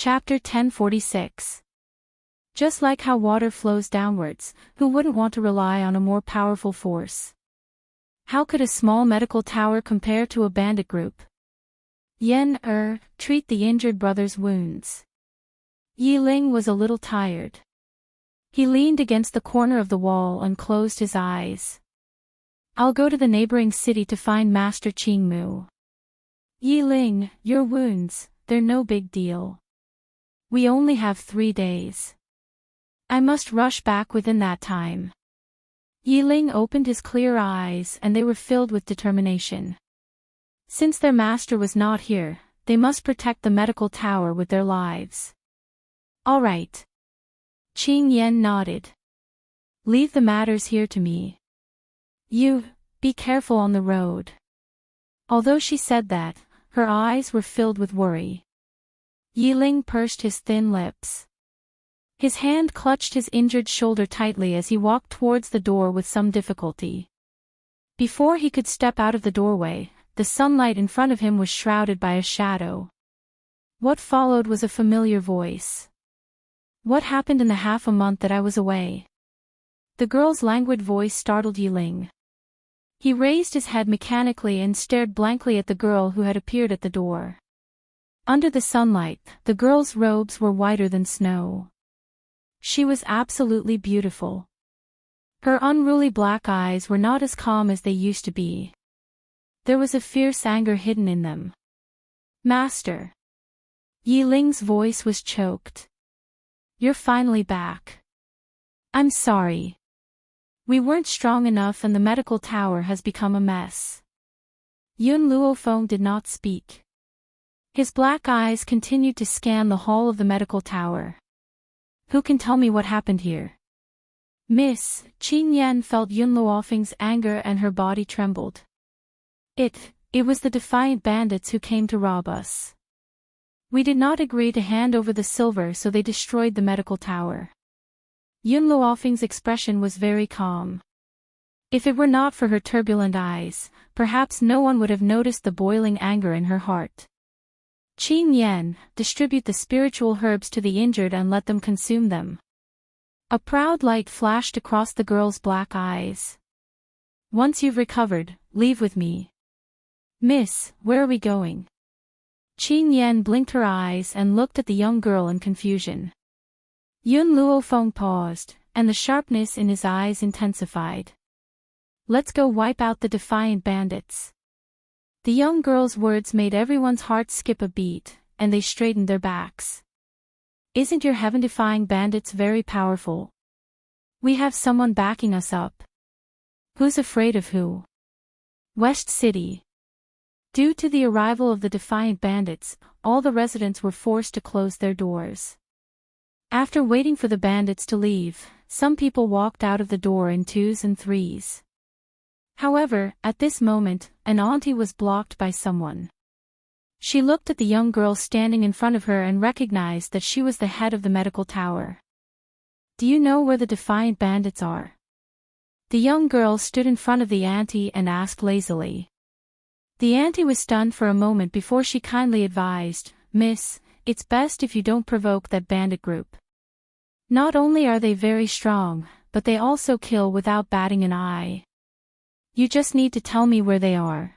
Chapter 1046. Just like how water flows downwards, who wouldn't want to rely on a more powerful force? How could a small medical tower compare to a bandit group? Treat the injured brother's wounds. Yi Ling was a little tired. He leaned against the corner of the wall and closed his eyes. I'll go to the neighboring city to find Master Qingmu. Yi Ling, your wounds, they're no big deal. We only have 3 days. I must rush back within that time. Yi Ling opened his clear eyes and they were filled with determination. Since their master was not here, they must protect the medical tower with their lives. All right. Qing Yan nodded. Leave the matters here to me. You, be careful on the road. Although she said that, her eyes were filled with worry. Yi Ling pursed his thin lips. His hand clutched his injured shoulder tightly as he walked towards the door with some difficulty. Before he could step out of the doorway, the sunlight in front of him was shrouded by a shadow. What followed was a familiar voice. What happened in the half a month that I was away? The girl's languid voice startled Yi Ling. He raised his head mechanically and stared blankly at the girl who had appeared at the door. Under the sunlight, the girl's robes were whiter than snow. She was absolutely beautiful. Her unruly black eyes were not as calm as they used to be. There was a fierce anger hidden in them. Master. Yi Ling's voice was choked. You're finally back. I'm sorry. We weren't strong enough and the medical tower has become a mess. Yun Luofeng did not speak. His black eyes continued to scan the hall of the medical tower. Who can tell me what happened here? Miss, Qing Yan felt Yun Luofeng's anger and her body trembled. It was the defiant bandits who came to rob us. We did not agree to hand over the silver, so they destroyed the medical tower. Yun Luofeng's expression was very calm. If it were not for her turbulent eyes, perhaps no one would have noticed the boiling anger in her heart. Qing Yan, distribute the spiritual herbs to the injured and let them consume them. A proud light flashed across the girl's black eyes. Once you've recovered, leave with me. Miss, where are we going? Qing Yan blinked her eyes and looked at the young girl in confusion. Yun Luofeng paused, and the sharpness in his eyes intensified. Let's go wipe out the defiant bandits. The young girl's words made everyone's heart skip a beat, and they straightened their backs. Isn't your heaven-defying bandits very powerful? We have someone backing us up. Who's afraid of who? West City. Due to the arrival of the defiant bandits, all the residents were forced to close their doors. After waiting for the bandits to leave, some people walked out of the door in 2s and 3s. However, at this moment, an auntie was blocked by someone. She looked at the young girl standing in front of her and recognized that she was the head of the medical tower. Do you know where the defiant bandits are? The young girl stood in front of the auntie and asked lazily. The auntie was stunned for a moment before she kindly advised, Miss, it's best if you don't provoke that bandit group. Not only are they very strong, but they also kill without batting an eye. You just need to tell me where they are.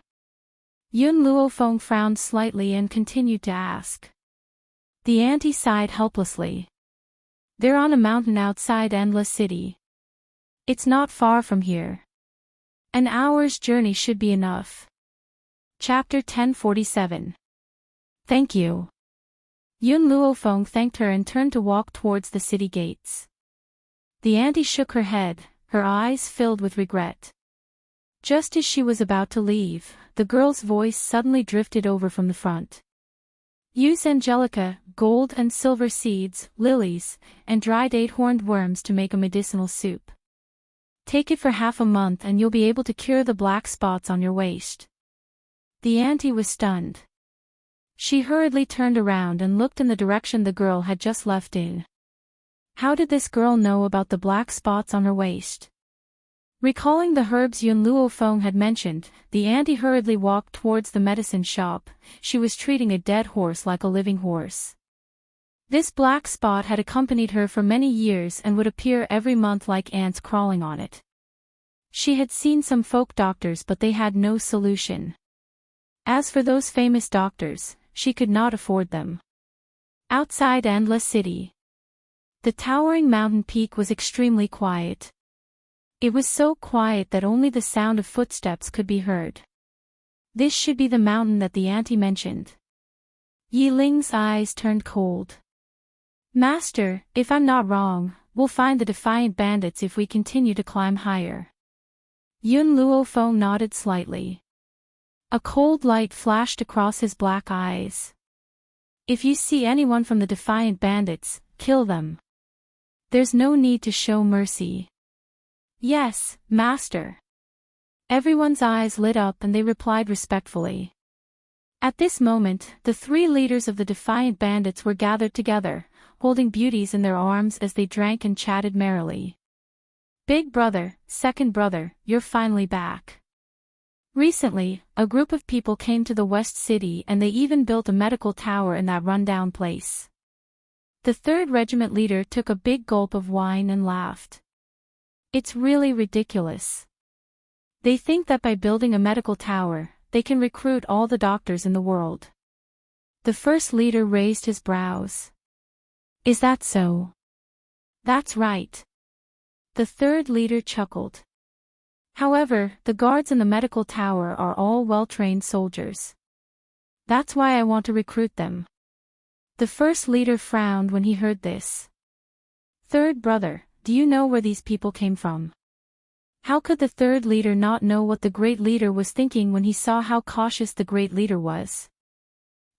Yun Luofeng frowned slightly and continued to ask. The auntie sighed helplessly. They're on a mountain outside Endless City. It's not far from here. An hour's journey should be enough. Chapter 1047. Thank you. Yun Luofeng thanked her and turned to walk towards the city gates. The auntie shook her head, her eyes filled with regret. Just as she was about to leave, the girl's voice suddenly drifted over from the front. Use angelica, gold and silver seeds, lilies, and dried 8-horned worms to make a medicinal soup. Take it for half a month and you'll be able to cure the black spots on your waist. The auntie was stunned. She hurriedly turned around and looked in the direction the girl had just left in. How did this girl know about the black spots on her waist? Recalling the herbs Yun Luofeng had mentioned, the auntie hurriedly walked towards the medicine shop. She was treating a dead horse like a living horse. This black spot had accompanied her for many years and would appear every month like ants crawling on it. She had seen some folk doctors, but they had no solution. As for those famous doctors, she could not afford them. Outside Endless City, the towering mountain peak was extremely quiet. It was so quiet that only the sound of footsteps could be heard. This should be the mountain that the auntie mentioned. Yi Ling's eyes turned cold. Master, if I'm not wrong, we'll find the defiant bandits if we continue to climb higher. Yun Luofeng nodded slightly. A cold light flashed across his black eyes. If you see anyone from the defiant bandits, kill them. There's no need to show mercy. Yes, Master. Everyone's eyes lit up and they replied respectfully. At this moment, the three leaders of the defiant bandits were gathered together, holding beauties in their arms as they drank and chatted merrily. Big brother, second brother, you're finally back. Recently, a group of people came to the West City and they even built a medical tower in that rundown place. The 3rd Regiment leader took a big gulp of wine and laughed. It's really ridiculous. They think that by building a medical tower, they can recruit all the doctors in the world. The first leader raised his brows. Is that so? That's right. The 3rd leader chuckled. However, the guards in the medical tower are all well-trained soldiers. That's why I want to recruit them. The first leader frowned when he heard this. 3rd brother, do you know where these people came from? How could the 3rd leader not know what the great leader was thinking when he saw how cautious the great leader was?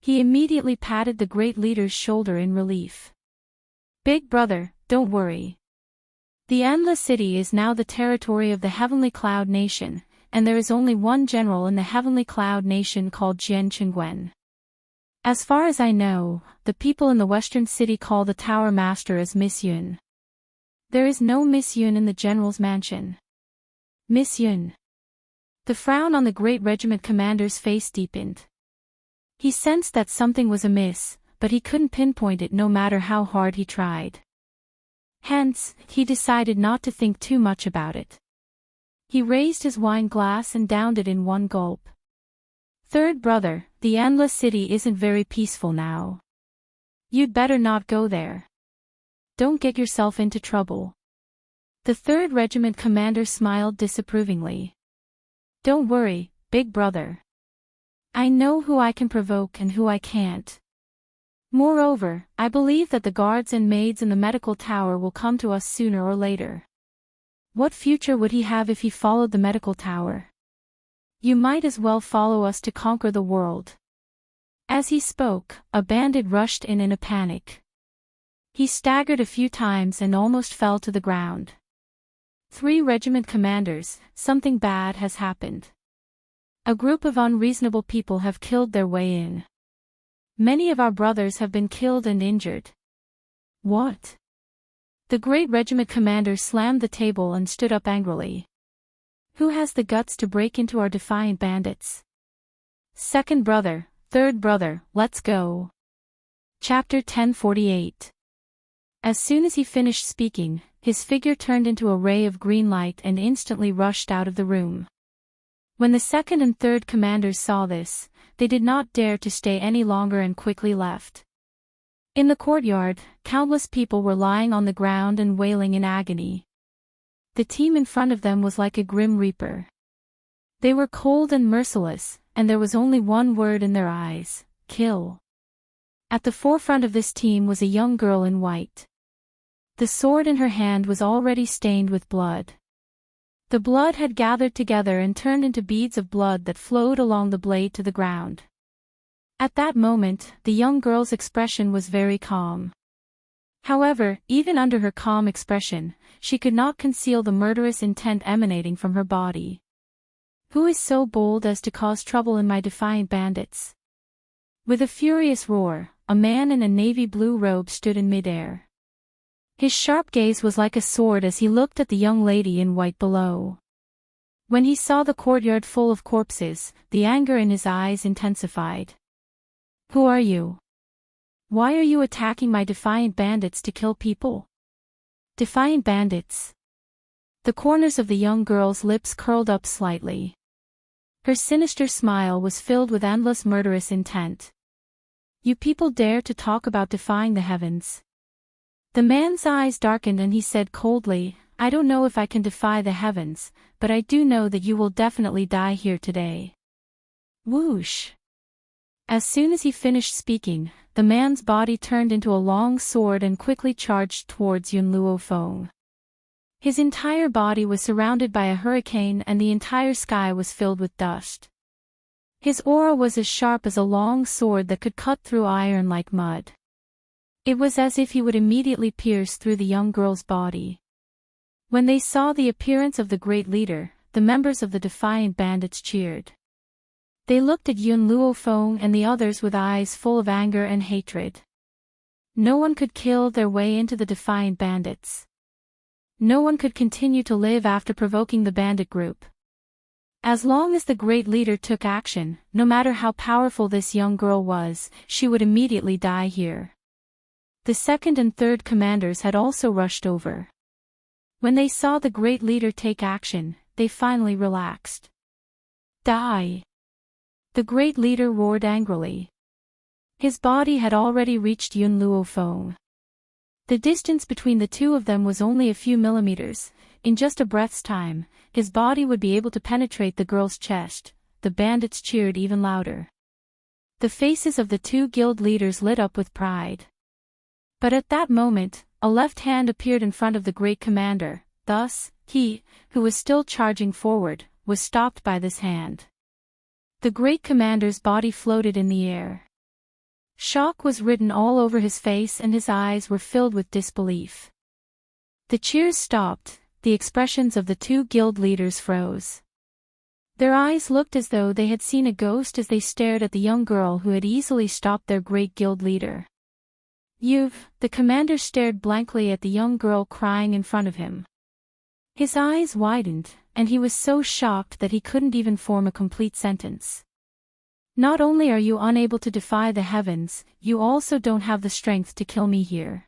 He immediately patted the great leader's shoulder in relief. Big brother, don't worry. The Endless City is now the territory of the Heavenly Cloud Nation, and there is only one general in the Heavenly Cloud Nation called Jian Qingguen. As far as I know, the people in the Western City call the Tower Master as Miss Yun. There is no Miss Yun in the General's mansion. Miss Yun. The frown on the Great Regiment commander's face deepened. He sensed that something was amiss, but he couldn't pinpoint it no matter how hard he tried. Hence, he decided not to think too much about it. He raised his wine glass and downed it in one gulp. 3rd brother, the Endless City isn't very peaceful now. You'd better not go there. Don't get yourself into trouble. The 3rd Regiment commander smiled disapprovingly. Don't worry, big brother. I know who I can provoke and who I can't. Moreover, I believe that the guards and maids in the medical tower will come to us sooner or later. What future would he have if he followed the medical tower? You might as well follow us to conquer the world. As he spoke, a bandit rushed in a panic. He staggered a few times and almost fell to the ground. 3 regiment commanders, something bad has happened. A group of unreasonable people have killed their way in. Many of our brothers have been killed and injured. What? The great regiment commander slammed the table and stood up angrily. Who has the guts to break into our defiant bandits? 2nd brother, 3rd brother, let's go. Chapter 1048. As soon as he finished speaking, his figure turned into a ray of green light and instantly rushed out of the room. When the 2nd and 3rd commanders saw this, they did not dare to stay any longer and quickly left. In the courtyard, countless people were lying on the ground and wailing in agony. The team in front of them was like a grim reaper. They were cold and merciless, and there was only one word in their eyes: kill. At the forefront of this team was a young girl in white. The sword in her hand was already stained with blood. The blood had gathered together and turned into beads of blood that flowed along the blade to the ground. At that moment, the young girl's expression was very calm. However, even under her calm expression, she could not conceal the murderous intent emanating from her body. Who is so bold as to cause trouble in my defiant bandits? With a furious roar, a man in a navy blue robe stood in midair. His sharp gaze was like a sword as he looked at the young lady in white below. When he saw the courtyard full of corpses, the anger in his eyes intensified. Who are you? Why are you attacking my defiant bandits to kill people? Defiant bandits. The corners of the young girl's lips curled up slightly. Her sinister smile was filled with endless murderous intent. You people dare to talk about defying the heavens. The man's eyes darkened and he said coldly, I don't know if I can defy the heavens, but I do know that you will definitely die here today. Whoosh. As soon as he finished speaking, the man's body turned into a long sword and quickly charged towards Yunluo Feng. His entire body was surrounded by a hurricane and the entire sky was filled with dust. His aura was as sharp as a long sword that could cut through iron like mud. It was as if he would immediately pierce through the young girl's body. When they saw the appearance of the great leader, the members of the defiant bandits cheered. They looked at Yunluo Feng and the others with eyes full of anger and hatred. No one could kill their way into the defiant bandits. No one could continue to live after provoking the bandit group. As long as the great leader took action, no matter how powerful this young girl was, she would immediately die here. The second and third commanders had also rushed over. When they saw the great leader take action, they finally relaxed. Die! The great leader roared angrily. His body had already reached Yunluo Feng. The distance between the two of them was only a few millimeters. In just a breath's time, his body would be able to penetrate the girl's chest. The bandits cheered even louder. The faces of the two guild leaders lit up with pride. But at that moment, a left hand appeared in front of the great commander. Thus, he, who was still charging forward, was stopped by this hand. The great commander's body floated in the air. Shock was written all over his face and his eyes were filled with disbelief. The cheers stopped, the expressions of the two guild leaders froze. Their eyes looked as though they had seen a ghost as they stared at the young girl who had easily stopped their great guild leader. The commander stared blankly at the young girl crying in front of him. His eyes widened, and he was so shocked that he couldn't even form a complete sentence. Not only are you unable to defy the heavens, you also don't have the strength to kill me here.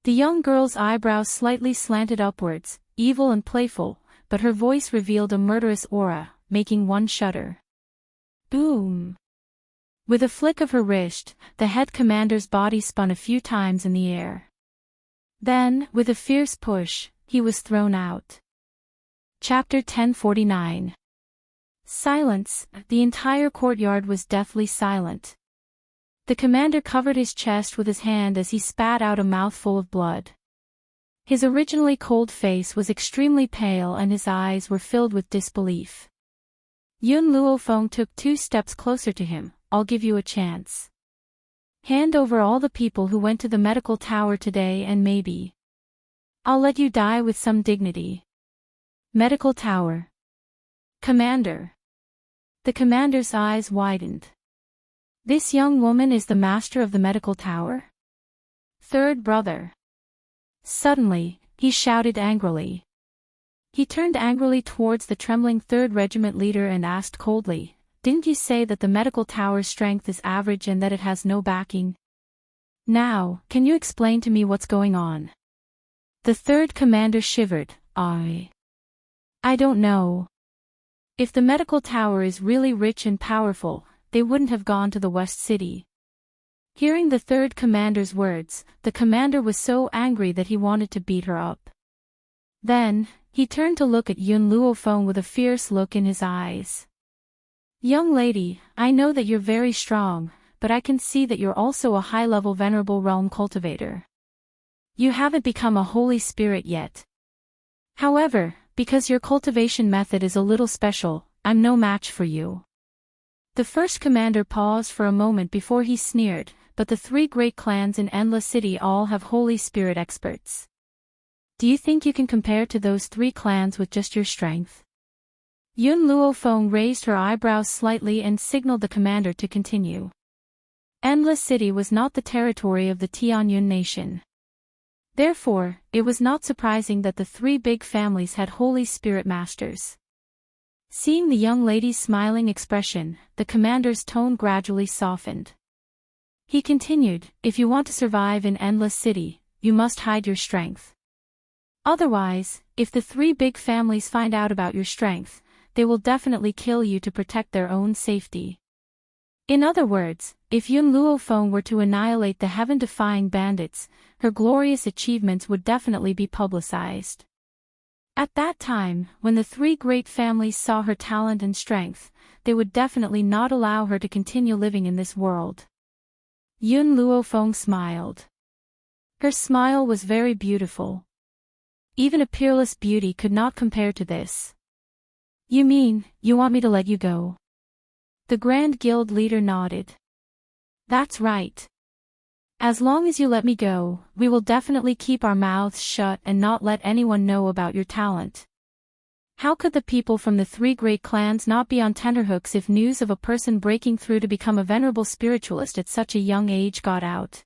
The young girl's eyebrows slightly slanted upwards, evil and playful, but her voice revealed a murderous aura, making one shudder. Boom! With a flick of her wrist, the head commander's body spun a few times in the air. Then, with a fierce push, he was thrown out. Chapter 1049. Silence. The entire courtyard was deathly silent. The commander covered his chest with his hand as he spat out a mouthful of blood. His originally cold face was extremely pale and his eyes were filled with disbelief. Yunluo Feng took 2 steps closer to him. I'll give you a chance. Hand over all the people who went to the medical tower today and maybe I'll let you die with some dignity. Medical tower. Commander. The commander's eyes widened. This young woman is the master of the medical tower? Third brother. Suddenly, he shouted angrily. He turned angrily towards the trembling 3rd Regiment leader and asked coldly, didn't you say that the medical tower's strength is average and that it has no backing? Now, can you explain to me what's going on? The 3rd commander shivered. I don't know. If the medical tower is really rich and powerful, they wouldn't have gone to the West City. Hearing the 3rd commander's words, the commander was so angry that he wanted to beat her up. Then, he turned to look at Yunluo Feng with a fierce look in his eyes. Young lady, I know that you're very strong, but I can see that you're also a high-level venerable realm cultivator. You haven't become a holy spirit yet. However, because your cultivation method is a little special, I'm no match for you. The 1st commander paused for a moment before he sneered, but the 3 great clans in Endless City all have holy spirit experts. Do you think you can compare to those 3 clans with just your strength? Yunluo Feng raised her eyebrows slightly and signaled the commander to continue. Endless City was not the territory of the Tianyun nation. Therefore, it was not surprising that the 3 big families had Holy Spirit masters. Seeing the young lady's smiling expression, the commander's tone gradually softened. He continued, if you want to survive in Endless City, you must hide your strength. Otherwise, if the three big families find out about your strength, they will definitely kill you to protect their own safety. In other words, if Yun Luofeng were to annihilate the heaven-defying bandits, her glorious achievements would definitely be publicized. At that time, when the three great families saw her talent and strength, they would definitely not allow her to continue living in this world. Yun Luofeng smiled. Her smile was very beautiful. Even a peerless beauty could not compare to this. You mean, you want me to let you go? The Grand Guild leader nodded. That's right. As long as you let me go, we will definitely keep our mouths shut and not let anyone know about your talent. How could the people from the three great clans not be on tenterhooks if news of a person breaking through to become a venerable spiritualist at such a young age got out?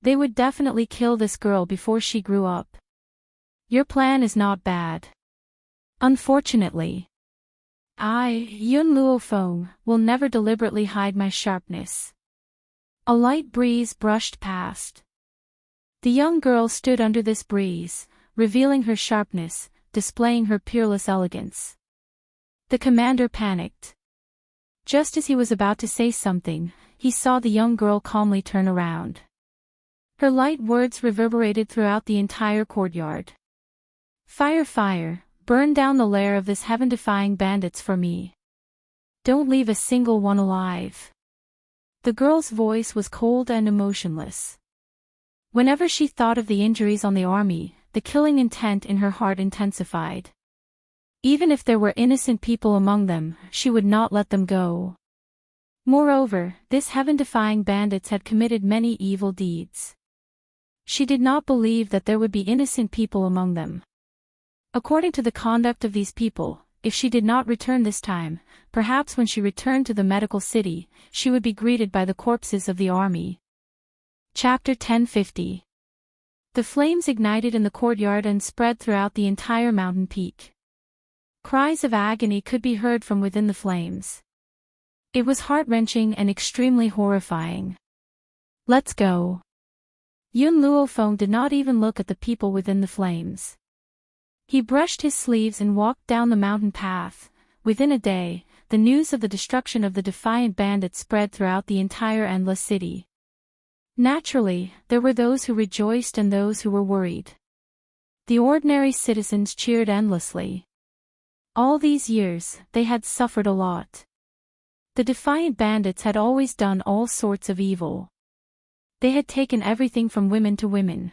They would definitely kill this girl before she grew up. Your plan is not bad. Unfortunately, Yun Luofeng, will never deliberately hide my sharpness. A light breeze brushed past. The young girl stood under this breeze, revealing her sharpness, displaying her peerless elegance. The commander panicked. Just as he was about to say something, he saw the young girl calmly turn around. Her light words reverberated throughout the entire courtyard. Fire, fire, burn down the lair of this heaven-defying bandits for me. Don't leave a single one alive. The girl's voice was cold and emotionless. Whenever she thought of the injuries on the army, the killing intent in her heart intensified. Even if there were innocent people among them, she would not let them go. Moreover, this heaven-defying bandits had committed many evil deeds. She did not believe that there would be innocent people among them. According to the conduct of these people, if she did not return this time, perhaps when she returned to the medical city, she would be greeted by the corpses of the army. Chapter 1050. The flames ignited in the courtyard and spread throughout the entire mountain peak. Cries of agony could be heard from within the flames. It was heart-wrenching and extremely horrifying. Let's go. Yun Luofeng did not even look at the people within the flames. He brushed his sleeves and walked down the mountain path. Within a day, the news of the destruction of the defiant bandits spread throughout the entire Endless City. Naturally, there were those who rejoiced and those who were worried. The ordinary citizens cheered endlessly. All these years, they had suffered a lot. The defiant bandits had always done all sorts of evil. They had taken everything from women to women.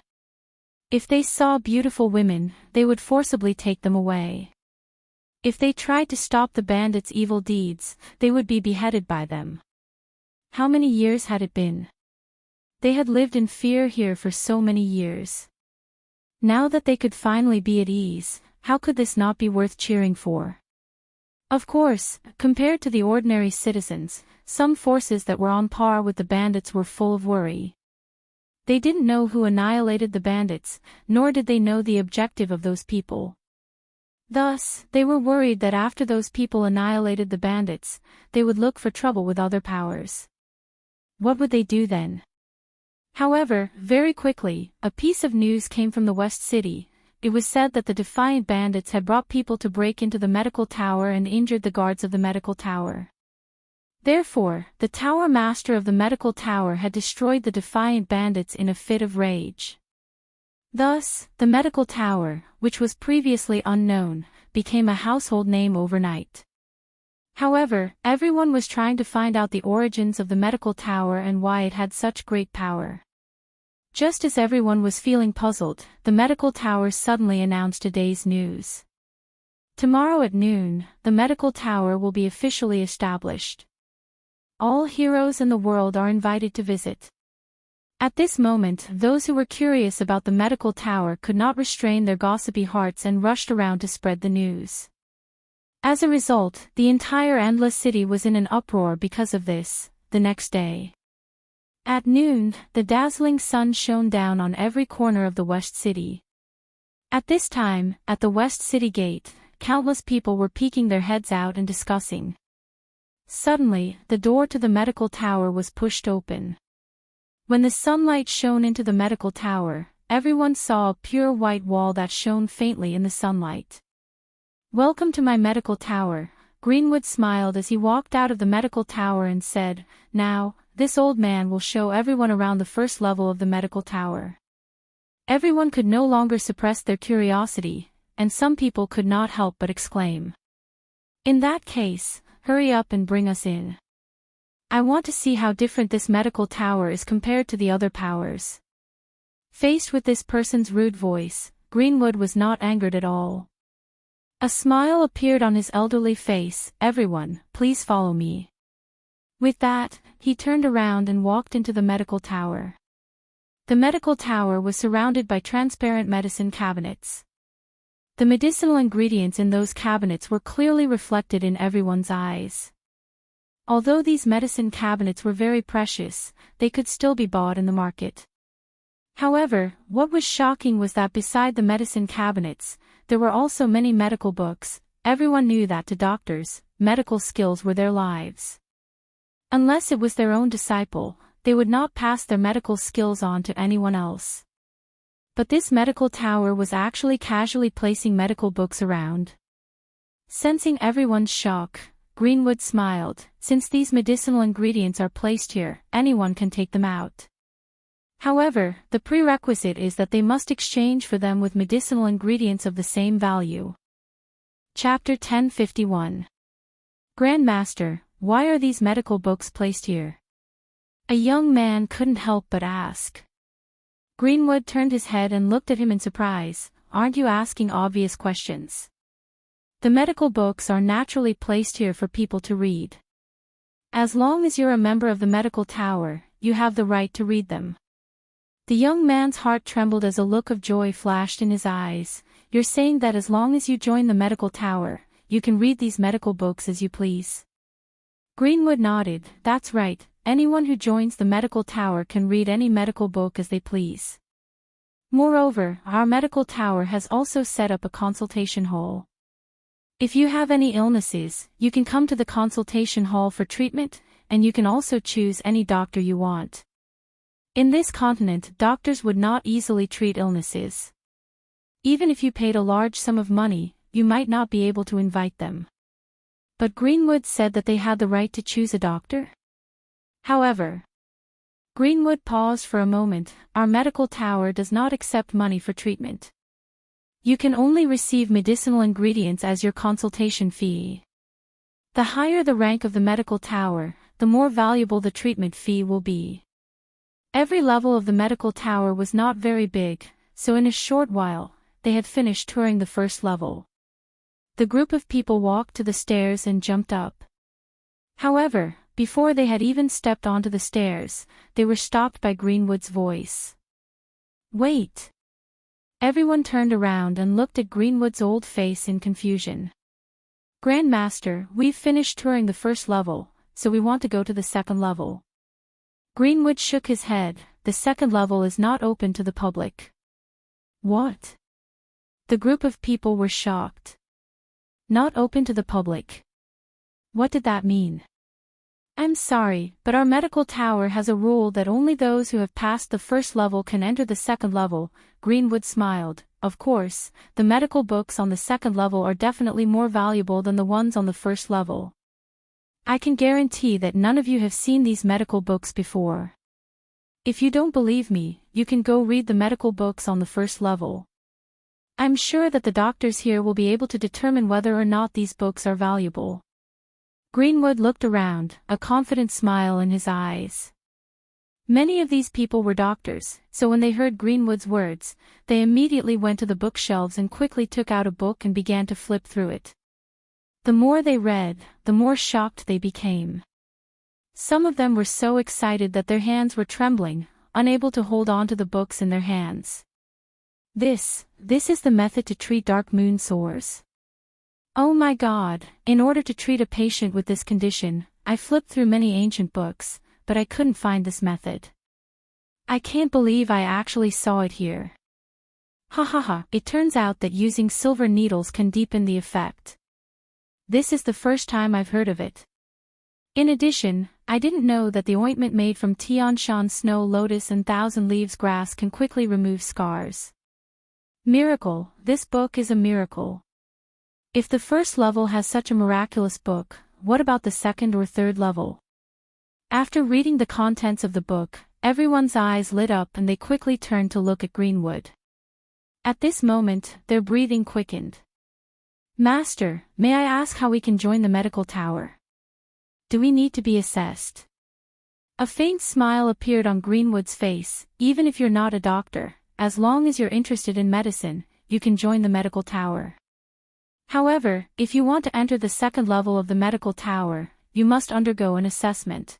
If they saw beautiful women, they would forcibly take them away. If they tried to stop the bandits' evil deeds, they would be beheaded by them. How many years had it been? They had lived in fear here for so many years. Now that they could finally be at ease, how could this not be worth cheering for? Of course, compared to the ordinary citizens, some forces that were on par with the bandits were full of worry. They didn't know who annihilated the bandits, nor did they know the objective of those people. Thus, they were worried that after those people annihilated the bandits, they would look for trouble with other powers. What would they do then? However, very quickly, a piece of news came from the West City. It was said that the defiant bandits had brought people to break into the medical tower and injured the guards of the medical tower. Therefore, the tower master of the medical tower had destroyed the defiant bandits in a fit of rage. Thus, the medical tower, which was previously unknown, became a household name overnight. However, everyone was trying to find out the origins of the medical tower and why it had such great power. Just as everyone was feeling puzzled, the medical tower suddenly announced a day's news. Tomorrow at noon, the medical tower will be officially established. All heroes in the world are invited to visit. At this moment, those who were curious about the medical tower could not restrain their gossipy hearts and rushed around to spread the news. As a result, the entire Endless City was in an uproar because of this. The next day, at noon, the dazzling sun shone down on every corner of the West City. At this time, at the West City gate, countless people were peeking their heads out and discussing. Suddenly, the door to the medical tower was pushed open. When the sunlight shone into the medical tower, everyone saw a pure white wall that shone faintly in the sunlight. "Welcome to my medical tower," Greenwood smiled as he walked out of the medical tower and said, "Now, this old man will show everyone around the first level of the medical tower." Everyone could no longer suppress their curiosity, and some people could not help but exclaim, "In that case, hurry up and bring us in. I want to see how different this medical tower is compared to the other powers." Faced with this person's rude voice, Greenwood was not angered at all. A smile appeared on his elderly face. "Everyone, please follow me." With that, he turned around and walked into the medical tower. The medical tower was surrounded by transparent medicine cabinets. The medicinal ingredients in those cabinets were clearly reflected in everyone's eyes. Although these medicine cabinets were very precious, they could still be bought in the market. However, what was shocking was that beside the medicine cabinets, there were also many medical books. Everyone knew that to doctors, medical skills were their lives. Unless it was their own disciple, they would not pass their medical skills on to anyone else. But this medical tower was actually casually placing medical books around. Sensing everyone's shock, Greenwood smiled. "Since these medicinal ingredients are placed here, anyone can take them out. However, the prerequisite is that they must exchange for them with medicinal ingredients of the same value." Chapter 1051. "Grandmaster, why are these medical books placed here?" a young man couldn't help but ask. Greenwood turned his head and looked at him in surprise. "Aren't you asking obvious questions? The medical books are naturally placed here for people to read. As long as you're a member of the medical tower, you have the right to read them." The young man's heart trembled as a look of joy flashed in his eyes. "You're saying that as long as you join the medical tower, you can read these medical books as you please?" Greenwood nodded. "That's right, anyone who joins the medical tower can read any medical book as they please. Moreover, our medical tower has also set up a consultation hall. If you have any illnesses, you can come to the consultation hall for treatment, and you can also choose any doctor you want. In this continent, doctors would not easily treat illnesses. Even if you paid a large sum of money, you might not be able to invite them." But Greenwood said that they had the right to choose a doctor? However, Greenwood paused for a moment. "Our medical tower does not accept money for treatment. You can only receive medicinal ingredients as your consultation fee. The higher the rank of the medical tower, the more valuable the treatment fee will be." Every level of the medical tower was not very big, so in a short while, they had finished touring the first level. The group of people walked to the stairs and jumped up. However, before they had even stepped onto the stairs, they were stopped by Greenwood's voice. "Wait!" Everyone turned around and looked at Greenwood's old face in confusion. "Grandmaster, we've finished touring the first level, so we want to go to the second level." Greenwood shook his head. "The second level is not open to the public." "What?" The group of people were shocked. "Not open to the public." What did that mean? "I'm sorry, but our medical tower has a rule that only those who have passed the first level can enter the second level." Greenwood smiled. "Of course, the medical books on the second level are definitely more valuable than the ones on the first level. I can guarantee that none of you have seen these medical books before. If you don't believe me, you can go read the medical books on the first level. I'm sure that the doctors here will be able to determine whether or not these books are valuable." Greenwood looked around, a confident smile in his eyes. Many of these people were doctors, so when they heard Greenwood's words, they immediately went to the bookshelves and quickly took out a book and began to flip through it. The more they read, the more shocked they became. Some of them were so excited that their hands were trembling, unable to hold on to the books in their hands. This is the method to treat dark moon sores. Oh my God, in order to treat a patient with this condition, I flipped through many ancient books, but I couldn't find this method. I can't believe I actually saw it here. Ha ha ha, it turns out that using silver needles can deepen the effect. This is the first time I've heard of it. In addition, I didn't know that the ointment made from Tianshan snow lotus and thousand leaves grass can quickly remove scars. Miracle, this book is a miracle. If the first level has such a miraculous book, what about the second or third level? After reading the contents of the book, everyone's eyes lit up and they quickly turned to look at Greenwood. At this moment, their breathing quickened. Master, may I ask how we can join the medical tower? Do we need to be assessed? A faint smile appeared on Greenwood's face. Even if you're not a doctor, as long as you're interested in medicine, you can join the medical tower. However, if you want to enter the second level of the medical tower, you must undergo an assessment.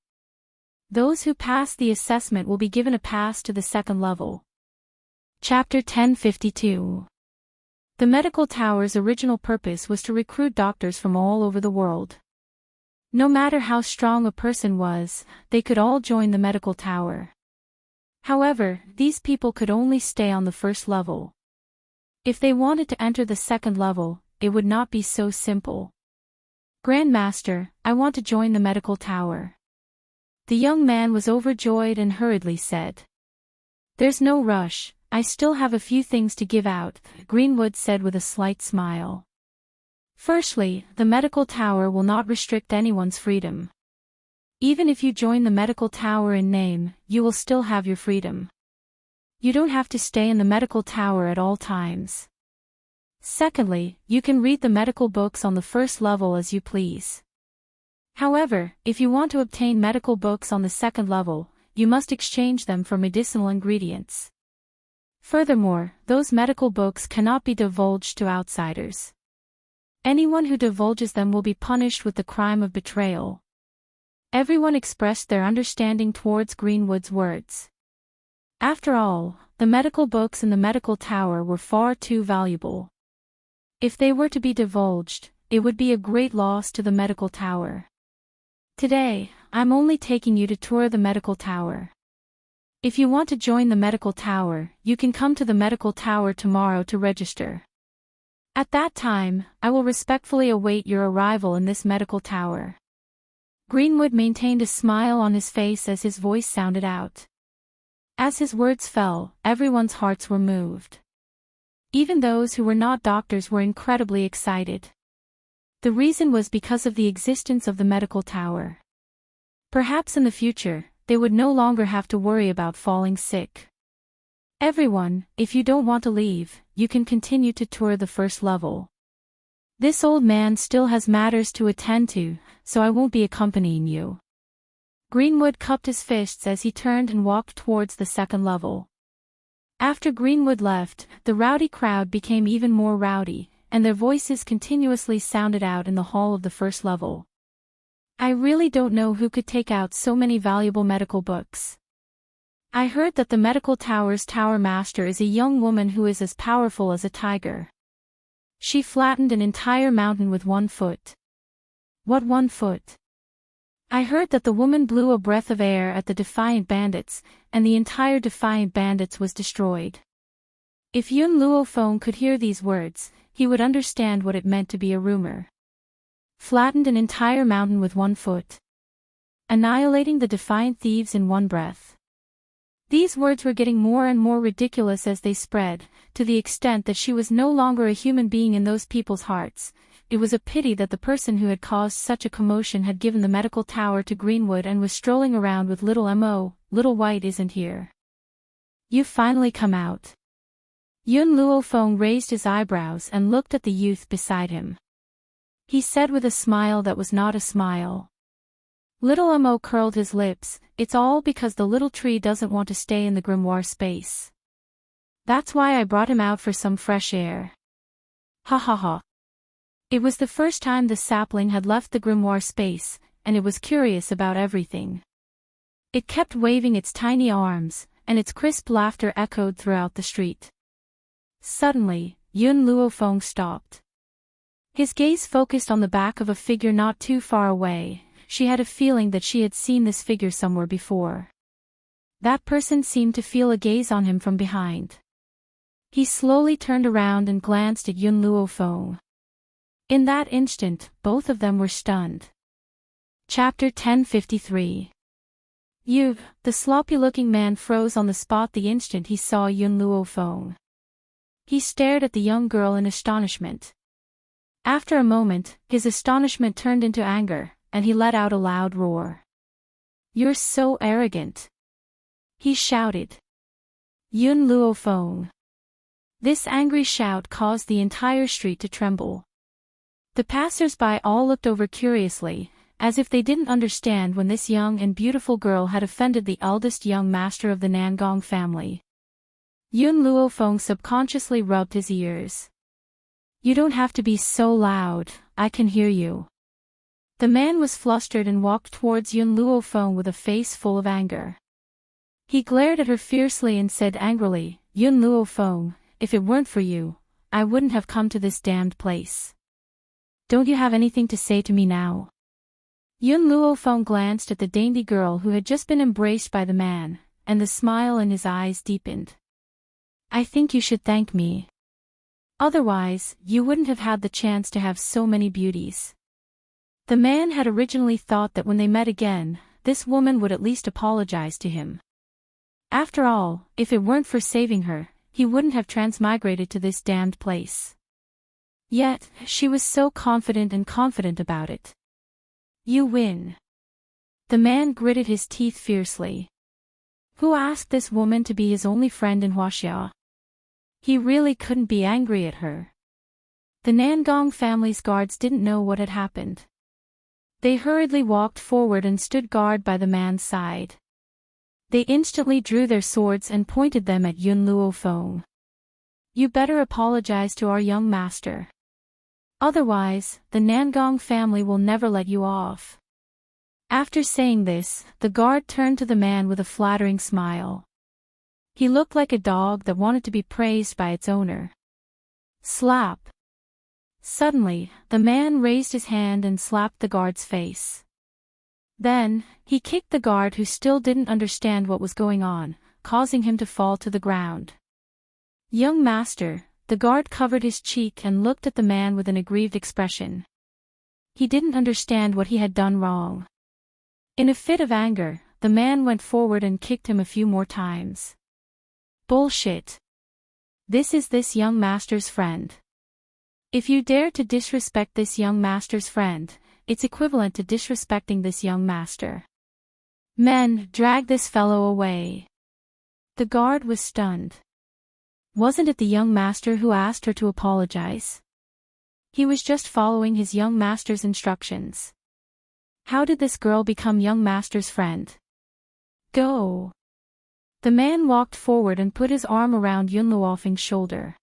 Those who pass the assessment will be given a pass to the second level. Chapter 1052. The medical tower's original purpose was to recruit doctors from all over the world. No matter how strong a person was, they could all join the medical tower. However, these people could only stay on the first level. If they wanted to enter the second level, it would not be so simple. Grandmaster, I want to join the medical tower. The young man was overjoyed and hurriedly said. There's no rush, I still have a few things to give out, Greenwood said with a slight smile. Firstly, the medical tower will not restrict anyone's freedom. Even if you join the medical tower in name, you will still have your freedom. You don't have to stay in the medical tower at all times. Secondly, you can read the medical books on the first level as you please. However, if you want to obtain medical books on the second level, you must exchange them for medicinal ingredients. Furthermore, those medical books cannot be divulged to outsiders. Anyone who divulges them will be punished with the crime of betrayal. Everyone expressed their understanding towards Greenwood's words. After all, the medical books in the medical tower were far too valuable. If they were to be divulged, it would be a great loss to the medical tower. Today, I'm only taking you to tour the medical tower. If you want to join the medical tower, you can come to the medical tower tomorrow to register. At that time, I will respectfully await your arrival in this medical tower. Greenwood maintained a smile on his face as his voice sounded out. As his words fell, everyone's hearts were moved. Even those who were not doctors were incredibly excited. The reason was because of the existence of the medical tower. Perhaps in the future, they would no longer have to worry about falling sick. Everyone, if you don't want to leave, you can continue to tour the first level. This old man still has matters to attend to, so I won't be accompanying you. Greenwood cupped his fists as he turned and walked towards the second level. After Greenwood left, the rowdy crowd became even more rowdy, and their voices continuously sounded out in the hall of the first level. I really don't know who could take out so many valuable medical books. I heard that the medical tower's tower master is a young woman who is as powerful as a tiger. She flattened an entire mountain with 1 foot. What 1 foot? I heard that the woman blew a breath of air at the defiant bandits, and the entire defiant bandits was destroyed. If Yun Luofeng could hear these words, he would understand what it meant to be a rumor. Flattened an entire mountain with 1 foot. Annihilating the defiant thieves in 1 breath. These words were getting more and more ridiculous as they spread, to the extent that she was no longer a human being in those people's hearts. It was a pity that the person who had caused such a commotion had given the medical tower to Greenwood and was strolling around with little Mo. Little White isn't here. You've finally come out. Yun Luofeng raised his eyebrows and looked at the youth beside him. He said with a smile that was not a smile. Little Mo curled his lips. It's all because the little tree doesn't want to stay in the grimoire space. That's why I brought him out for some fresh air. Ha ha ha. It was the first time the sapling had left the grimoire space, and it was curious about everything. It kept waving its tiny arms, and its crisp laughter echoed throughout the street. Suddenly, Yun Luofeng stopped. His gaze focused on the back of a figure not too far away. She had a feeling that she had seen this figure somewhere before. That person seemed to feel a gaze on him from behind. He slowly turned around and glanced at Yun Luofeng. In that instant, both of them were stunned. Chapter 1053. The sloppy-looking man froze on the spot the instant he saw Yun Luo Feng. He stared at the young girl in astonishment. After a moment, his astonishment turned into anger, and he let out a loud roar. "You're so arrogant!" he shouted. Yun Luo Feng. This angry shout caused the entire street to tremble. The passers-by all looked over curiously, as if they didn't understand when this young and beautiful girl had offended the eldest young master of the Nangong family. Yun Luo Feng subconsciously rubbed his ears. "You don't have to be so loud, I can hear you." The man was flustered and walked towards Yun Luo Feng with a face full of anger. He glared at her fiercely and said angrily, "Yun Luo Feng, if it weren't for you, I wouldn't have come to this damned place. Don't you have anything to say to me now?" Yun Luo Feng glanced at the dainty girl who had just been embraced by the man, and the smile in his eyes deepened. "I think you should thank me. Otherwise, you wouldn't have had the chance to have so many beauties." The man had originally thought that when they met again, this woman would at least apologize to him. After all, if it weren't for saving her, he wouldn't have transmigrated to this damned place. Yet, she was so confident about it. "You win." The man gritted his teeth fiercely. Who asked this woman to be his only friend in Huaxia? He really couldn't be angry at her. The Nangong family's guards didn't know what had happened. They hurriedly walked forward and stood guard by the man's side. They instantly drew their swords and pointed them at Yun Luo Feng. "You better apologize to our young master. Otherwise, the Nangong family will never let you off." After saying this, the guard turned to the man with a flattering smile. He looked like a dog that wanted to be praised by its owner. Slap! Suddenly, the man raised his hand and slapped the guard's face. Then, he kicked the guard who still didn't understand what was going on, causing him to fall to the ground. "Young master," the guard covered his cheek and looked at the man with an aggrieved expression. He didn't understand what he had done wrong. In a fit of anger, the man went forward and kicked him a few more times. "Bullshit. This is this young master's friend. If you dare to disrespect this young master's friend, it's equivalent to disrespecting this young master. Men, drag this fellow away." The guard was stunned. Wasn't it the young master who asked her to apologize? He was just following his young master's instructions. How did this girl become young master's friend? "Go." The man walked forward and put his arm around Yun Luo Feng's shoulder.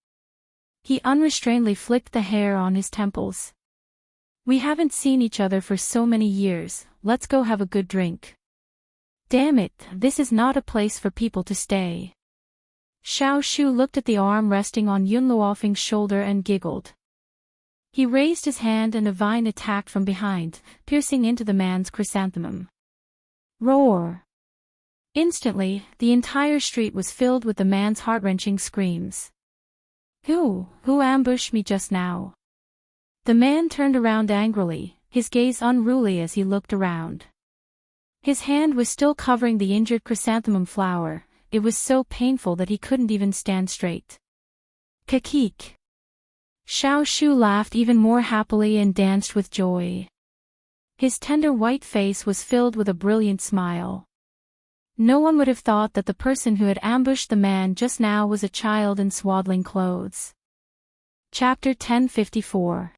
He unrestrainedly flicked the hair on his temples. "We haven't seen each other for so many years, let's go have a good drink." "Damn it, this is not a place for people to stay." Xiao Shu looked at the arm resting on Yun Luo Feng's shoulder and giggled. He raised his hand and a vine attacked from behind, piercing into the man's chrysanthemum. Roar! Instantly, the entire street was filled with the man's heart-wrenching screams. Who ambushed me just now?" The man turned around angrily, his gaze unruly as he looked around. His hand was still covering the injured chrysanthemum flower. It was so painful that he couldn't even stand straight. Kakik! Xiao Shu laughed even more happily and danced with joy. His tender white face was filled with a brilliant smile. No one would have thought that the person who had ambushed the man just now was a child in swaddling clothes. Chapter 1054.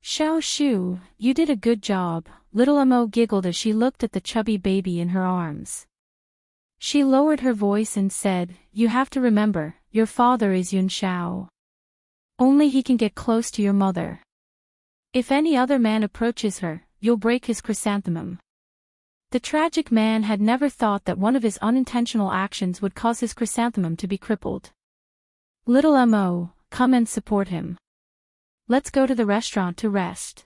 Xiao Shu, you did a good job, little Amo giggled as she looked at the chubby baby in her arms. She lowered her voice and said, "You have to remember, your father is Yun Xiao. Only he can get close to your mother. If any other man approaches her, you'll break his chrysanthemum." The tragic man had never thought that one of his unintentional actions would cause his chrysanthemum to be crippled. "Little Amo, come and support him. Let's go to the restaurant to rest."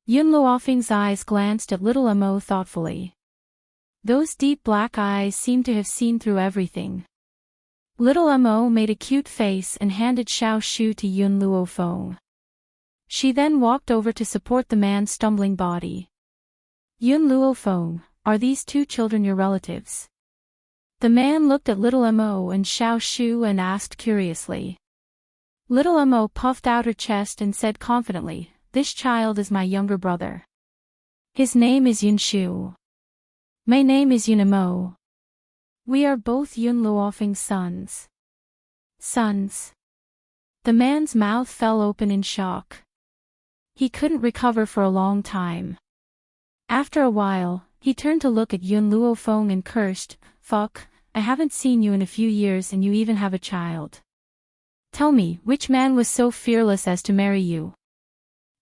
Yun Luofeng's eyes glanced at little Amo thoughtfully. Those deep black eyes seemed to have seen through everything. Little Amo made a cute face and handed Xiao Shu to Yun Luo Feng. She then walked over to support the man's stumbling body. Yun Luofeng, are these two children your relatives? The man looked at little Mo and Xiao Shu and asked curiously. Little Mo puffed out her chest and said confidently, this child is my younger brother. His name is Yun Shu. My name is Yun Mo. We are both Yun Luofeng's sons. Sons. The man's mouth fell open in shock. He couldn't recover for a long time. After a while, he turned to look at Yun Luofeng and cursed, fuck, I haven't seen you in a few years and you even have a child. Tell me, which man was so fearless as to marry you?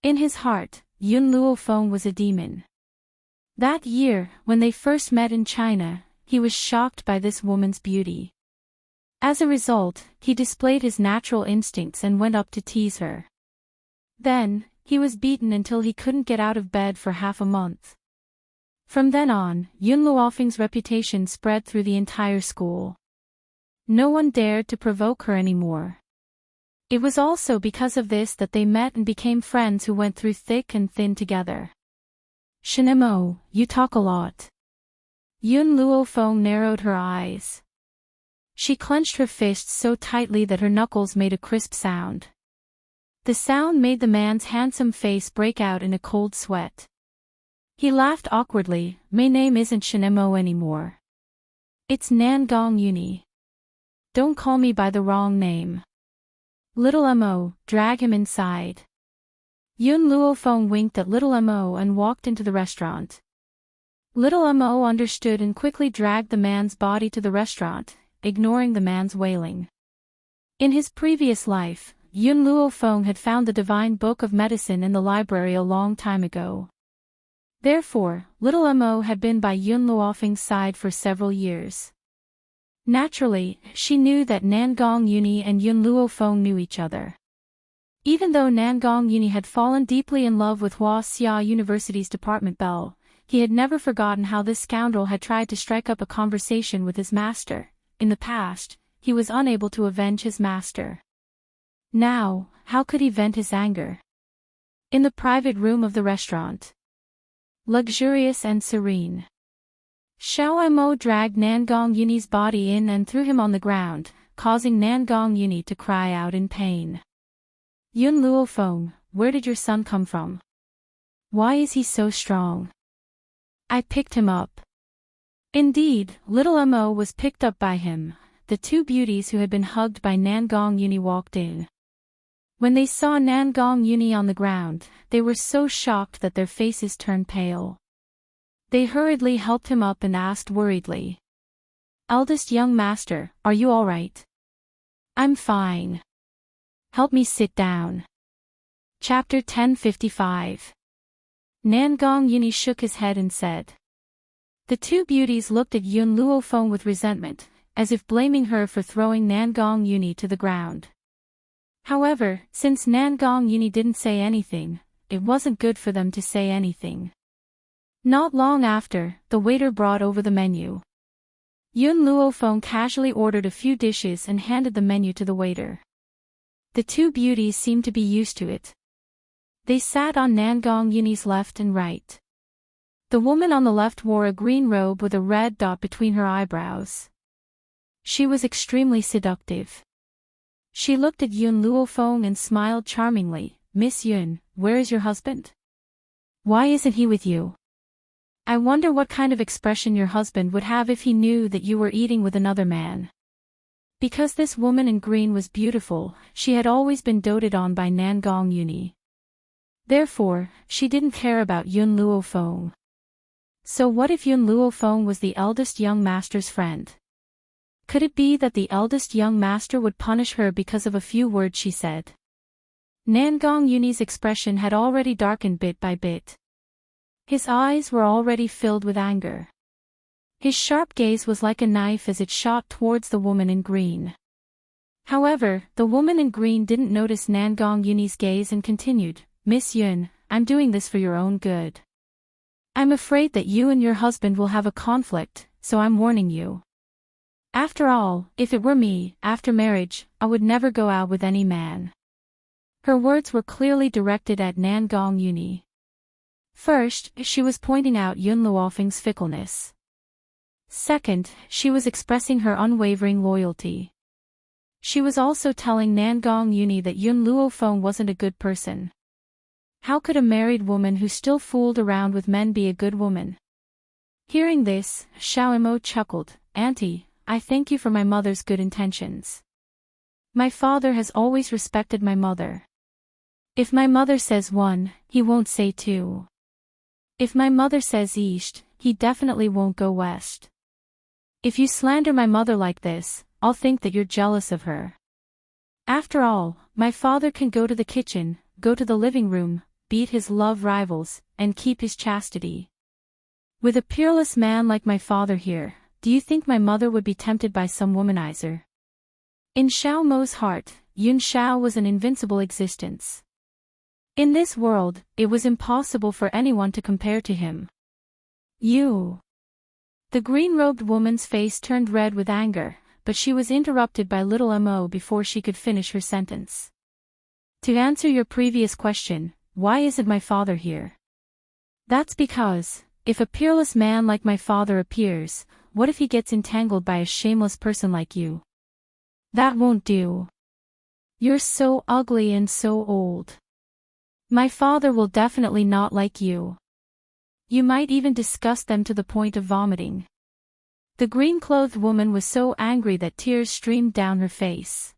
In his heart, Yun Luofeng was a demon. That year, when they first met in China, he was shocked by this woman's beauty. As a result, he displayed his natural instincts and went up to tease her. Then, he was beaten until he couldn't get out of bed for half a month. From then on, Yun Luofeng's reputation spread through the entire school. No one dared to provoke her anymore. It was also because of this that they met and became friends who went through thick and thin together. Shinemo, you talk a lot. Yun Luofeng narrowed her eyes. She clenched her fists so tightly that her knuckles made a crisp sound. The sound made the man's handsome face break out in a cold sweat. He laughed awkwardly, my name isn't Shinemo anymore. It's Nangong Uni. Don't call me by the wrong name. Little Mo, drag him inside. Yun Luofeng winked at Little Mo and walked into the restaurant. Little Mo understood and quickly dragged the man's body to the restaurant, ignoring the man's wailing. In his previous life, Yun Luofeng had found the divine book of medicine in the library a long time ago. Therefore, Little Mo had been by Yun Luofeng's side for several years. Naturally, she knew that Nangong Uni and Yun Luofeng knew each other. Even though Nangong Uni had fallen deeply in love with Hua Xia University's department belle, he had never forgotten how this scoundrel had tried to strike up a conversation with his master. In the past, he was unable to avenge his master. Now, how could he vent his anger? In the private room of the restaurant. Luxurious and serene. Xiao Mo dragged Nangong Uni's body in and threw him on the ground, causing Nangong Uni to cry out in pain. Yun Luofeng, where did your son come from? Why is he so strong? I picked him up. Indeed, Little Mo was picked up by him. The two beauties who had been hugged by Nangong Uni walked in. When they saw Nangong Uni on the ground, they were so shocked that their faces turned pale. They hurriedly helped him up and asked worriedly. Eldest young master, are you all right? I'm fine. Help me sit down. Chapter 1055. Nangong Uni shook his head and said. The two beauties looked at Yun Luofeng with resentment, as if blaming her for throwing Nangong Uni to the ground. However, since Nangong Uni didn't say anything, it wasn't good for them to say anything. Not long after, the waiter brought over the menu. Yun Luofeng casually ordered a few dishes and handed the menu to the waiter. The two beauties seemed to be used to it. They sat on Nangong Uni's left and right. The woman on the left wore a green robe with a red dot between her eyebrows. She was extremely seductive. She looked at Yun Luofeng and smiled charmingly. Miss Yun, where is your husband? Why isn't he with you? I wonder what kind of expression your husband would have if he knew that you were eating with another man. Because this woman in green was beautiful, she had always been doted on by Nangong Uni. Therefore, she didn't care about Yun Luofeng. So what if Yun Luofeng was the eldest young master's friend? Could it be that the eldest young master would punish her because of a few words she said? Nangong Uni's expression had already darkened bit by bit. His eyes were already filled with anger. His sharp gaze was like a knife as it shot towards the woman in green. However, the woman in green didn't notice Nangong Uni's gaze and continued, Miss Yun, I'm doing this for your own good. I'm afraid that you and your husband will have a conflict, so I'm warning you. After all, if it were me, after marriage, I would never go out with any man. Her words were clearly directed at Nangong Uni. First, she was pointing out Yun Luofeng's fickleness. Second, she was expressing her unwavering loyalty. She was also telling Nangong Yuni that Yun Luofeng wasn't a good person. How could a married woman who still fooled around with men be a good woman? Hearing this, Xiao Imo chuckled, "Auntie, I thank you for my mother's good intentions. My father has always respected my mother. If my mother says 1, he won't say 2. If my mother says east, he definitely won't go west. If you slander my mother like this, I'll think that you're jealous of her. After all, my father can go to the kitchen, go to the living room, beat his love rivals, and keep his chastity. With a peerless man like my father here, do you think my mother would be tempted by some womanizer?" In Xiao Mo's heart, Yun Xiao was an invincible existence. In this world, it was impossible for anyone to compare to him. "You." The green-robed woman's face turned red with anger, but she was interrupted by little Mo before she could finish her sentence. "To answer your previous question, why isn't my father here? That's because, if a peerless man like my father appears, what if he gets entangled by a shameless person like you? That won't do. You're so ugly and so old. My father will definitely not like you. You might even disgust them to the point of vomiting." The green-clothed woman was so angry that tears streamed down her face.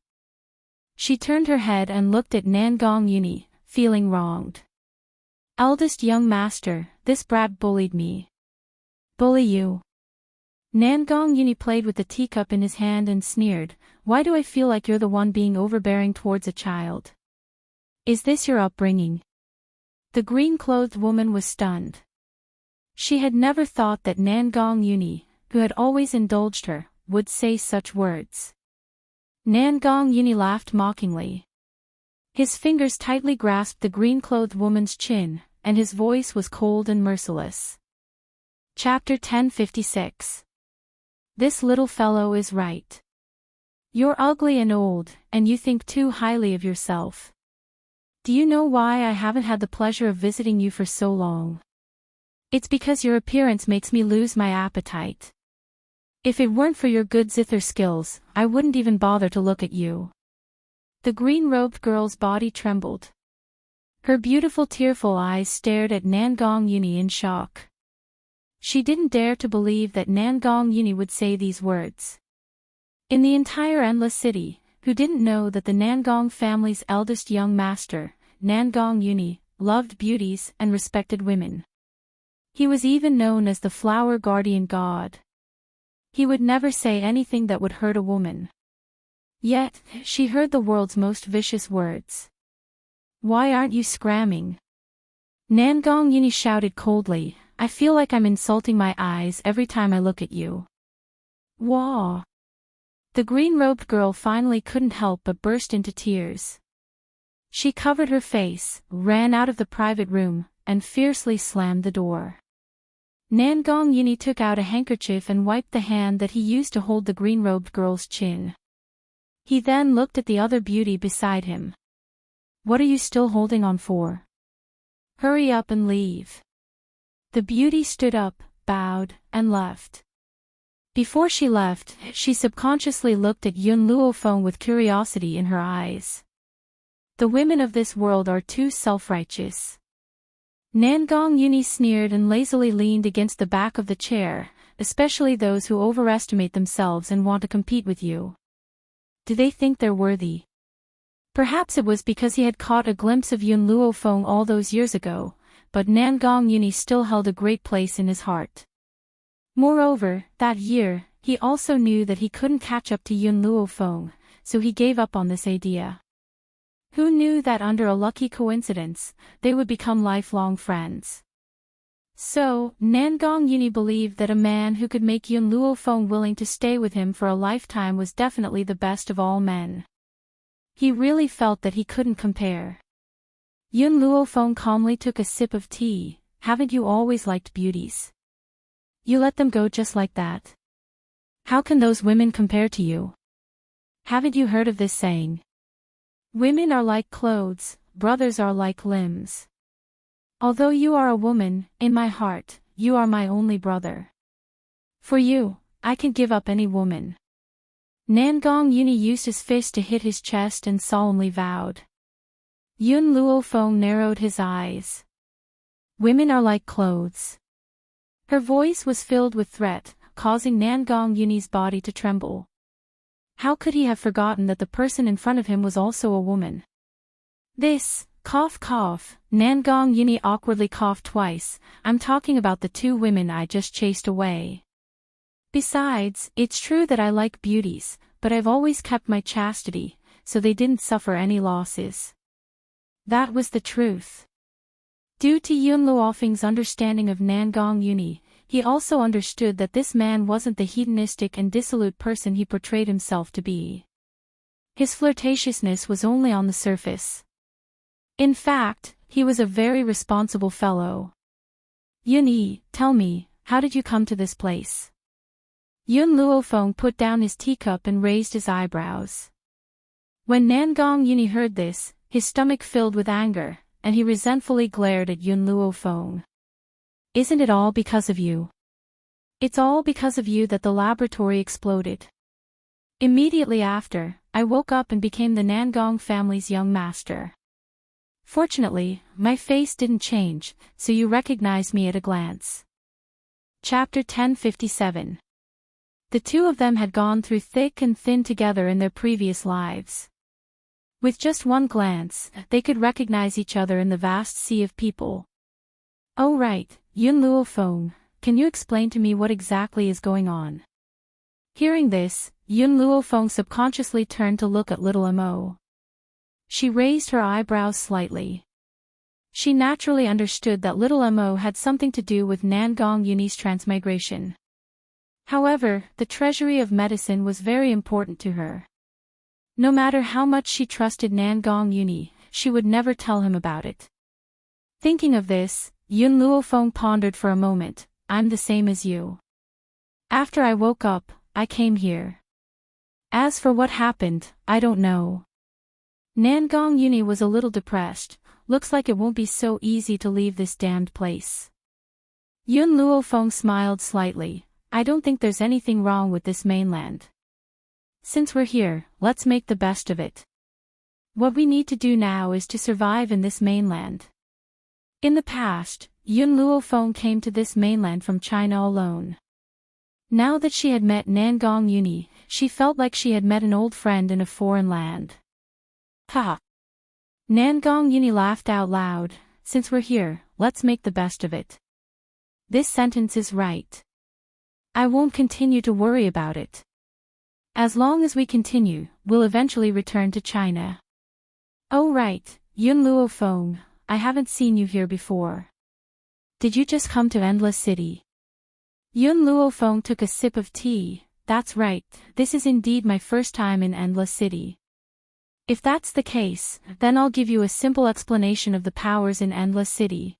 She turned her head and looked at Nangong Yuni, feeling wronged. "Eldest young master, this brat bullied me." "Bully you?" Nangong Yuni played with the teacup in his hand and sneered, "Why do I feel like you're the one being overbearing towards a child? Is this your upbringing?" The green-clothed woman was stunned. She had never thought that Nangong Yuni, who had always indulged her, would say such words. Nangong Yuni laughed mockingly. His fingers tightly grasped the green-clothed woman's chin, and his voice was cold and merciless. Chapter 1056. This little fellow is right. You're ugly and old, and you think too highly of yourself. Do you know why I haven't had the pleasure of visiting you for so long? It's because your appearance makes me lose my appetite. If it weren't for your good zither skills, I wouldn't even bother to look at you." The green-robed girl's body trembled. Her beautiful tearful eyes stared at Nangong Yuni in shock. She didn't dare to believe that Nangong Yuni would say these words. In the entire Endless City, who didn't know that the Nangong family's eldest young master, Nangong Yuni, loved beauties and respected women? He was even known as the flower guardian god. He would never say anything that would hurt a woman. Yet, she heard the world's most vicious words. "Why aren't you scramming?" Nangong Yuni shouted coldly, "I feel like I'm insulting my eyes every time I look at you." "Wah!" The green-robed girl finally couldn't help but burst into tears. She covered her face, ran out of the private room, and fiercely slammed the door. Nangong Yuni took out a handkerchief and wiped the hand that he used to hold the green-robed girl's chin. He then looked at the other beauty beside him. "What are you still holding on for? Hurry up and leave." The beauty stood up, bowed, and left. Before she left, she subconsciously looked at Yun Luofeng with curiosity in her eyes. The women of this world are too self-righteous. Nangong Yuni sneered and lazily leaned against the back of the chair, especially those who overestimate themselves and want to compete with you. Do they think they're worthy? Perhaps it was because he had caught a glimpse of Yun Luofeng all those years ago, but Nangong Yuni still held a great place in his heart. Moreover, that year, he also knew that he couldn't catch up to Yun Luofeng, so he gave up on this idea. Who knew that under a lucky coincidence, they would become lifelong friends? So, Nangong Yuni believed that a man who could make Yun Luofeng willing to stay with him for a lifetime was definitely the best of all men. He really felt that he couldn't compare. Yun Luofeng calmly took a sip of tea. "Haven't you always liked beauties? You let them go just like that? How can those women compare to you? Haven't you heard of this saying? Women are like clothes, brothers are like limbs. Although you are a woman, in my heart, you are my only brother. For you, I can give up any woman. Nangong Yuni used his fist to hit his chest and solemnly vowed. Yun Luofeng narrowed his eyes. Women are like clothes. Her voice was filled with threat, causing Nangong Yuni's body to tremble. How could he have forgotten that the person in front of him was also a woman? This, cough cough, Nangong Yuni awkwardly coughed twice, I'm talking about the two women I just chased away. Besides, it's true that I like beauties, but I've always kept my chastity, so they didn't suffer any losses. That was the truth. Due to Yun Luofeng's understanding of Nangong Yuni, he also understood that this man wasn't the hedonistic and dissolute person he portrayed himself to be. His flirtatiousness was only on the surface. In fact, he was a very responsible fellow. Yuni, tell me, how did you come to this place? Yun Luofeng put down his teacup and raised his eyebrows. When Nangong Yuni heard this, his stomach filled with anger, and he resentfully glared at Yun Luofeng. Isn't it all because of you? It's all because of you that the laboratory exploded. Immediately after, I woke up and became the Nangong family's young master. Fortunately, my face didn't change, so you recognized me at a glance. Chapter 1057. The two of them had gone through thick and thin together in their previous lives. With just one glance, they could recognize each other in the vast sea of people. Oh right, Yun Luofeng, can you explain to me what exactly is going on? Hearing this, Yun Luofeng subconsciously turned to look at little Mo. She raised her eyebrows slightly. She naturally understood that little Mo had something to do with Nangong Yuni's transmigration. However, the treasury of medicine was very important to her. No matter how much she trusted Nangong Yuni, she would never tell him about it. Thinking of this, Yun Luofeng pondered for a moment. I'm the same as you. After I woke up, I came here. As for what happened, I don't know. Nangong Yuni was a little depressed. Looks like it won't be so easy to leave this damned place. Yun Luofeng smiled slightly. I don't think there's anything wrong with this mainland. Since we're here, let's make the best of it. What we need to do now is to survive in this mainland. In the past, Yun Luofeng came to this mainland from China alone. Now that she had met Nangong Yuni, she felt like she had met an old friend in a foreign land. Ha! Nangong Yuni laughed out loud. Since we're here, let's make the best of it. This sentence is right. I won't continue to worry about it. As long as we continue, we'll eventually return to China. Oh right, Yun Luofeng, I haven't seen you here before. Did you just come to Endless City? Yun Luofeng took a sip of tea. That's right, this is indeed my first time in Endless City. If that's the case, then I'll give you a simple explanation of the powers in Endless City.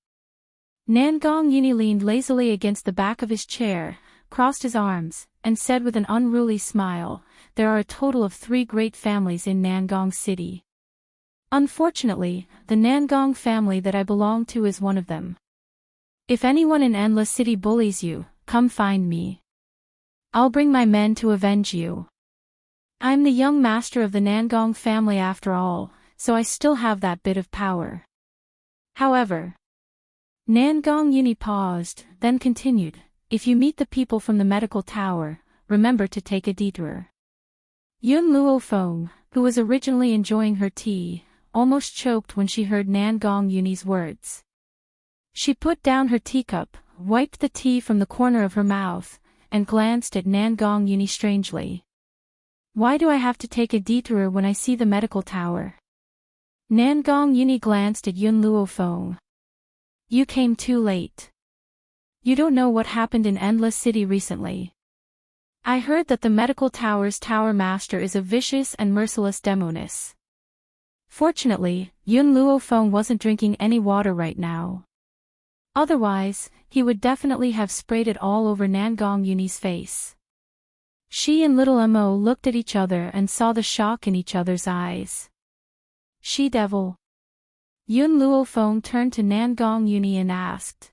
Nangong Yuni leaned lazily against the back of his chair, crossed his arms, and said with an unruly smile, there are a total of 3 great families in Nangong City. Unfortunately, the Nangong family that I belong to is one of them. If anyone in Endless City bullies you, come find me. I'll bring my men to avenge you. I'm the young master of the Nangong family after all, so I still have that bit of power. However, Nangong Yuni paused, then continued, if you meet the people from the medical tower, remember to take a detour. Yun Luofeng, who was originally enjoying her tea, almost choked when she heard Nangong Yuni's words. She put down her teacup, wiped the tea from the corner of her mouth, and glanced at Nangong Yuni strangely. Why do I have to take a detour when I see the medical tower? Nangong Yuni glanced at Yun Luofeng. You came too late. You don't know what happened in Endless City recently. I heard that the medical tower's tower master is a vicious and merciless demoness. Fortunately, Yun Luofeng wasn't drinking any water right now. Otherwise, he would definitely have sprayed it all over Nangong Yuni's face. She and little Mo looked at each other and saw the shock in each other's eyes. She-devil. Yun Luofeng turned to Nangong Yuni and asked.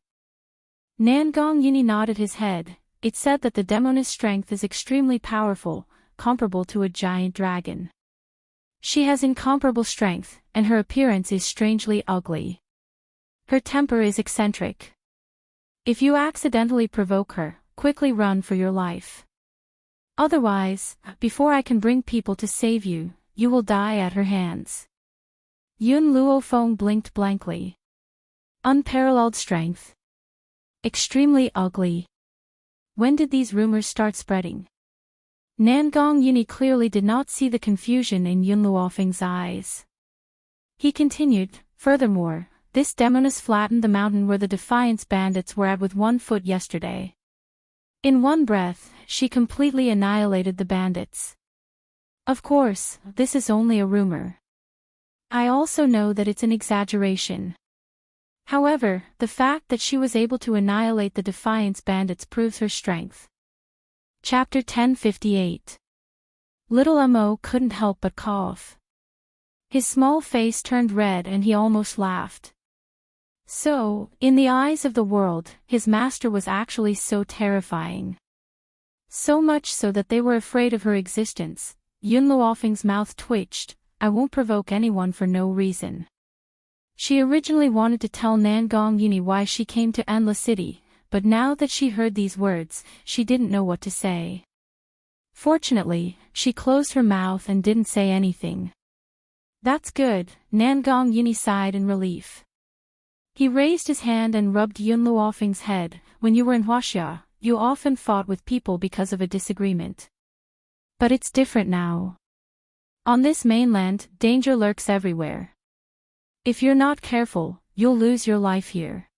Nangong Yuni nodded his head. It said that the demoness strength is extremely powerful, comparable to a giant dragon. She has incomparable strength, and her appearance is strangely ugly. Her temper is eccentric. If you accidentally provoke her, quickly run for your life. Otherwise, before I can bring people to save you, you will die at her hands. Yun Luofeng blinked blankly. Unparalleled strength. Extremely ugly. When did these rumors start spreading? Nangong Yuni clearly did not see the confusion in Yun Luofeng's eyes. He continued, furthermore, this demoness flattened the mountain where the Defiance bandits were at with 1 foot yesterday. In one breath, she completely annihilated the bandits. Of course, this is only a rumor. I also know that it's an exaggeration. However, the fact that she was able to annihilate the Defiance bandits proves her strength. Chapter 1058. Little Mo couldn't help but cough. His small face turned red and he almost laughed. So, in the eyes of the world, his master was actually so terrifying. So much so that they were afraid of her existence. Yun Luofeng's mouth twitched. I won't provoke anyone for no reason. She originally wanted to tell Nangong Yuni why she came to Endless City, but now that she heard these words, she didn't know what to say. Fortunately, she closed her mouth and didn't say anything. That's good, Nangong Yuni sighed in relief. He raised his hand and rubbed Yun Luofeng's head. When you were in Huaxia, you often fought with people because of a disagreement. But it's different now. On this mainland, danger lurks everywhere. If you're not careful, you'll lose your life here.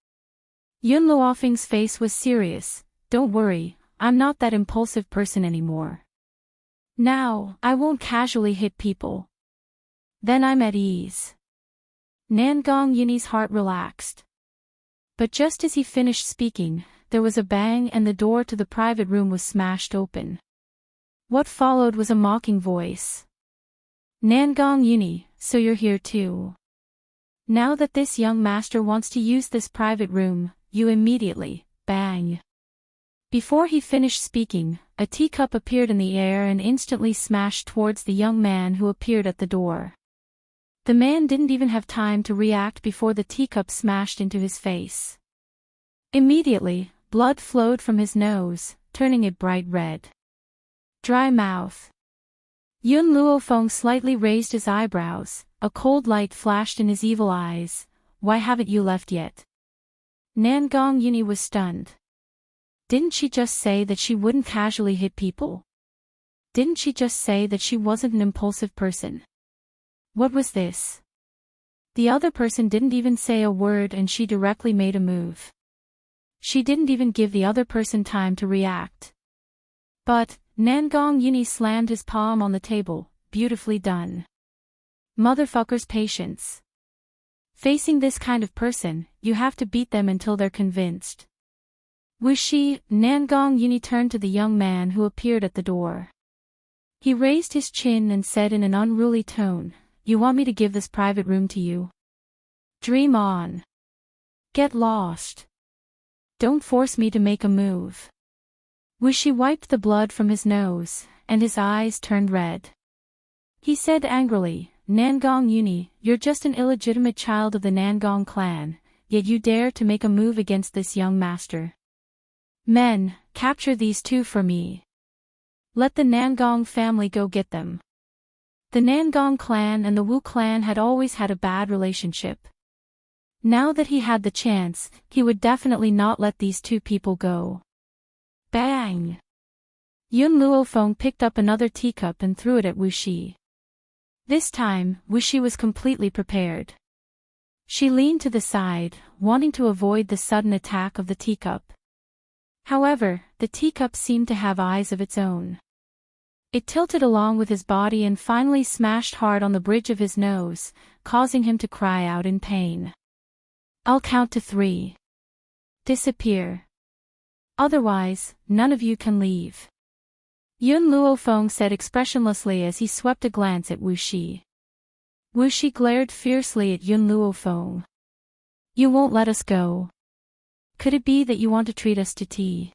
Yun Luofeng's face was serious. Don't worry, I'm not that impulsive person anymore. Now, I won't casually hit people. Then I'm at ease. Nangong Yuni's heart relaxed. But just as he finished speaking, there was a bang and the door to the private room was smashed open. What followed was a mocking voice. Nangong Yuni, so you're here too. Now that this young master wants to use this private room, you immediately, bang. Before he finished speaking, a teacup appeared in the air and instantly smashed towards the young man who appeared at the door. The man didn't even have time to react before the teacup smashed into his face. Immediately, blood flowed from his nose, turning it bright red. Dry mouth. Yun Luofeng slightly raised his eyebrows, a cold light flashed in his evil eyes. Why haven't you left yet? Nangong Yuni was stunned. Didn't she just say that she wouldn't casually hit people? Didn't she just say that she wasn't an impulsive person? What was this? The other person didn't even say a word and she directly made a move. She didn't even give the other person time to react. But, Nangong Yuni slammed his palm on the table. Beautifully done. Motherfucker's patience. Facing this kind of person, you have to beat them until they're convinced. Wuxi, Nangong Yuni turned to the young man who appeared at the door. He raised his chin and said in an unruly tone, You want me to give this private room to you? Dream on. Get lost. Don't force me to make a move. Wuxi wiped the blood from his nose, and his eyes turned red. He said angrily, Nangong Yuni, you're just an illegitimate child of the Nangong clan, yet you dare to make a move against this young master. Men, capture these two for me. Let the Nangong family go get them. The Nangong clan and the Wu clan had always had a bad relationship. Now that he had the chance, he would definitely not let these two people go. Bang! Yun Luofeng picked up another teacup and threw it at Wuxi. This time, Wuxi was completely prepared. She leaned to the side, wanting to avoid the sudden attack of the teacup. However, the teacup seemed to have eyes of its own. It tilted along with his body and finally smashed hard on the bridge of his nose, causing him to cry out in pain. I'll count to 3. Disappear. Otherwise, none of you can leave. Yun Luofeng said expressionlessly as he swept a glance at Wuxi. Wuxi glared fiercely at Yun Luofeng. You won't let us go. Could it be that you want to treat us to tea?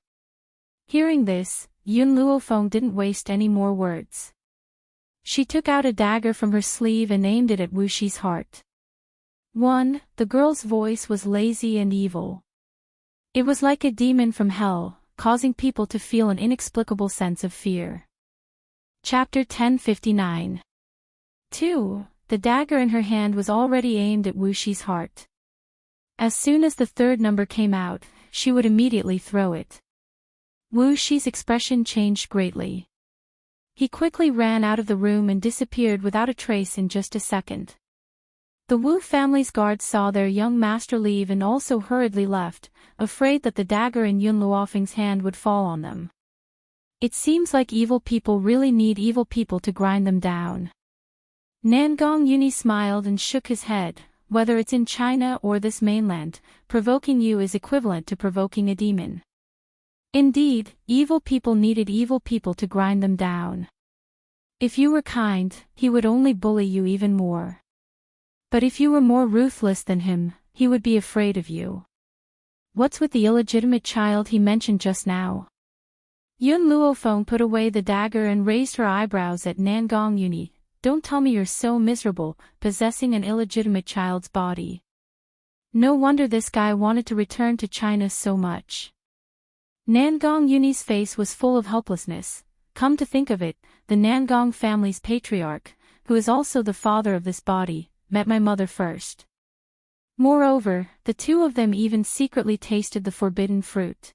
Hearing this, Yun Luofeng didn't waste any more words. She took out a dagger from her sleeve and aimed it at Wuxi's heart. The girl's voice was lazy and evil. It was like a demon from hell, causing people to feel an inexplicable sense of fear. Chapter 1059. 2. The dagger in her hand was already aimed at Wuxi's heart. As soon as the third number came out, she would immediately throw it. Wuxi's expression changed greatly. He quickly ran out of the room and disappeared without a trace in just a second. The Wu family's guards saw their young master leave and also hurriedly left, afraid that the dagger in Yun Luofeng's hand would fall on them. It seems like evil people really need evil people to grind them down. Nangong Yuni smiled and shook his head. Whether it's in China or this mainland, provoking you is equivalent to provoking a demon. Indeed, evil people needed evil people to grind them down. If you were kind, he would only bully you even more. But if you were more ruthless than him, he would be afraid of you. What's with the illegitimate child he mentioned just now? Yun Luofeng put away the dagger and raised her eyebrows at Nangong Yuni. Don't tell me you're so miserable, possessing an illegitimate child's body. No wonder this guy wanted to return to China so much. Nangong Yuni's face was full of helplessness. Come to think of it, the Nangong family's patriarch, who is also the father of this body, met my mother first. Moreover, the two of them even secretly tasted the forbidden fruit.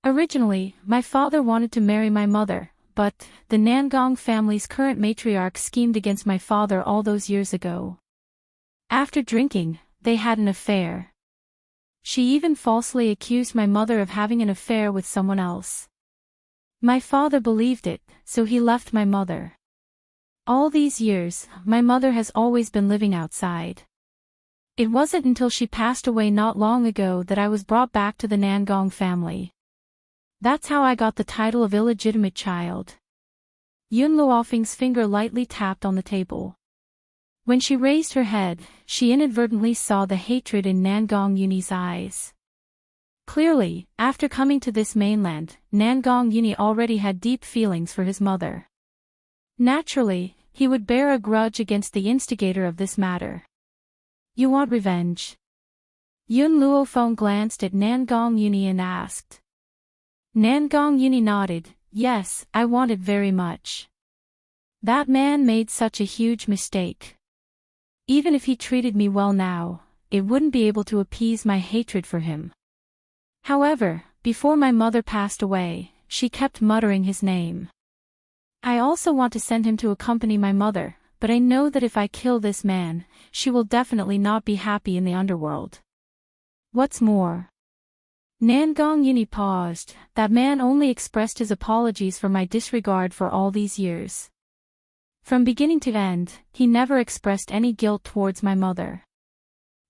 Originally, my father wanted to marry my mother, but the Nangong family's current matriarch schemed against my father all those years ago. After drinking, they had an affair. She even falsely accused my mother of having an affair with someone else. My father believed it, so he left my mother. All these years, my mother has always been living outside. It wasn't until she passed away not long ago that I was brought back to the Nangong family. That's how I got the title of illegitimate child. Yun Luofeng's finger lightly tapped on the table. When she raised her head, she inadvertently saw the hatred in Nangong Yuni's eyes. Clearly, after coming to this mainland, Nangong Yuni already had deep feelings for his mother. Naturally, he would bear a grudge against the instigator of this matter. You want revenge? Yun Luofeng glanced at Nangong Yuni and asked. Nangong Yuni nodded. Yes, I want it very much. That man made such a huge mistake. Even if he treated me well now, it wouldn't be able to appease my hatred for him. However, before my mother passed away, she kept muttering his name. I also want to send him to accompany my mother, but I know that if I kill this man, she will definitely not be happy in the underworld. What's more? Nangong Yuni paused. That man only expressed his apologies for my disregard for all these years. From beginning to end, he never expressed any guilt towards my mother.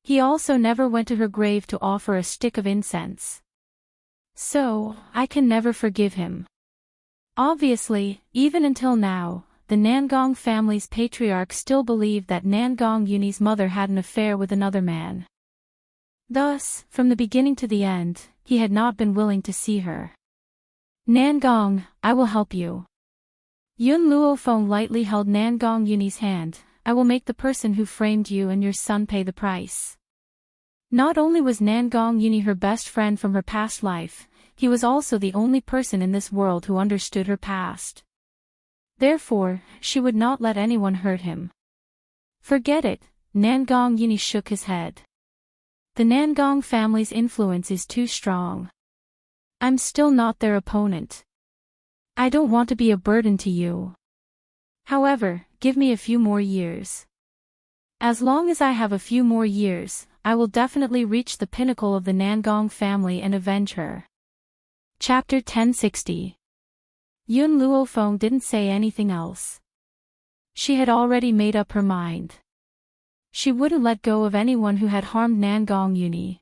He also never went to her grave to offer a stick of incense. So, I can never forgive him. Obviously, even until now, the Nangong family's patriarch still believed that Nangong Yuni's mother had an affair with another man. Thus, from the beginning to the end, he had not been willing to see her. Nangong, I will help you. Yun Luofeng lightly held Nangong Yuni's hand. I will make the person who framed you and your son pay the price. Not only was Nangong Yuni her best friend from her past life, he was also the only person in this world who understood her past. Therefore, she would not let anyone hurt him. Forget it, Nangong Yuni shook his head. The Nangong family's influence is too strong. I'm still not their opponent. I don't want to be a burden to you. However, give me a few more years. As long as I have a few more years, I will definitely reach the pinnacle of the Nangong family and avenge her. Chapter 1060. Yun Luofeng didn't say anything else. She had already made up her mind. She wouldn't let go of anyone who had harmed Nangong Yuni.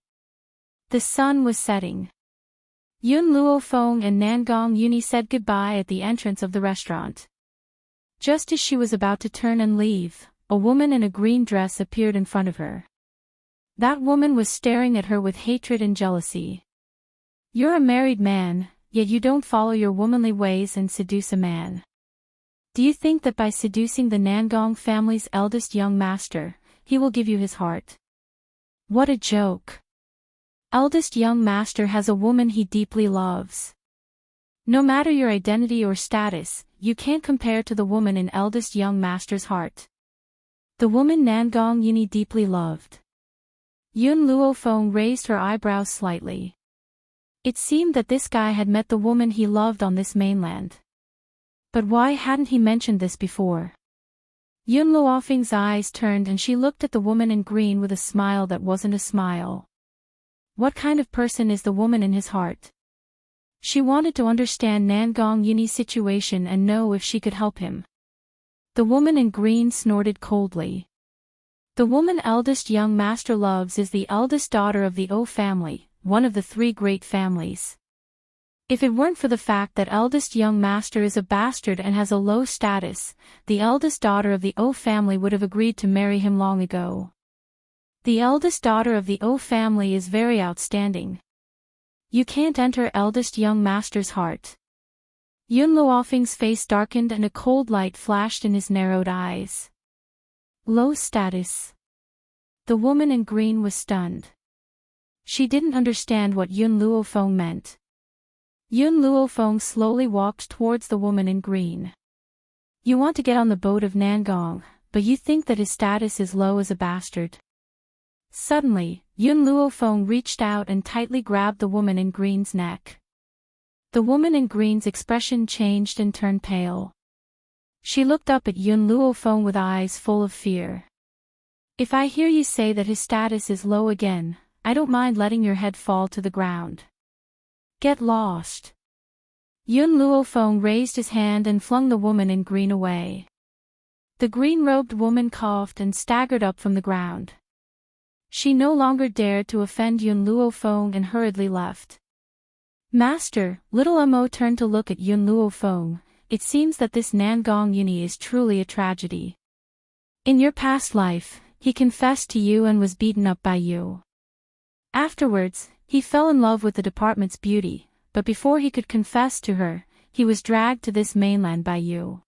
The sun was setting. Yun Luofeng and Nangong Yuni said goodbye at the entrance of the restaurant. Just as she was about to turn and leave, a woman in a green dress appeared in front of her. That woman was staring at her with hatred and jealousy. You're a married man, yet you don't follow your womanly ways and seduce a man. Do you think that by seducing the Nangong family's eldest young master, he will give you his heart? What a joke. Eldest young master has a woman he deeply loves. No matter your identity or status, you can't compare to the woman in eldest young master's heart. The woman Nangong Yini deeply loved. Yun Luofeng raised her eyebrows slightly. It seemed that this guy had met the woman he loved on this mainland. But why hadn't he mentioned this before? Yun Luofeng's eyes turned and she looked at the woman in green with a smile that wasn't a smile. What kind of person is the woman in his heart? She wanted to understand Nangong Yini's situation and know if she could help him. The woman in green snorted coldly. The woman eldest young master loves is the eldest daughter of the O family, one of the three great families. If it weren't for the fact that eldest young master is a bastard and has a low status, the eldest daughter of the O family would have agreed to marry him long ago. The eldest daughter of the O family is very outstanding. You can't enter eldest young master's heart. Yun Luofeng's face darkened and a cold light flashed in his narrowed eyes. Low status. The woman in green was stunned. She didn't understand what Yun Luofeng meant. Yun Luofeng slowly walked towards the woman in green. You want to get on the boat of Nangong, but you think that his status is low as a bastard. Suddenly, Yun Luofeng reached out and tightly grabbed the woman in green's neck. The woman in green's expression changed and turned pale. She looked up at Yun Luofeng with eyes full of fear. If I hear you say that his status is low again, I don't mind letting your head fall to the ground. Get lost. Yun Luofeng raised his hand and flung the woman in green away. The green-robed woman coughed and staggered up from the ground. She no longer dared to offend Yun Luofeng and hurriedly left. Master, little Mo turned to look at Yun Luofeng. It seems that this Nangong Yini is truly a tragedy. In your past life, he confessed to you and was beaten up by you. Afterwards, he fell in love with the department's beauty, but before he could confess to her, he was dragged to this mainland by you.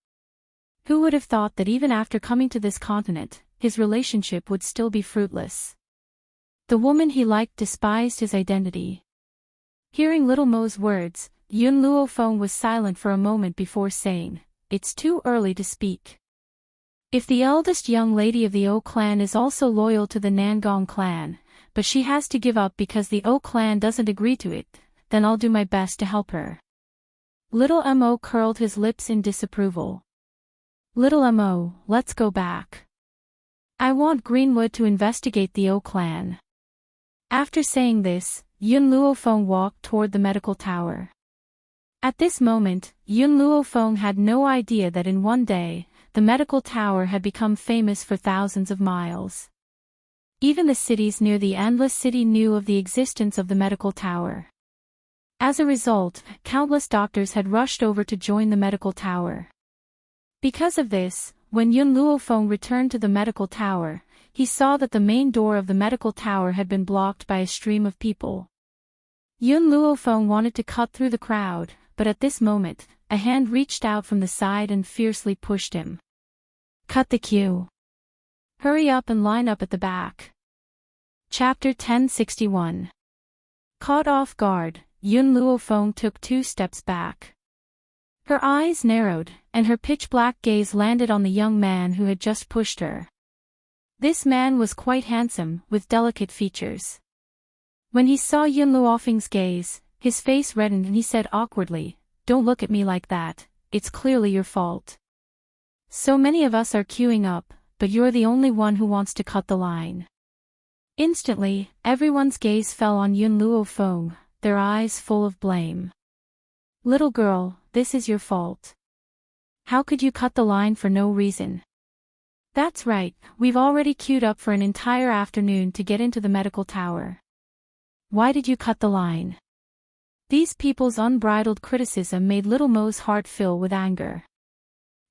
Who would have thought that even after coming to this continent, his relationship would still be fruitless? The woman he liked despised his identity. Hearing little Mo's words, Yun Luofeng was silent for a moment before saying, "It's too early to speak. If the eldest young lady of the O clan is also loyal to the Nangong clan, but she has to give up because the O clan doesn't agree to it, then I'll do my best to help her." Little Mo curled his lips in disapproval. Little Mo, let's go back. I want Greenwood to investigate the O clan. After saying this, Yun Luofeng walked toward the medical tower. At this moment, Yun Luofeng had no idea that in one day, the medical tower had become famous for thousands of miles. Even the cities near the Endless City knew of the existence of the medical tower. As a result, countless doctors had rushed over to join the medical tower. Because of this, when Yun Luofeng returned to the medical tower, he saw that the main door of the medical tower had been blocked by a stream of people. Yun Luofeng wanted to cut through the crowd, but at this moment, a hand reached out from the side and fiercely pushed him. Cut the queue. Hurry up and line up at the back. Chapter 1061. Caught off guard, Yun Luofeng took 2 steps back. Her eyes narrowed, and her pitch-black gaze landed on the young man who had just pushed her. This man was quite handsome, with delicate features. When he saw Yun Luofeng's gaze, his face reddened and he said awkwardly, "Don't look at me like that, it's clearly your fault. So many of us are queuing up, but you're the only one who wants to cut the line." Instantly, everyone's gaze fell on Yun Luofeng, their eyes full of blame. "Little girl, this is your fault. How could you cut the line for no reason?" "That's right, we've already queued up for an entire afternoon to get into the medical tower. Why did you cut the line?" These people's unbridled criticism made little Mo's heart fill with anger.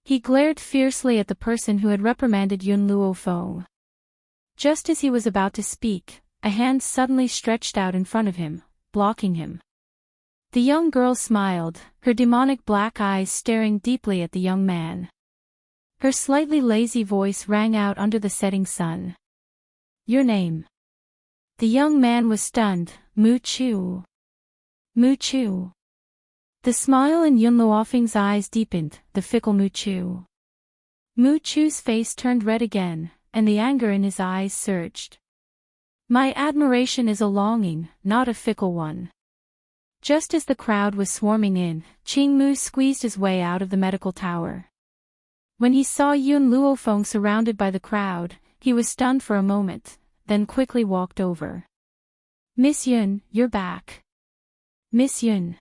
He glared fiercely at the person who had reprimanded Yun Luofeng. Just as he was about to speak, a hand suddenly stretched out in front of him, blocking him. The young girl smiled, her demonic black eyes staring deeply at the young man. Her slightly lazy voice rang out under the setting sun. "Your name?" The young man was stunned. "Mu Chu." "Mu Chu." The smile in Yun Luofeng's eyes deepened, the fickle Mu Chu. Mu Chu's face turned red again, and the anger in his eyes surged. "My admiration is a longing, not a fickle one." Just as the crowd was swarming in, Qingmu squeezed his way out of the medical tower. When he saw Yun Luofeng surrounded by the crowd, he was stunned for a moment, then quickly walked over. "Miss Yun, you're back." "Miss Yun."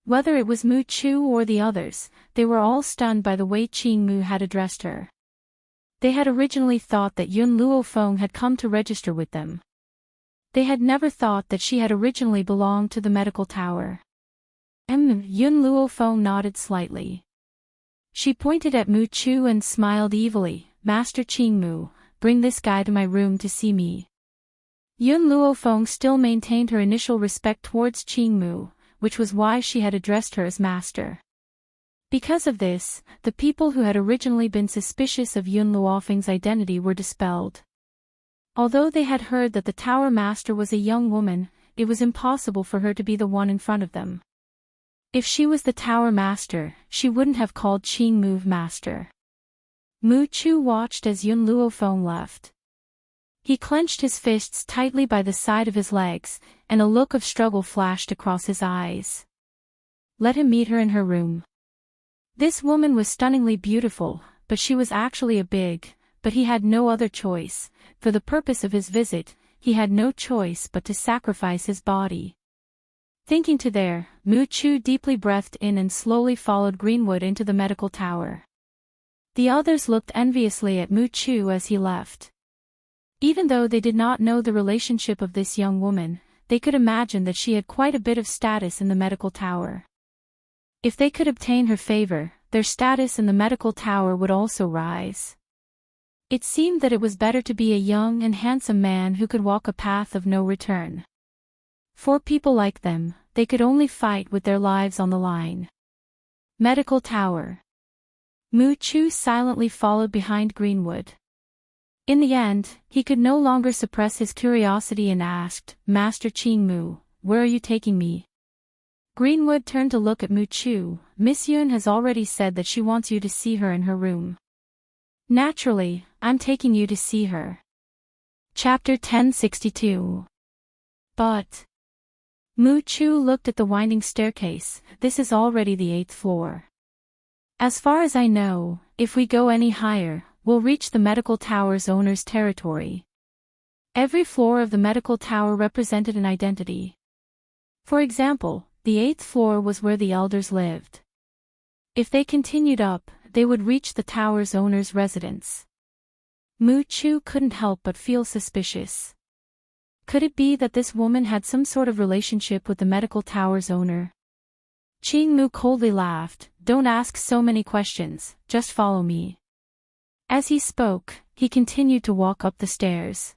Whether it was Mu Chu or the others, they were all stunned by the way Qingmu had addressed her. They had originally thought that Yun Luofeng had come to register with them. They had never thought that she had originally belonged to the medical tower. Yun Luofeng nodded slightly. She pointed at Mu Chu and smiled evilly. "Master Qingmu, bring this guy to my room to see me." Yun Luofeng still maintained her initial respect towards Qingmu, which was why she had addressed her as master. Because of this, the people who had originally been suspicious of Yun Luofeng's identity were dispelled. Although they had heard that the tower master was a young woman, it was impossible for her to be the one in front of them. If she was the tower master, she wouldn't have called Qingmu master. Mu Chu watched as Yun Luofeng left. He clenched his fists tightly by the side of his legs, and a look of struggle flashed across his eyes. Let him meet her in her room. This woman was stunningly beautiful, but she was actually but he had no other choice. For the purpose of his visit, he had no choice but to sacrifice his body. Thinking to there, Mu Chu deeply breathed in and slowly followed Greenwood into the medical tower. The others looked enviously at Mu Chu as he left. Even though they did not know the relationship of this young woman, they could imagine that she had quite a bit of status in the medical tower. If they could obtain her favor, their status in the medical tower would also rise. It seemed that it was better to be a young and handsome man who could walk a path of no return. For people like them, they could only fight with their lives on the line. Medical tower. Mu Chu silently followed behind Greenwood. In the end, he could no longer suppress his curiosity and asked, "Master Qingmu, where are you taking me?" Greenwood turned to look at Mu Chu. "Miss Yun has already said that she wants you to see her in her room." "Naturally, I'm taking you to see her." Chapter 1062. But Mu Chu looked at the winding staircase. "This is already the 8th floor. As far as I know, if we go any higher, we'll reach the medical tower's owner's territory." Every floor of the medical tower represented an identity. For example, the 8th floor was where the elders lived. If they continued up, they would reach the tower's owner's residence. Mu Chu couldn't help but feel suspicious. Could it be that this woman had some sort of relationship with the medical tower's owner? Qingmu coldly laughed. "Don't ask so many questions, just follow me." As he spoke, he continued to walk up the stairs.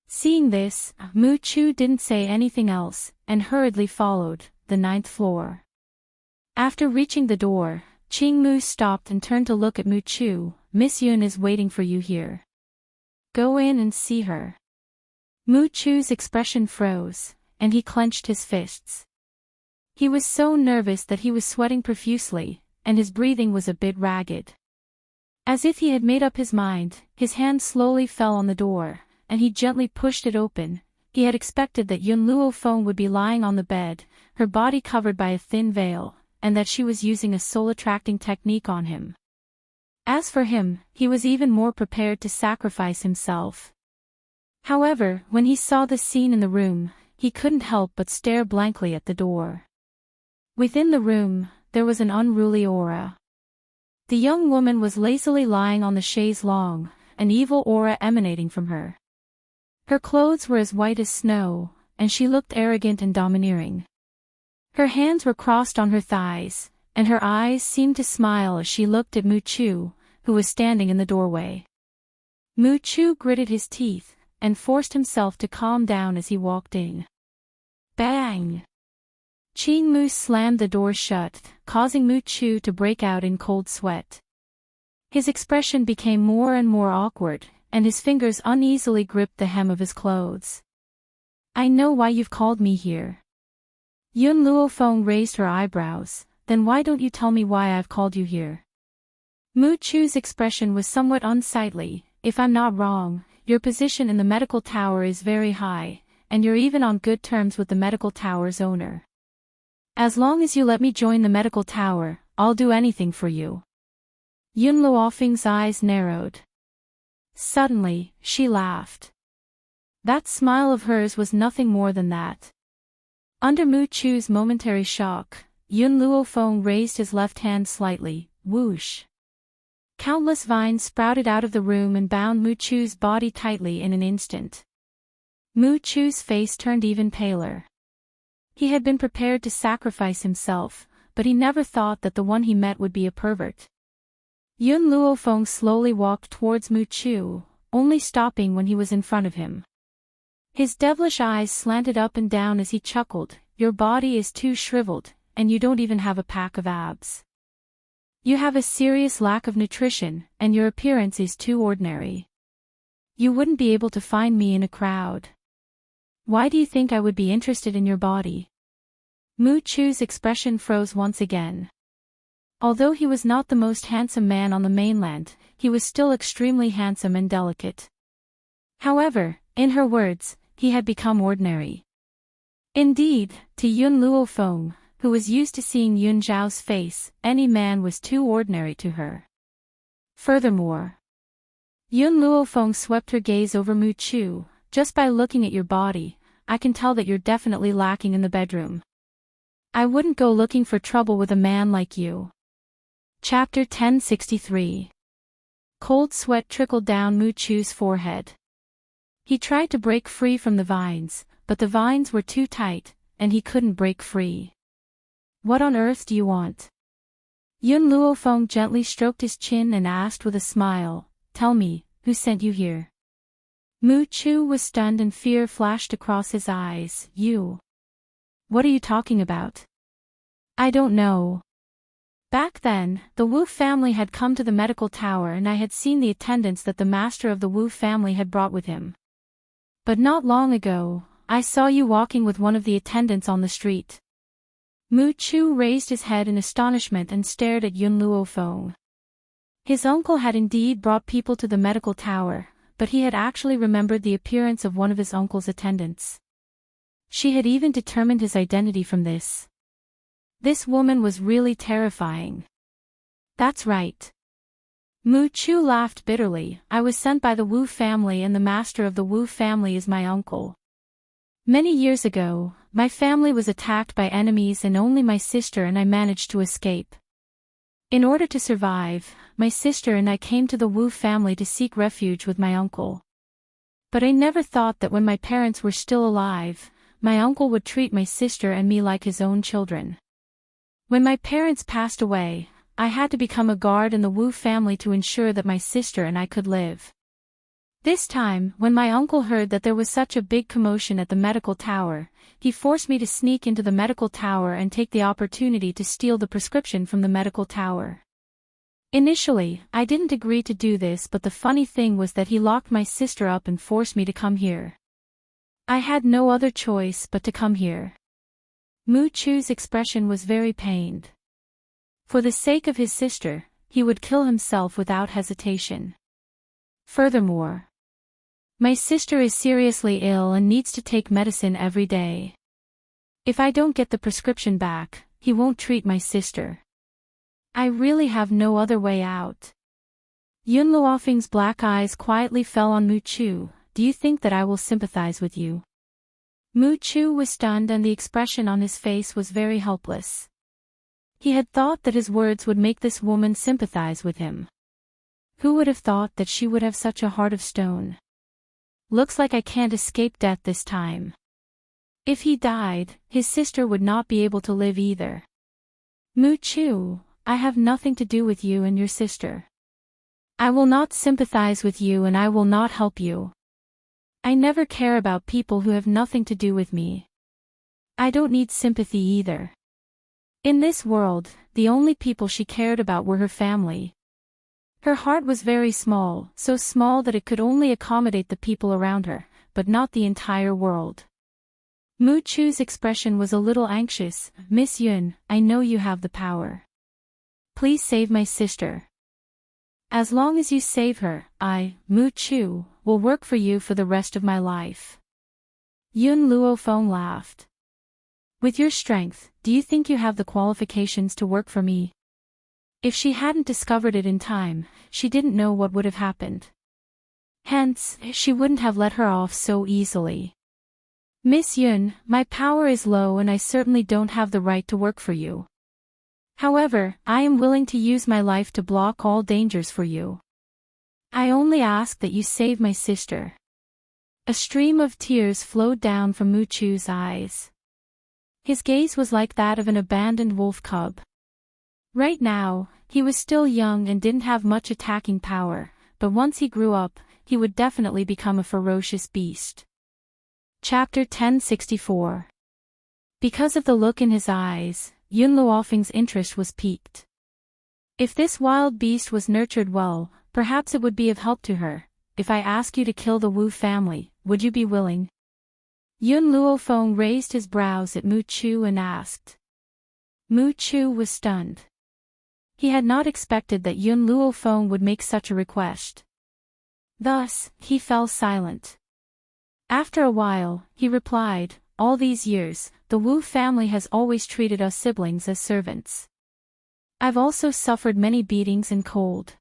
Seeing this, Mu Chu didn't say anything else, and hurriedly followed, the 9th floor. After reaching the door, Qingmu stopped and turned to look at Mu Chu. "Miss Yun is waiting for you here. Go in and see her." Mu Chu's expression froze, and he clenched his fists. He was so nervous that he was sweating profusely, and his breathing was a bit ragged. As if he had made up his mind, his hand slowly fell on the door, and he gently pushed it open. He had expected that Yun Luofeng would be lying on the bed, her body covered by a thin veil, and that she was using a soul-attracting technique on him. As for him, he was even more prepared to sacrifice himself. However, when he saw the scene in the room, he couldn't help but stare blankly at the door. Within the room, there was an unruly aura. The young woman was lazily lying on the chaise longue, an evil aura emanating from her. Her clothes were as white as snow, and she looked arrogant and domineering. Her hands were crossed on her thighs, and her eyes seemed to smile as she looked at Mu Chu, who was standing in the doorway. Mu Chu gritted his teeth, and forced himself to calm down as he walked in. Bang! Qing Mu slammed the door shut, causing Mu Chu to break out in cold sweat. His expression became more and more awkward, and his fingers uneasily gripped the hem of his clothes. I know why you've called me here. Yun Luofeng raised her eyebrows. Then why don't you tell me why I've called you here? Mu Chu's expression was somewhat unsightly. If I'm not wrong, your position in the medical tower is very high, and you're even on good terms with the medical tower's owner. As long as you let me join the medical tower, I'll do anything for you. Yun Luofeng's eyes narrowed. Suddenly, she laughed. That smile of hers was nothing more than that. Under Mu Chu's momentary shock, Yun Luofeng raised his left hand slightly, whoosh. Countless vines sprouted out of the room and bound Mu Chu's body tightly in an instant. Mu Chu's face turned even paler. He had been prepared to sacrifice himself, but he never thought that the one he met would be a pervert. Yun Luofeng slowly walked towards Mu Chu, only stopping when he was in front of him. His devilish eyes slanted up and down as he chuckled. Your body is too shriveled, and you don't even have a pack of abs. You have a serious lack of nutrition, and your appearance is too ordinary. You wouldn't be able to find me in a crowd. Why do you think I would be interested in your body? Mu Chu's expression froze once again. Although he was not the most handsome man on the mainland, he was still extremely handsome and delicate. However, in her words, he had become ordinary. Indeed, to Yun Luofeng, who was used to seeing Yun Zhao's face, any man was too ordinary to her. Furthermore, Yun Luofeng swept her gaze over Mu Chu. Just by looking at your body, I can tell that you're definitely lacking in the bedroom. I wouldn't go looking for trouble with a man like you. Chapter 1063. Cold sweat trickled down Mu Chu's forehead. He tried to break free from the vines, but the vines were too tight, and he couldn't break free. What on earth do you want? Yun Luofeng gently stroked his chin and asked with a smile, Tell me, who sent you here? Mu Chu was stunned and fear flashed across his eyes. You. What are you talking about? I don't know. Back then, the Wu family had come to the medical tower and I had seen the attendants that the master of the Wu family had brought with him. But not long ago, I saw you walking with one of the attendants on the street. Mu Chu raised his head in astonishment and stared at Yun Luofeng. His uncle had indeed brought people to the medical tower, but he had actually remembered the appearance of one of his uncle's attendants. She had even determined his identity from this. This woman was really terrifying. That's right. Mu Chu laughed bitterly. I was sent by the Wu family and the master of the Wu family is my uncle. Many years ago, my family was attacked by enemies and only my sister and I managed to escape. In order to survive, my sister and I came to the Wu family to seek refuge with my uncle. But I never thought that when my parents were still alive, my uncle would treat my sister and me like his own children. When my parents passed away, I had to become a guard in the Wu family to ensure that my sister and I could live. This time, when my uncle heard that there was such a big commotion at the medical tower, he forced me to sneak into the medical tower and take the opportunity to steal the prescription from the medical tower. Initially, I didn't agree to do this, but the funny thing was that he locked my sister up and forced me to come here. I had no other choice but to come here. Mu Chu's expression was very pained. For the sake of his sister, he would kill himself without hesitation. Furthermore, my sister is seriously ill and needs to take medicine every day. If I don't get the prescription back, he won't treat my sister. I really have no other way out. Yun Luofeng's black eyes quietly fell on Mu Chu. Do you think that I will sympathize with you? Mu Chu was stunned and the expression on his face was very helpless. He had thought that his words would make this woman sympathize with him. Who would have thought that she would have such a heart of stone? Looks like I can't escape death this time. If he died, his sister would not be able to live either. Mu Chu, I have nothing to do with you and your sister. I will not sympathize with you and I will not help you. I never care about people who have nothing to do with me. I don't need sympathy either. In this world, the only people she cared about were her family. Her heart was very small, so small that it could only accommodate the people around her, but not the entire world. Mu Chu's expression was a little anxious. Miss Yun, I know you have the power. Please save my sister. As long as you save her, I, Mu Chu, will work for you for the rest of my life. Yun Luofeng laughed. With your strength, do you think you have the qualifications to work for me? If she hadn't discovered it in time, she didn't know what would have happened. Hence, she wouldn't have let her off so easily. Miss Yun, my power is low and I certainly don't have the right to work for you. However, I am willing to use my life to block all dangers for you. I only ask that you save my sister. A stream of tears flowed down from Mu Chu's eyes. His gaze was like that of an abandoned wolf cub. Right now, he was still young and didn't have much attacking power, but once he grew up, he would definitely become a ferocious beast. Chapter 1064. Because of the look in his eyes, Yun Luofeng's interest was piqued. If this wild beast was nurtured well, perhaps it would be of help to her. If I ask you to kill the Wu family, would you be willing? Yun Luofeng raised his brows at Mu Chu and asked. Mu Chu was stunned. He had not expected that Yun Luofeng would make such a request. Thus, he fell silent. After a while, he replied, all these years, the Wu family has always treated us siblings as servants. I've also suffered many beatings and cold.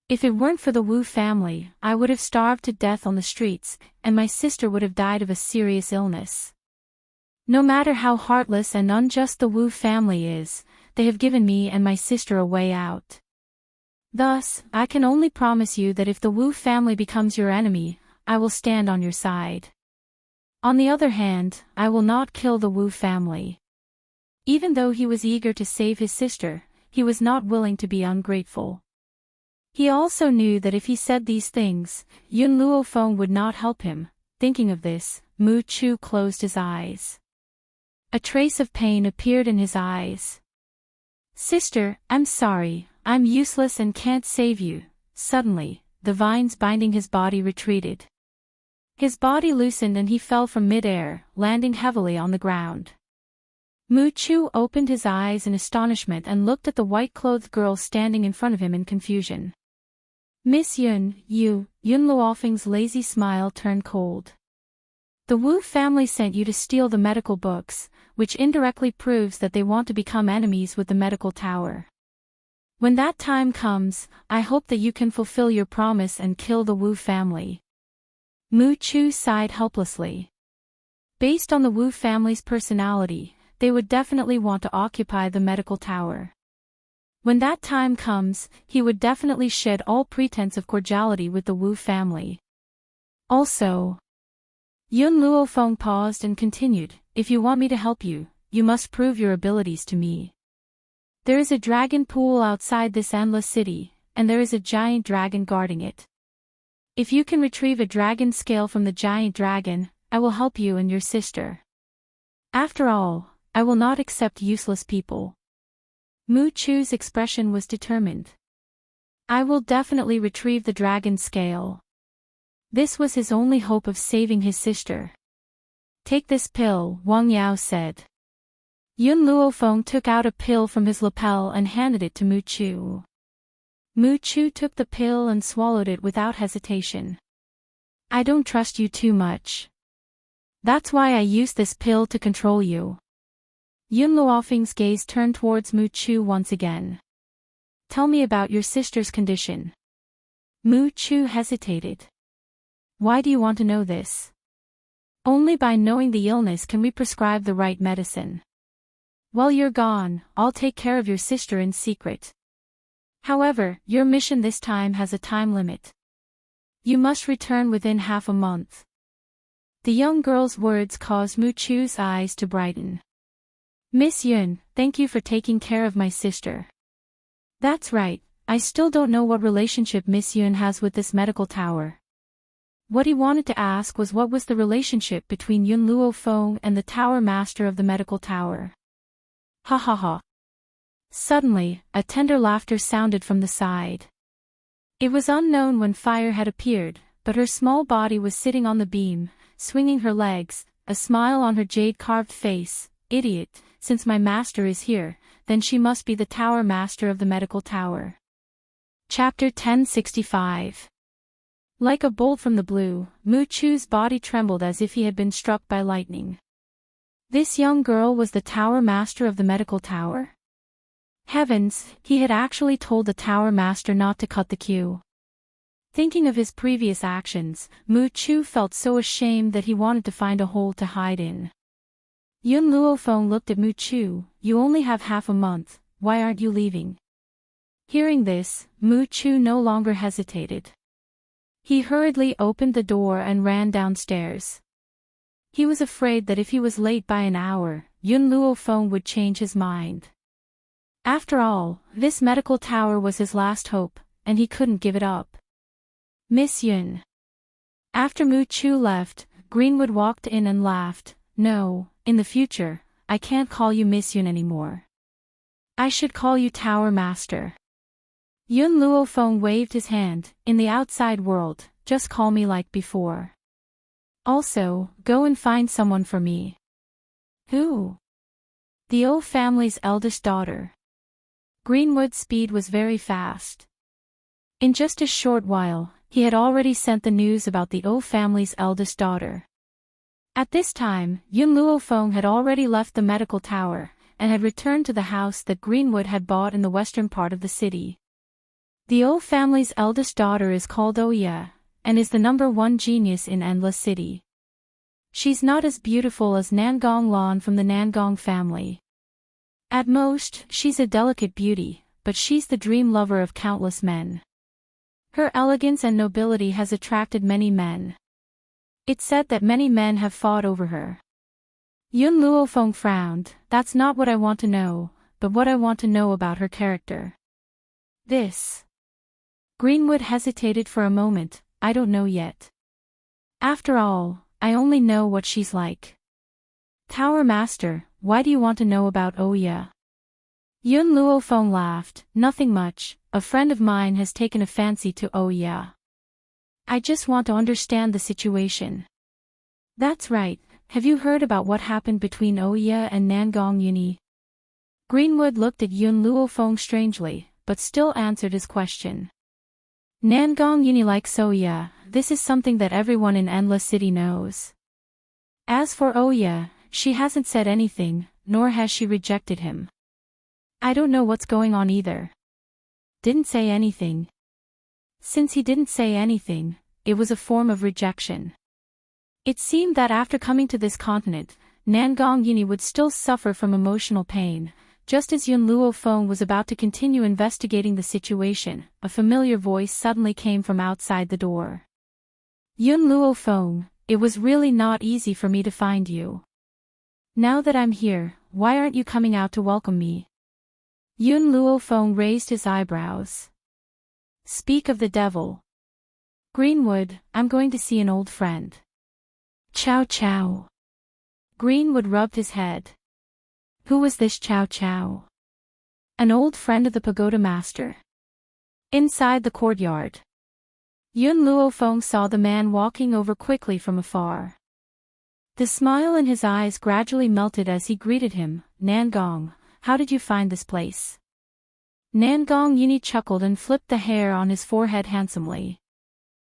If it weren't for the Wu family, I would have starved to death on the streets, and my sister would have died of a serious illness. No matter how heartless and unjust the Wu family is, they have given me and my sister a way out. Thus, I can only promise you that if the Wu family becomes your enemy, I will stand on your side. On the other hand, I will not kill the Wu family. Even though he was eager to save his sister, he was not willing to be ungrateful. He also knew that if he said these things, Yun Luofeng would not help him. Thinking of this, Mu Chu closed his eyes. A trace of pain appeared in his eyes. Sister, I'm sorry, I'm useless and can't save you. Suddenly, the vines binding his body retreated. His body loosened and he fell from mid-air, landing heavily on the ground. Mu Chu opened his eyes in astonishment and looked at the white-clothed girl standing in front of him in confusion. Miss Yun, Yun Luofeng's lazy smile turned cold. The Wu family sent you to steal the medical books, which indirectly proves that they want to become enemies with the medical tower. When that time comes, I hope that you can fulfill your promise and kill the Wu family. Mu Chu sighed helplessly. Based on the Wu family's personality, they would definitely want to occupy the medical tower. When that time comes, he would definitely shed all pretense of cordiality with the Wu family. Also, Yun Luofeng paused and continued, if you want me to help you, you must prove your abilities to me. There is a dragon pool outside this endless city, and there is a giant dragon guarding it. If you can retrieve a dragon scale from the giant dragon, I will help you and your sister. After all, I will not accept useless people. Mu Chu's expression was determined. I will definitely retrieve the dragon scale. This was his only hope of saving his sister. Take this pill, Wang Yao said. Yun Luofeng took out a pill from his lapel and handed it to Mu Chu. Mu Chu took the pill and swallowed it without hesitation. I don't trust you too much. That's why I used this pill to control you. Yun Luofeng's gaze turned towards Mu Chu once again. Tell me about your sister's condition. Mu Chu hesitated. Why do you want to know this? Only by knowing the illness can we prescribe the right medicine. While you're gone, I'll take care of your sister in secret. However, your mission this time has a time limit. You must return within half a month. The young girl's words caused Mu Chu's eyes to brighten. Miss Yun, thank you for taking care of my sister. That's right, I still don't know what relationship Miss Yun has with this medical tower. What he wanted to ask was what was the relationship between Yun Luo Feng and the tower master of the medical tower. Ha ha ha. Suddenly, a tender laughter sounded from the side. It was unknown when fire had appeared, but her small body was sitting on the beam, swinging her legs, a smile on her jade-carved face. Idiot, since my master is here, then she must be the tower master of the medical tower. Chapter 1065. Like a bolt from the blue, Mu Chu's body trembled as if he had been struck by lightning. This young girl was the tower master of the medical tower? Heavens, he had actually told the tower master not to cut the queue. Thinking of his previous actions, Mu Chu felt so ashamed that he wanted to find a hole to hide in. Yun Luofeng looked at Mu Chu. You only have half a month, why aren't you leaving? Hearing this, Mu Chu no longer hesitated. He hurriedly opened the door and ran downstairs. He was afraid that if he was late by an hour, Yun Luofeng would change his mind. After all, this medical tower was his last hope, and he couldn't give it up. Miss Yun. After Mu Chu left, Greenwood walked in and laughed. No, in the future, I can't call you Miss Yun anymore. I should call you Tower Master. Yun Luofeng waved his hand. In the outside world, just call me like before. Also, go and find someone for me. Who? The O family's eldest daughter. Greenwood's speed was very fast. In just a short while, he had already sent the news about the O family's eldest daughter. At this time, Yun Luofeng had already left the medical tower, and had returned to the house that Greenwood had bought in the western part of the city. The O family's eldest daughter is called Oya, and is the #1 genius in Endless City. She's not as beautiful as Nangong Lan from the Nangong family. At most, she's a delicate beauty, but she's the dream lover of countless men. Her elegance and nobility has attracted many men. It's said that many men have fought over her. Yun Luofeng frowned. That's not what I want to know, but what I want to know about her character. This. Greenwood hesitated for a moment. I don't know yet. After all, I only know what she's like. Tower Master, why do you want to know about Oya? Yun Luofeng laughed. Nothing much, a friend of mine has taken a fancy to Oya. I just want to understand the situation. That's right, have you heard about what happened between Oya and Nangong Yuni? Greenwood looked at Yun Luofeng strangely, but still answered his question. Nangong Yuni likes Oya, this is something that everyone in Endless City knows. As for Oya, she hasn't said anything, nor has she rejected him. I don't know what's going on either. Didn't say anything. Since he didn't say anything, it was a form of rejection. It seemed that after coming to this continent, Nangong Yuni would still suffer from emotional pain. Just as Yun Luofeng was about to continue investigating the situation, a familiar voice suddenly came from outside the door. Yun Luofeng, it was really not easy for me to find you. Now that I'm here, why aren't you coming out to welcome me? Yun Luofeng raised his eyebrows. Speak of the devil. Greenwood, I'm going to see an old friend. Chow Chow. Greenwood rubbed his head. Who was this Chow Chow? An old friend of the pagoda master. Inside the courtyard. Yun Luofeng saw the man walking over quickly from afar. The smile in his eyes gradually melted as he greeted him. Nangong, how did you find this place? Nangong Yuni chuckled and flipped the hair on his forehead handsomely.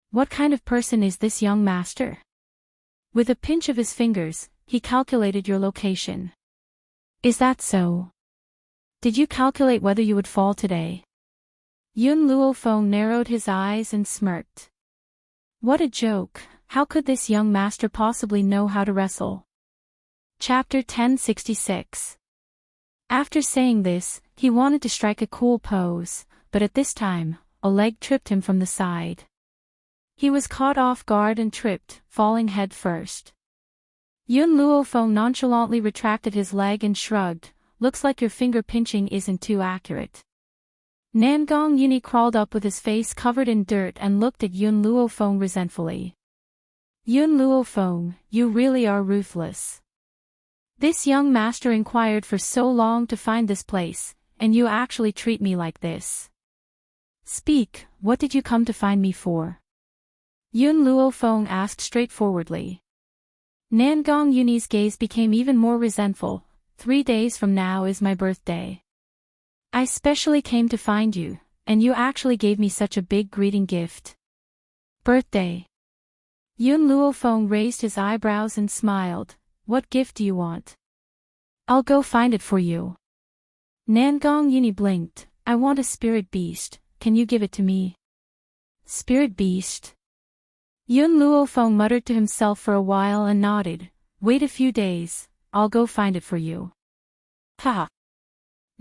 What kind of person is this young master? With a pinch of his fingers, he calculated your location. Is that so? Did you calculate whether you would fall today? Yun Luofeng narrowed his eyes and smirked. What a joke, how could this young master possibly know how to wrestle? Chapter 1066. After saying this, he wanted to strike a cool pose, but at this time, a leg tripped him from the side. He was caught off guard and tripped, falling head first. Yun Luofeng nonchalantly retracted his leg and shrugged, looks like your finger pinching isn't too accurate. Nangong Yuni crawled up with his face covered in dirt and looked at Yun Luofeng resentfully. Yun Luofeng, you really are ruthless. This young master inquired for so long to find this place, and you actually treat me like this. Speak, what did you come to find me for? Yun Luofeng asked straightforwardly. Nangong Yuni's gaze became even more resentful. 3 days from now is my birthday. I specially came to find you, and you actually gave me such a big greeting gift. Birthday. Yun Luofeng raised his eyebrows and smiled. What gift do you want? I'll go find it for you. Nangong Yuni blinked. I want a spirit beast, can you give it to me? Spirit beast? Yun Luofeng muttered to himself for a while and nodded. Wait a few days, I'll go find it for you. Ha!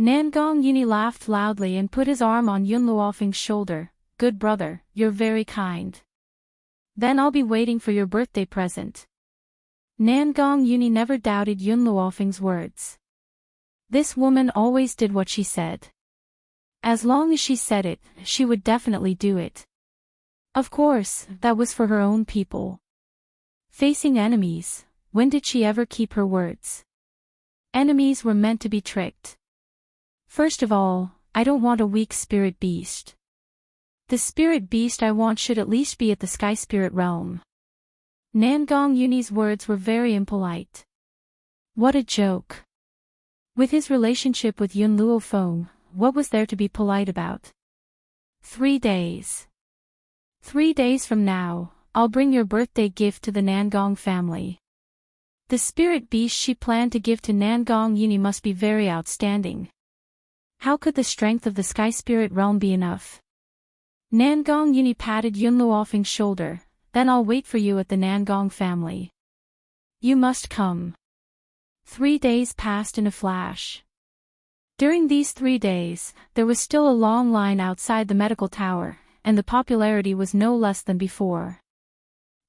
Nangong Yuni laughed loudly and put his arm on Yun Luofeng's shoulder. Good brother, you're very kind. Then I'll be waiting for your birthday present. Nangong Yuni never doubted Yun Luofeng's words. This woman always did what she said. As long as she said it, she would definitely do it. Of course, that was for her own people. Facing enemies, when did she ever keep her words? Enemies were meant to be tricked. First of all, I don't want a weak spirit beast. The spirit beast I want should at least be at the Sky Spirit realm. Nangong Yuni's words were very impolite. What a joke. With his relationship with Yun Luofeng, what was there to be polite about? 3 days. 3 days from now, I'll bring your birthday gift to the Nangong family. The spirit beast she planned to give to Nangong Yuni must be very outstanding. How could the strength of the Sky Spirit realm be enough? Nangong Yuni patted Yun Luofeng's shoulder. Then I'll wait for you at the Nangong family. You must come. 3 days passed in a flash. During these 3 days, there was still a long line outside the medical tower, and the popularity was no less than before.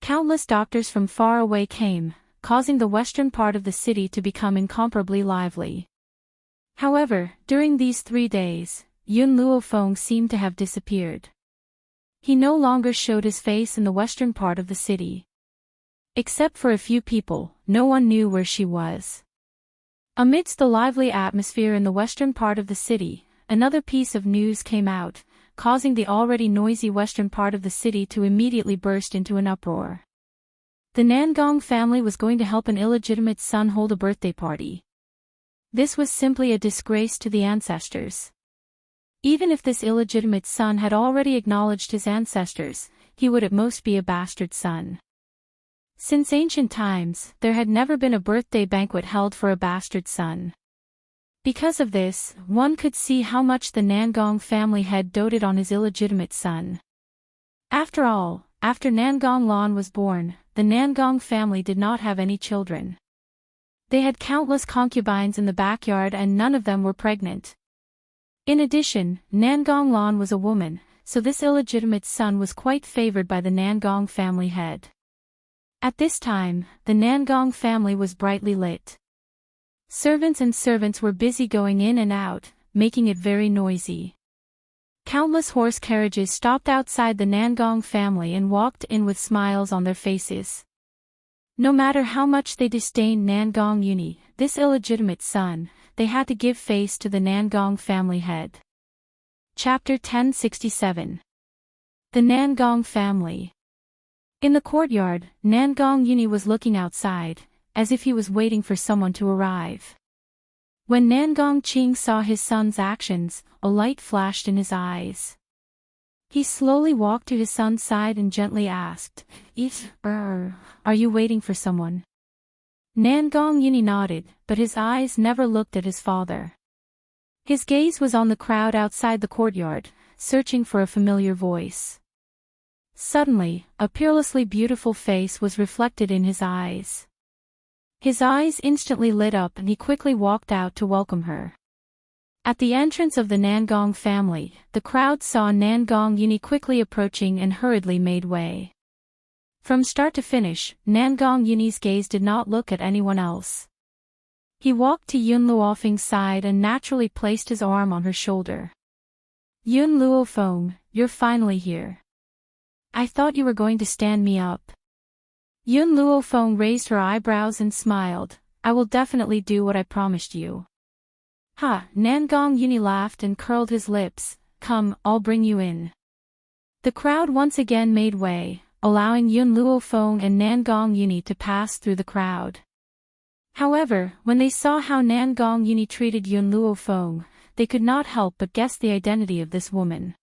Countless doctors from far away came, causing the western part of the city to become incomparably lively. However, during these 3 days, Yun Luofeng seemed to have disappeared. He no longer showed his face in the western part of the city. Except for a few people, no one knew where she was. Amidst the lively atmosphere in the western part of the city, another piece of news came out, causing the already noisy western part of the city to immediately burst into an uproar. The Nangong family was going to help an illegitimate son hold a birthday party. This was simply a disgrace to the ancestors. Even if this illegitimate son had already acknowledged his ancestors, he would at most be a bastard son. Since ancient times, there had never been a birthday banquet held for a bastard son. Because of this, one could see how much the Nangong family had doted on his illegitimate son. After all, after Nangong Lan was born, the Nangong family did not have any children. They had countless concubines in the backyard and none of them were pregnant. In addition, Nangong Lan was a woman, so this illegitimate son was quite favored by the Nangong family head. At this time, the Nangong family was brightly lit. Servants and servants were busy going in and out, making it very noisy. Countless horse carriages stopped outside the Nangong family and walked in with smiles on their faces. No matter how much they disdained Nangong Yuni, this illegitimate son, they had to give face to the Nangong family head. Chapter 1067. The Nangong family. In the courtyard, Nangong Yuni was looking outside, as if he was waiting for someone to arrive. When Nangong Qing saw his son's actions, a light flashed in his eyes. He slowly walked to his son's side and gently asked, Are you waiting for someone? Nangong Yuni nodded, but his eyes never looked at his father. His gaze was on the crowd outside the courtyard, searching for a familiar voice. Suddenly, a peerlessly beautiful face was reflected in his eyes. His eyes instantly lit up and he quickly walked out to welcome her. At the entrance of the Nangong family, the crowd saw Nangong Yuni quickly approaching and hurriedly made way. From start to finish, Nangong Yuni's gaze did not look at anyone else. He walked to Yun Luofeng's side and naturally placed his arm on her shoulder. Yun Luofeng, you're finally here. I thought you were going to stand me up. Yun Luofeng raised her eyebrows and smiled. I will definitely do what I promised you. Ha! Nangong Yuni laughed and curled his lips. Come, I'll bring you in. The crowd once again made way, allowing Yun Luofeng and Nangong Yuni to pass through the crowd. However, when they saw how Nangong Yuni treated Yun Luofeng, they could not help but guess the identity of this woman.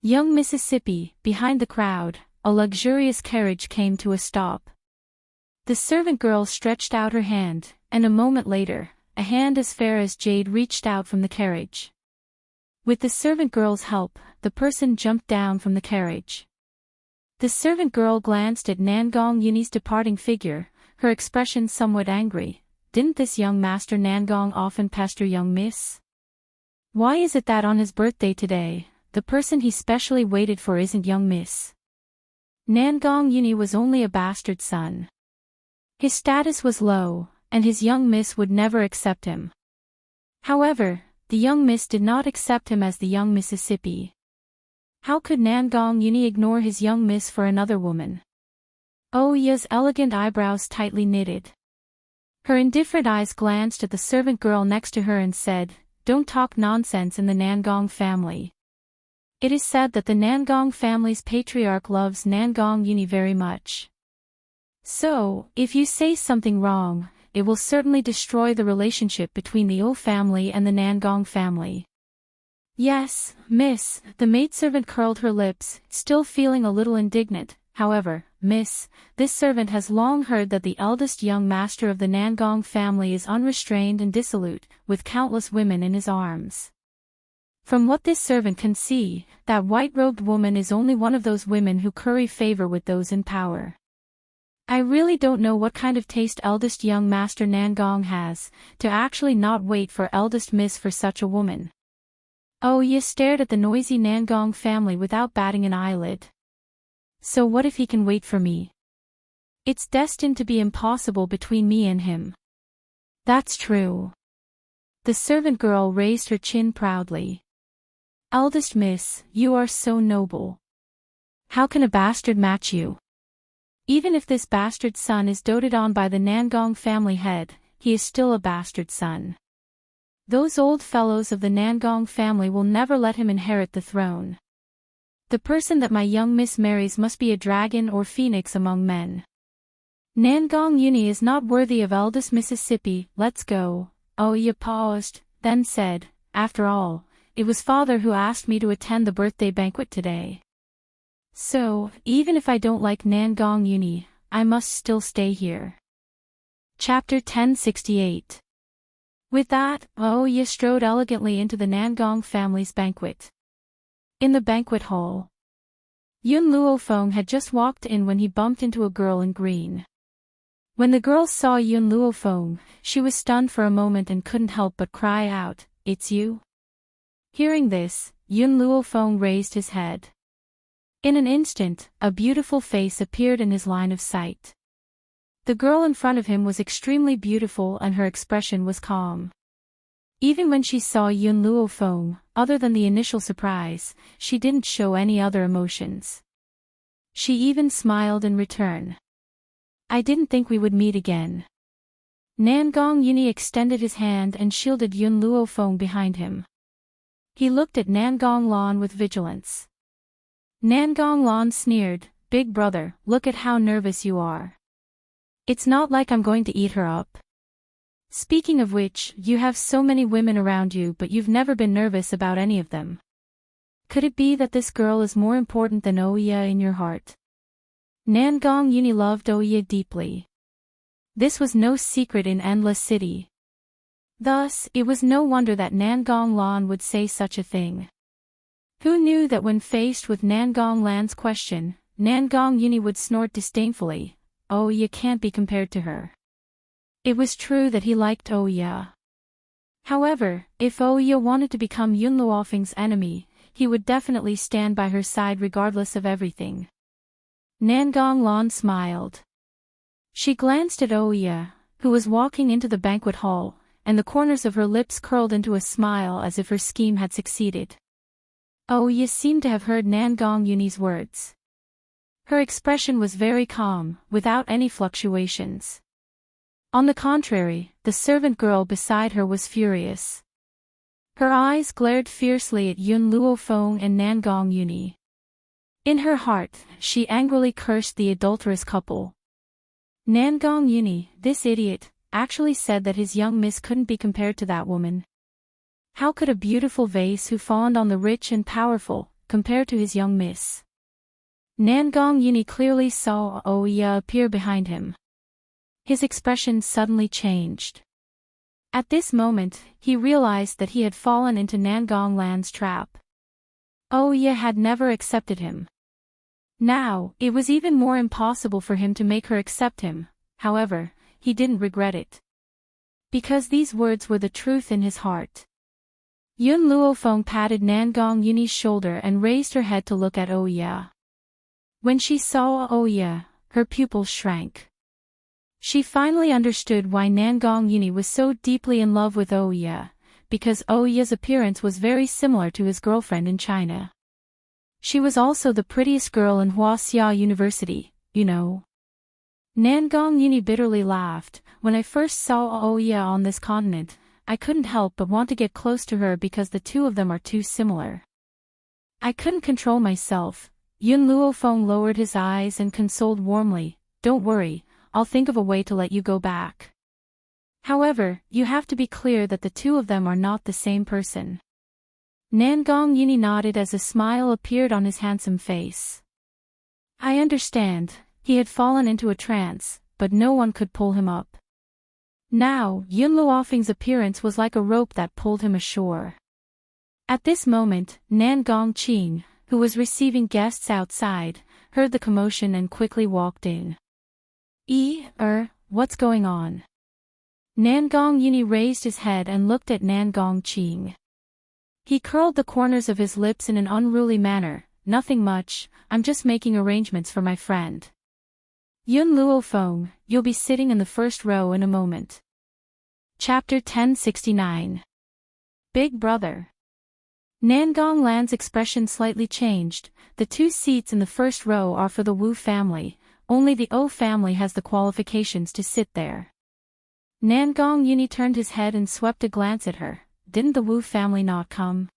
Young Mississippi, behind the crowd, a luxurious carriage came to a stop. The servant girl stretched out her hand, and a moment later, a hand as fair as jade reached out from the carriage. With the servant girl's help, the person jumped down from the carriage. The servant girl glanced at Nangong Yuni's departing figure, her expression somewhat angry. Didn't this young master Nangong often pester young miss? Why is it that on his birthday today, the person he specially waited for isn't young miss? Nangong Yuni was only a bastard son. His status was low, and his young miss would never accept him. However, the young miss did not accept him as the young Mississippi. How could Nangong Yuni ignore his young miss for another woman? Ya's elegant eyebrows tightly knitted. Her indifferent eyes glanced at the servant girl next to her and said, Don't talk nonsense in the Nangong family. It is said that the Nangong family's patriarch loves Nangong Yuni very much. So, if you say something wrong, it will certainly destroy the relationship between the O family and the Nangong family. Yes, miss, the maidservant curled her lips, still feeling a little indignant. However, miss, this servant has long heard that the eldest young master of the Nangong family is unrestrained and dissolute, with countless women in his arms. From what this servant can see, that white-robed woman is only one of those women who curry favor with those in power. I really don't know what kind of taste eldest young master Nangong has, to actually not wait for eldest miss for such a woman. Ye stared at the noisy Nangong family without batting an eyelid. So what if he can wait for me? It's destined to be impossible between me and him. That's true. The servant girl raised her chin proudly. Eldest miss, you are so noble. How can a bastard match you? Even if this bastard son is doted on by the Nangong family head, he is still a bastard son. Those old fellows of the Nangong family will never let him inherit the throne. The person that my young miss marries must be a dragon or phoenix among men. Nangong Yuni is not worthy of eldest Mississippi, let's go. Ya paused, then said, After all, it was father who asked me to attend the birthday banquet today. So, even if I don't like Nangong Yuni, I must still stay here. Chapter 1068. With that, Ya strode elegantly into the Nangong family's banquet. In the banquet hall, Yun Luofeng had just walked in when he bumped into a girl in green. When the girl saw Yun Luofeng, she was stunned for a moment and couldn't help but cry out, It's you? Hearing this, Yun Luofeng raised his head. In an instant, a beautiful face appeared in his line of sight. The girl in front of him was extremely beautiful and her expression was calm. Even when she saw Yun Luofeng, other than the initial surprise, she didn't show any other emotions. She even smiled in return. I didn't think we would meet again. Nangong Yuni extended his hand and shielded Yun Luofeng behind him. He looked at Nangong Lan with vigilance. Nangong Lan sneered, Big brother, look at how nervous you are. It's not like I'm going to eat her up. Speaking of which, you have so many women around you but you've never been nervous about any of them. Could it be that this girl is more important than Oya in your heart? Nangong Yuni loved Oya deeply. This was no secret in Endless City. Thus, it was no wonder that Nangong Lan would say such a thing. Who knew that when faced with Nangong Lan's question, Nangong Yuni would snort disdainfully, Oya can't be compared to her. It was true that he liked Oya. However, if Oya wanted to become Yun Luofeng's enemy, he would definitely stand by her side regardless of everything. Nangong Lan smiled. She glanced at Oya, who was walking into the banquet hall, and the corners of her lips curled into a smile as if her scheme had succeeded. Oya seemed to have heard Nangong Yuni's words. Her expression was very calm, without any fluctuations. On the contrary, the servant girl beside her was furious. Her eyes glared fiercely at Yun Luofeng and Nangong Yuni. In her heart, she angrily cursed the adulterous couple. Nangong Yuni, this idiot, actually said that his young miss couldn't be compared to that woman. How could a beautiful vase who fawned on the rich and powerful compare to his young miss? Nangong Yuni clearly saw Oya appear behind him. His expression suddenly changed. At this moment, he realized that he had fallen into Nangong Lan's trap. Oya had never accepted him. Now, it was even more impossible for him to make her accept him. However, he didn't regret it. Because these words were the truth in his heart. Yun Luofeng patted Nangong Yuni's shoulder and raised her head to look at Oya. When she saw Oya, her pupils shrank. She finally understood why Nangong Yuni was so deeply in love with Oya, because Oya's appearance was very similar to his girlfriend in China. She was also the prettiest girl in Huaxia University, you know. Nangong Yuni bitterly laughed. When I first saw Oya on this continent, I couldn't help but want to get close to her because the two of them are too similar. I couldn't control myself. Yun Luofeng lowered his eyes and consoled warmly, "Don't worry, I'll think of a way to let you go back. However, you have to be clear that the two of them are not the same person." Nangong Yuni nodded as a smile appeared on his handsome face. I understand, he had fallen into a trance, but no one could pull him up. Now, Yun Luofeng's appearance was like a rope that pulled him ashore. At this moment, Nangong Qing, who was receiving guests outside, heard the commotion and quickly walked in. What's going on?" Nangong Yuni raised his head and looked at Nangong Qing. He curled the corners of his lips in an unruly manner. "Nothing much, I'm just making arrangements for my friend." "Yun Luofeng, you'll be sitting in the first row in a moment." Chapter 1069. Big Brother. Nangong Lan's expression slightly changed. "The two seats in the first row are for the Wu family, only the O family has the qualifications to sit there." Nangong Yuni turned his head and swept a glance at her. "Didn't the Wu family not come?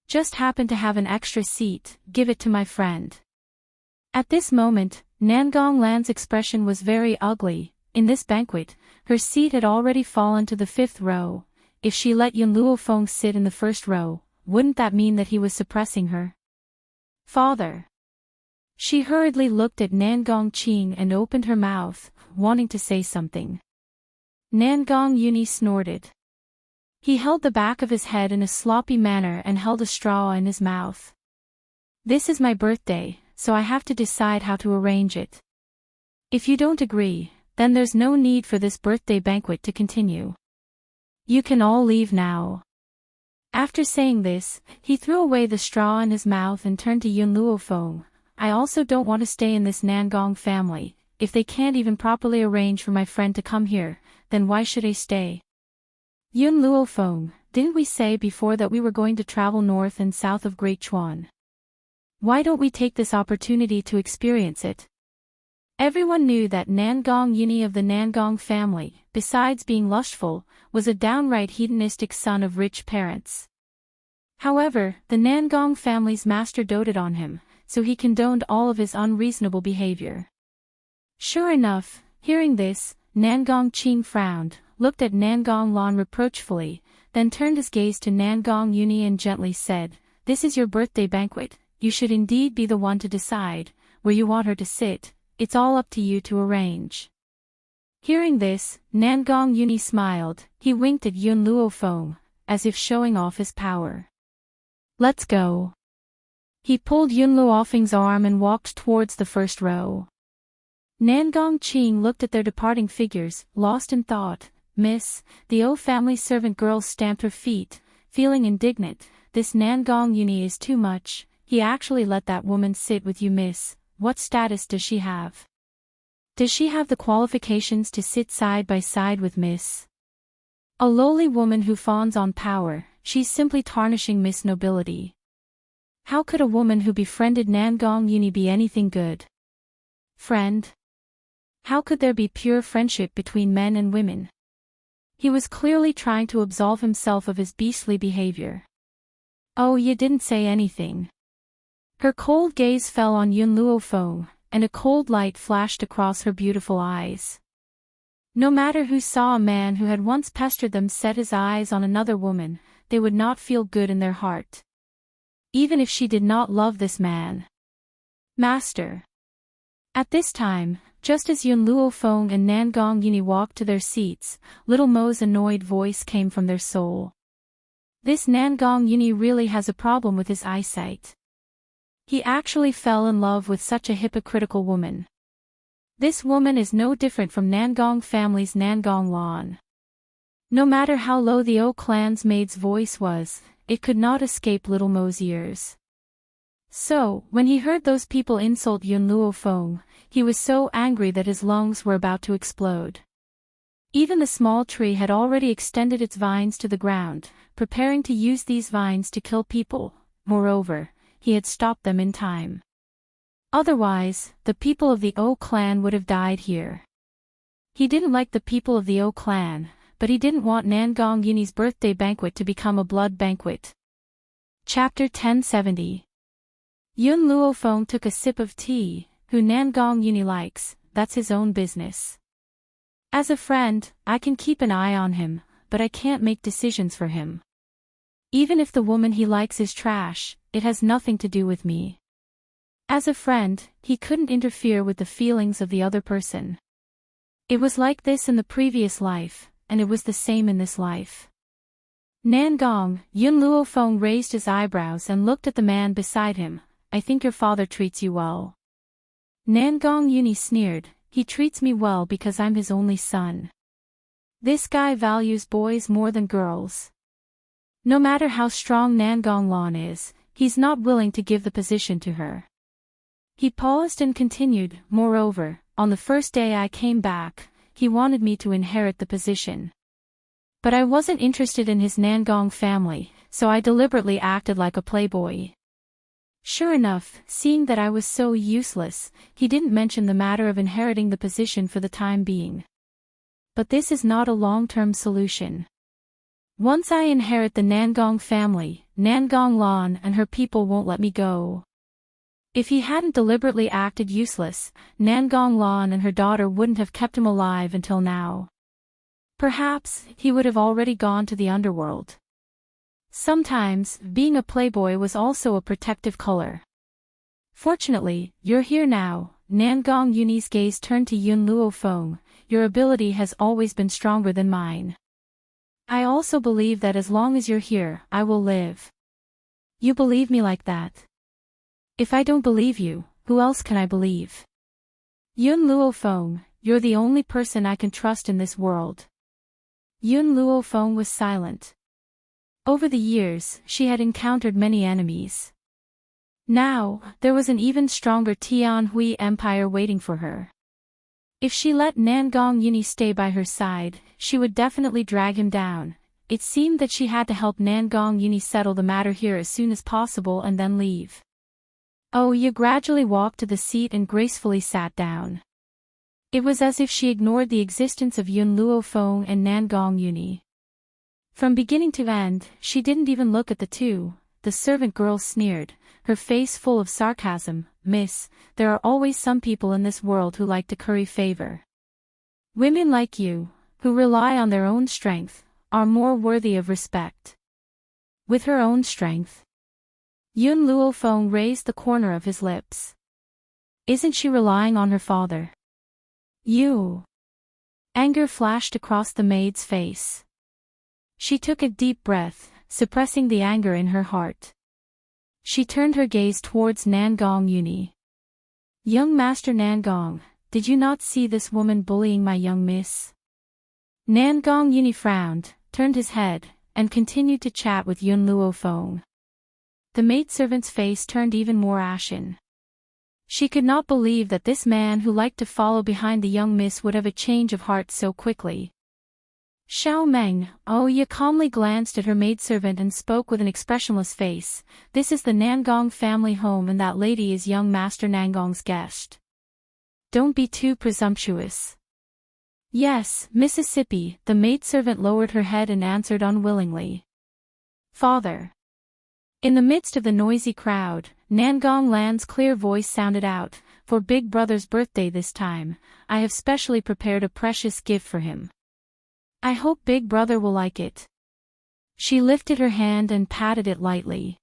Just happen to have an extra seat, give it to my friend." At this moment, Nangong Lan's expression was very ugly. In this banquet, her seat had already fallen to the fifth row. If she let Yun Luofeng sit in the first row, wouldn't that mean that he was suppressing her? "Father." She hurriedly looked at Nangong Qing and opened her mouth, wanting to say something. Nangong Yuni snorted. He held the back of his head in a sloppy manner and held a straw in his mouth. "This is my birthday, so I have to decide how to arrange it. If you don't agree, then there's no need for this birthday banquet to continue. You can all leave now." After saying this, he threw away the straw in his mouth and turned to Yun Luofeng. "I also don't want to stay in this Nangong family. If they can't even properly arrange for my friend to come here, then why should I stay?" "Yun Luofeng, didn't we say before that we were going to travel north and south of Great Chuan? Why don't we take this opportunity to experience it?" Everyone knew that Nangong Yuni of the Nangong family, besides being lustful, was a downright hedonistic son of rich parents. However, the Nangong family's master doted on him, so he condoned all of his unreasonable behavior. Sure enough, hearing this, Nangong Qing frowned, looked at Nangong Lan reproachfully, then turned his gaze to Nangong Yuni and gently said, "This is your birthday banquet, you should indeed be the one to decide where you want her to sit. It's all up to you to arrange." Hearing this, Nangong Yuni smiled. He winked at Yun Luofeng, as if showing off his power. "Let's go." He pulled Yun Luofeng's arm and walked towards the first row. Nangong Qing looked at their departing figures, lost in thought. "Miss," the O family servant girl stamped her feet, feeling indignant. "This Nangong Yuni is too much. He actually let that woman sit with you, miss. what status does she have? Does she have the qualifications to sit side by side with Miss? A lowly woman who fawns on power, she's simply tarnishing Miss Nobility. How could a woman who befriended Nangong Yuni be anything good? Friend? How could there be pure friendship between men and women? He was clearly trying to absolve himself of his beastly behavior. Oh, you didn't say anything. Her cold gaze fell on Yun Luo Feng, and a cold light flashed across her beautiful eyes. No matter who saw a man who had once pestered them set his eyes on another woman, they would not feel good in their heart. Even if she did not love this man. Master. At this time, just as Yun Luo Feng and Nangong Yuni walked to their seats, Little Mo's annoyed voice came from their soul. This Nangong Yuni really has a problem with his eyesight. He actually fell in love with such a hypocritical woman. This woman is no different from Nangong family's Nangong Lan. No matter how low the O clan's maid's voice was, it could not escape Little Mo's ears. So, when he heard those people insult Yun Luo Feng, he was so angry that his lungs were about to explode. Even the small tree had already extended its vines to the ground, preparing to use these vines to kill people. Moreover, he had stopped them in time. Otherwise, the people of the O clan would have died here. He didn't like the people of the O clan, but he didn't want Nangong Yuni's birthday banquet to become a blood banquet. Chapter 1070. Yun Luo Feng took a sip of tea. Who Nangong Yuni likes, that's his own business. As a friend, I can keep an eye on him, but I can't make decisions for him. Even if the woman he likes is trash, it has nothing to do with me. As a friend, he couldn't interfere with the feelings of the other person. It was like this in the previous life, and it was the same in this life. Nangong, Yun Luo Feng raised his eyebrows and looked at the man beside him. I think your father treats you well. Nangong Yuni sneered, he treats me well because I'm his only son. This guy values boys more than girls. No matter how strong Nangong Lan is, he's not willing to give the position to her. He paused and continued, moreover, on the first day I came back, he wanted me to inherit the position. But I wasn't interested in his Nangong family, so I deliberately acted like a playboy. Sure enough, seeing that I was so useless, he didn't mention the matter of inheriting the position for the time being. But this is not a long-term solution. Once I inherit the Nangong family, Nangong Lan and her people won't let me go. If he hadn't deliberately acted useless, Nangong Lan and her daughter wouldn't have kept him alive until now. Perhaps, he would have already gone to the Underworld. Sometimes, being a playboy was also a protective color. Fortunately, you're here now. Nangong Yuni's gaze turned to Yun Luo Feng. Your ability has always been stronger than mine. I also believe that as long as you're here, I will live. You believe me like that? If I don't believe you, who else can I believe? Yun Luo Feng, you're the only person I can trust in this world. Yun Luo Feng was silent. Over the years, she had encountered many enemies. Now, there was an even stronger Tianhui Empire waiting for her. If she let Nangong Yuni stay by her side, she would definitely drag him down. It seemed that she had to help Nangong Yuni settle the matter here as soon as possible and then leave. Oh, Ye gradually walked to the seat and gracefully sat down. It was as if she ignored the existence of Yun Luo Feng and Nangong Yuni. From beginning to end, she didn't even look at the two. The servant girl sneered, her face full of sarcasm. Miss, there are always some people in this world who like to curry favor. Women like you, who rely on their own strength, are more worthy of respect. With her own strength? Yun Luo Feng raised the corner of his lips. Isn't she relying on her father? You. Anger flashed across the maid's face. She took a deep breath, suppressing the anger in her heart. She turned her gaze towards Nangong Yuni. Young Master Nangong, did you not see this woman bullying my young miss? Nangong Yuni frowned, turned his head, and continued to chat with Yun Luo Feng. The maidservant's face turned even more ashen. She could not believe that this man who liked to follow behind the young miss would have a change of heart so quickly. Xiao Meng, Oya calmly glanced at her maidservant and spoke with an expressionless face. This is the Nangong family home and that lady is young Master Nangong's guest. Don't be too presumptuous. Yes, Mississippi, the maidservant lowered her head and answered unwillingly. Father. In the midst of the noisy crowd, Nangong Lan's clear voice sounded out, for Big Brother's birthday this time, I have specially prepared a precious gift for him. I hope Big Brother will like it. She lifted her hand and patted it lightly.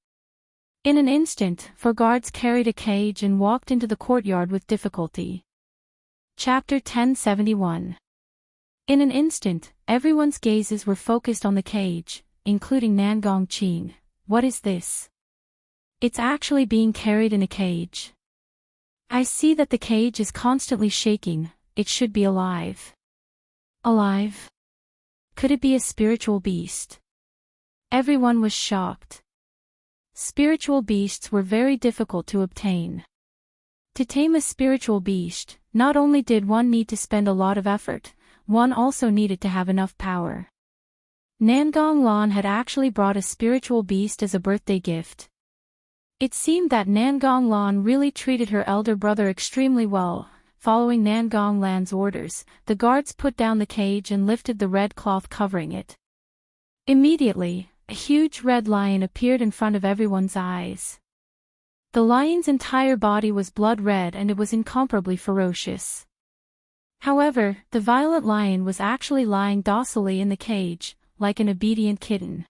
In an instant, four guards carried a cage and walked into the courtyard with difficulty. Chapter 1071. In an instant, everyone's gazes were focused on the cage, including Nangong Qing. What is this? It's actually being carried in a cage. I see that the cage is constantly shaking, it should be alive. Alive? Could it be a spiritual beast? Everyone was shocked. Spiritual beasts were very difficult to obtain. To tame a spiritual beast, not only did one need to spend a lot of effort, one also needed to have enough power. Nangong Lan had actually brought a spiritual beast as a birthday gift. It seemed that Nangong Lan really treated her elder brother extremely well. Following Nangong Lan's orders, the guards put down the cage and lifted the red cloth covering it. Immediately, a huge red lion appeared in front of everyone's eyes. The lion's entire body was blood red and it was incomparably ferocious. However, the violet lion was actually lying docilely in the cage, like an obedient kitten.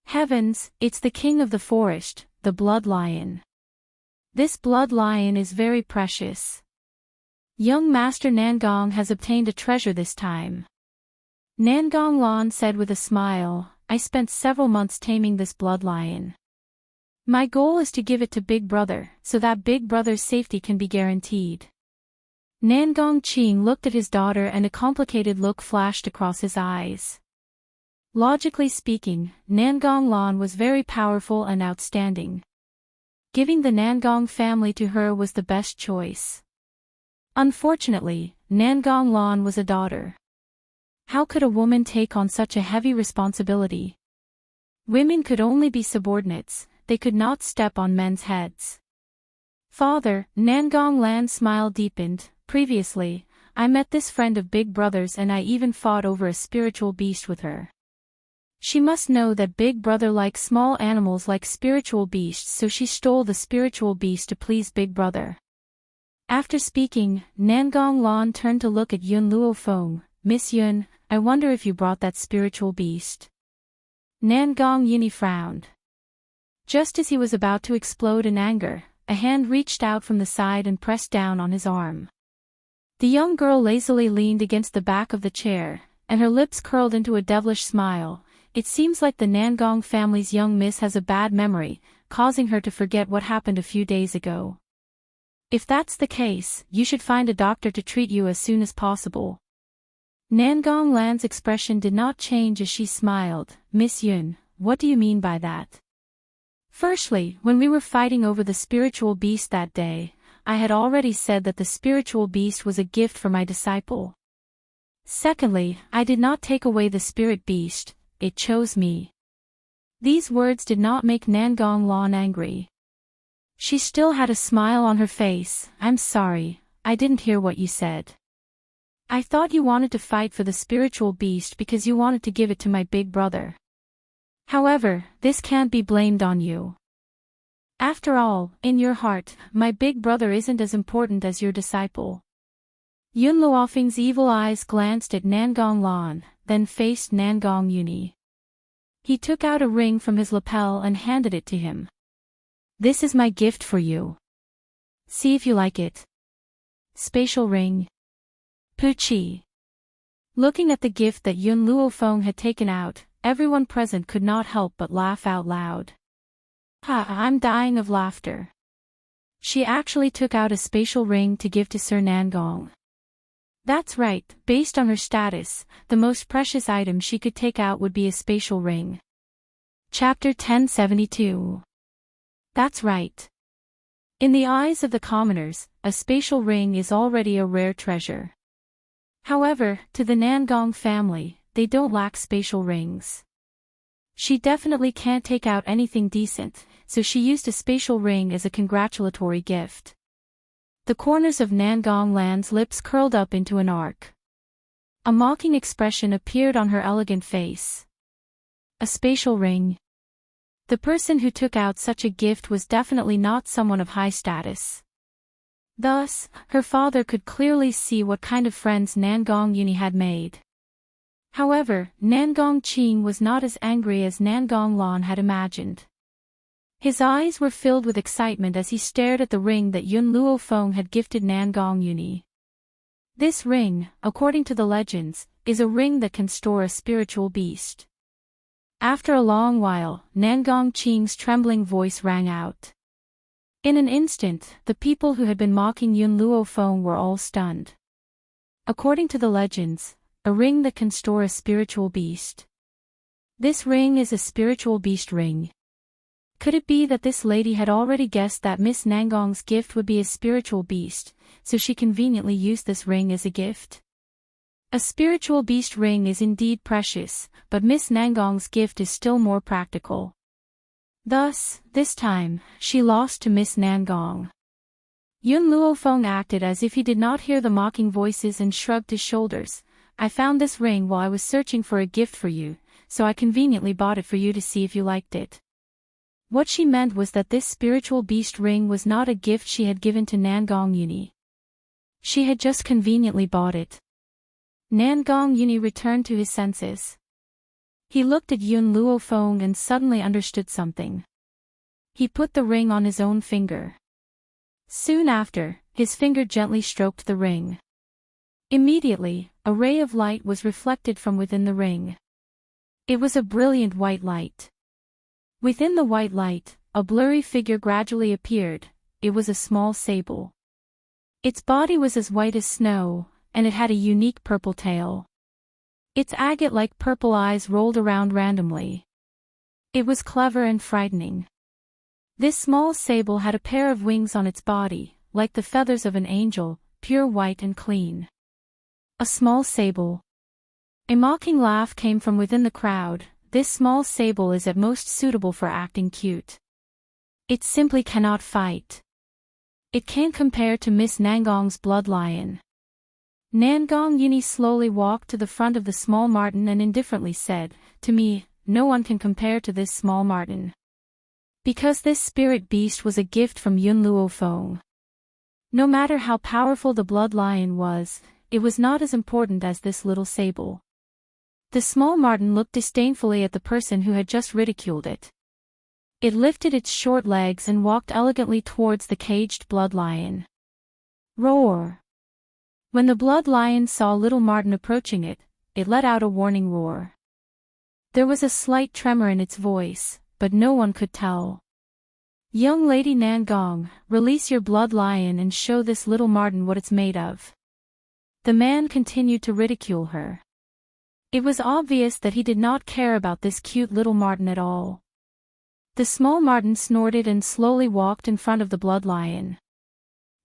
Heavens, it's the king of the forest, the blood lion. This blood lion is very precious. Young Master Nangong has obtained a treasure this time. Nangong Lan said with a smile, I spent several months taming this blood lion. My goal is to give it to Big Brother, so that Big Brother's safety can be guaranteed. Nangong Qing looked at his daughter and a complicated look flashed across his eyes. Logically speaking, Nangong Lan was very powerful and outstanding. Giving the Nangong family to her was the best choice. Unfortunately, Nangong Lan was a daughter. How could a woman take on such a heavy responsibility? Women could only be subordinates, they could not step on men's heads. Father, Nangong Lan's smile deepened. Previously, I met this friend of Big Brother's and I even fought over a spiritual beast with her. She must know that Big Brother likes small animals like spiritual beasts, so she stole the spiritual beast to please Big Brother. After speaking, Nangong Lan turned to look at Yun Luofeng. Miss Yun, I wonder if you brought that spiritual beast. Nangong Yuni frowned. Just as he was about to explode in anger, a hand reached out from the side and pressed down on his arm. The young girl lazily leaned against the back of the chair, and her lips curled into a devilish smile. It seems like the Nangong family's young miss has a bad memory, causing her to forget what happened a few days ago. If that's the case, you should find a doctor to treat you as soon as possible. Nangong Lan's expression did not change as she smiled. Miss Yun, what do you mean by that? Firstly, when we were fighting over the spiritual beast that day, I had already said that the spiritual beast was a gift for my disciple. Secondly, I did not take away the spirit beast, it chose me. These words did not make Nangong Lan angry. She still had a smile on her face. I'm sorry, I didn't hear what you said. I thought you wanted to fight for the spiritual beast because you wanted to give it to my big brother. However, this can't be blamed on you. After all, in your heart, my big brother isn't as important as your disciple. Yun Luofeng's evil eyes glanced at Nangong Lan, then faced Nangong Yuni. He took out a ring from his lapel and handed it to him. This is my gift for you. See if you like it. Spatial ring. Puchi. Looking at the gift that Yun Luofeng had taken out, everyone present could not help but laugh out loud. Ha, I'm dying of laughter. She actually took out a spatial ring to give to Sir Nangong. That's right, based on her status, the most precious item she could take out would be a spatial ring. Chapter 1072. That's right. In the eyes of the commoners, a spatial ring is already a rare treasure. However, to the Nangong family, they don't lack spatial rings. She definitely can't take out anything decent, so she used a spatial ring as a congratulatory gift. The corners of Nangong Land's lips curled up into an arc. A mocking expression appeared on her elegant face. A spatial ring. The person who took out such a gift was definitely not someone of high status. Thus, her father could clearly see what kind of friends Nangong Uni had made. However, Nangong Qing was not as angry as Nangong Lan had imagined. His eyes were filled with excitement as he stared at the ring that Yun Luo Feng had gifted Nangong Uni. This ring, according to the legends, is a ring that can store a spiritual beast. After a long while, Nangong Qing's trembling voice rang out. In an instant, the people who had been mocking Yun Luo Feng were all stunned. According to the legends, a ring that can store a spiritual beast. This ring is a spiritual beast ring. Could it be that this lady had already guessed that Miss Nangong's gift would be a spiritual beast, so she conveniently used this ring as a gift? A spiritual beast ring is indeed precious, but Miss Nangong's gift is still more practical. Thus, this time, she lost to Miss Nangong. Yun Luo Feng acted as if he did not hear the mocking voices and shrugged his shoulders. I found this ring while I was searching for a gift for you, so I conveniently bought it for you to see if you liked it. What she meant was that this spiritual beast ring was not a gift she had given to Nangong Uni. She had just conveniently bought it. Nangong Uni returned to his senses. He looked at Yun Luo Feng and suddenly understood something. He put the ring on his own finger. Soon after, his finger gently stroked the ring. Immediately, a ray of light was reflected from within the ring. It was a brilliant white light. Within the white light, a blurry figure gradually appeared. It was a small sable. Its body was as white as snow, and it had a unique purple tail. Its agate-like purple eyes rolled around randomly. It was clever and frightening. This small sable had a pair of wings on its body, like the feathers of an angel, pure white and clean. A small sable. A mocking laugh came from within the crowd. This small sable is at most suitable for acting cute. It simply cannot fight. It can't compare to Miss Nangong's blood lion. Nangong Uni slowly walked to the front of the small marten and indifferently said, "To me, no one can compare to this small marten." Because this spirit beast was a gift from Yun Luo Feng. No matter how powerful the blood lion was, it was not as important as this little sable. The small marten looked disdainfully at the person who had just ridiculed it. It lifted its short legs and walked elegantly towards the caged blood lion. Roar! When the blood lion saw little marten approaching it, it let out a warning roar. There was a slight tremor in its voice, but no one could tell. "Young Lady Nangong, release your blood lion and show this little marten what it's made of." The man continued to ridicule her. It was obvious that he did not care about this cute little marten at all. The small marten snorted and slowly walked in front of the blood lion.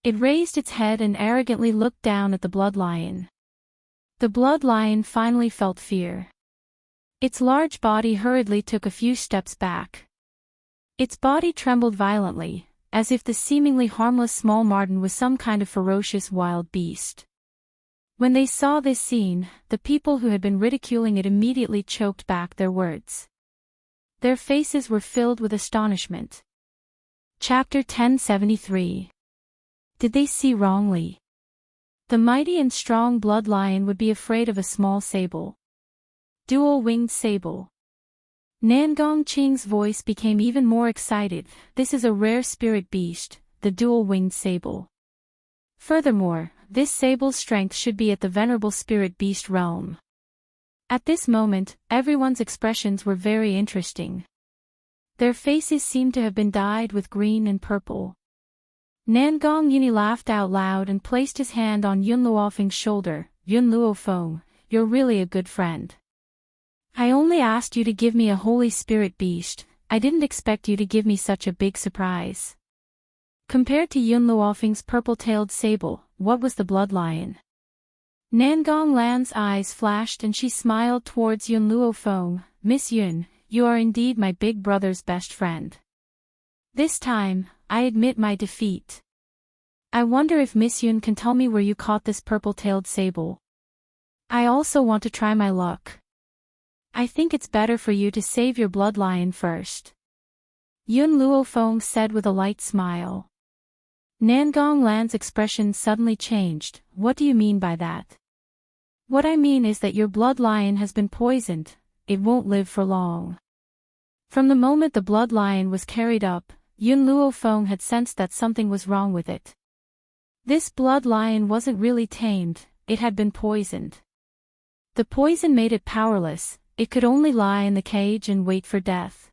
It raised its head and arrogantly looked down at the blood lion. The blood lion finally felt fear. Its large body hurriedly took a few steps back. Its body trembled violently, as if the seemingly harmless small marten was some kind of ferocious wild beast. When they saw this scene, the people who had been ridiculing it immediately choked back their words. Their faces were filled with astonishment. Chapter 1073. Did they see wrongly? The mighty and strong blood lion would be afraid of a small sable. Dual-winged sable. Nangong Qing's voice became even more excited. This is a rare spirit beast, the dual-winged sable. Furthermore, this sable's strength should be at the venerable spirit beast realm. At this moment, everyone's expressions were very interesting. Their faces seemed to have been dyed with green and purple. Nangong Uni laughed out loud and placed his hand on Yun Luo Feng's shoulder. "Yun Luo Feng, you're really a good friend. I only asked you to give me a holy spirit beast. I didn't expect you to give me such a big surprise." Compared to Yun Luofeng's purple-tailed sable, what was the blood lion? Nangong Lan's eyes flashed and she smiled towards Yun Luofeng. Miss Yun, you are indeed my big brother's best friend. This time, I admit my defeat. I wonder if Miss Yun can tell me where you caught this purple-tailed sable. I also want to try my luck. I think it's better for you to save your blood lion first. Yun Luofeng said with a light smile. Nangong Lan's expression suddenly changed. What do you mean by that? What I mean is that your blood lion has been poisoned. It won't live for long. From the moment the blood lion was carried up, Yun Luofeng had sensed that something was wrong with it. This blood lion wasn't really tamed, it had been poisoned. The poison made it powerless, it could only lie in the cage and wait for death.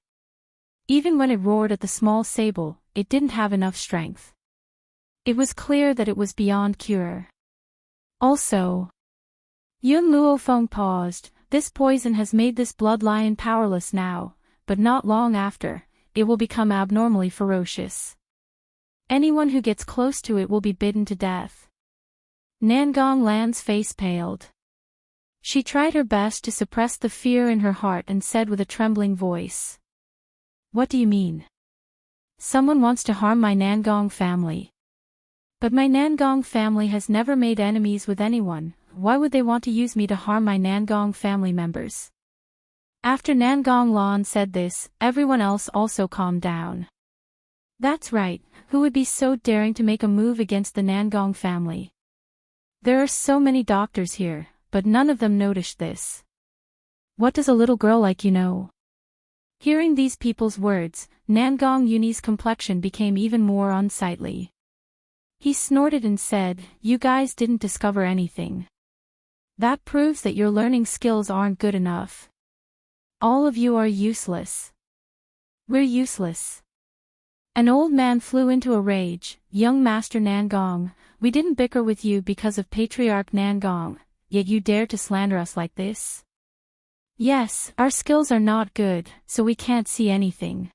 Even when it roared at the small sable, it didn't have enough strength. It was clear that it was beyond cure. Also, Yun Luofeng paused. This poison has made this blood lion powerless now, but not long after, it will become abnormally ferocious. Anyone who gets close to it will be bitten to death. Nangong Lan's face paled. She tried her best to suppress the fear in her heart and said with a trembling voice. What do you mean? Someone wants to harm my Nangong family. But my Nangong family has never made enemies with anyone. Why would they want to use me to harm my Nangong family members? After Nangong Lan said this, everyone else also calmed down. That's right, who would be so daring to make a move against the Nangong family? There are so many doctors here, but none of them noticed this. What does a little girl like you know? Hearing these people's words, Nangong Yuni's complexion became even more unsightly. He snorted and said, You guys didn't discover anything. That proves that your learning skills aren't good enough. All of you are useless. We're useless. An old man flew into a rage. Young Master Nangong, we didn't bicker with you because of Patriarch Nangong, yet you dare to slander us like this? Yes, our skills are not good, so we can't see anything.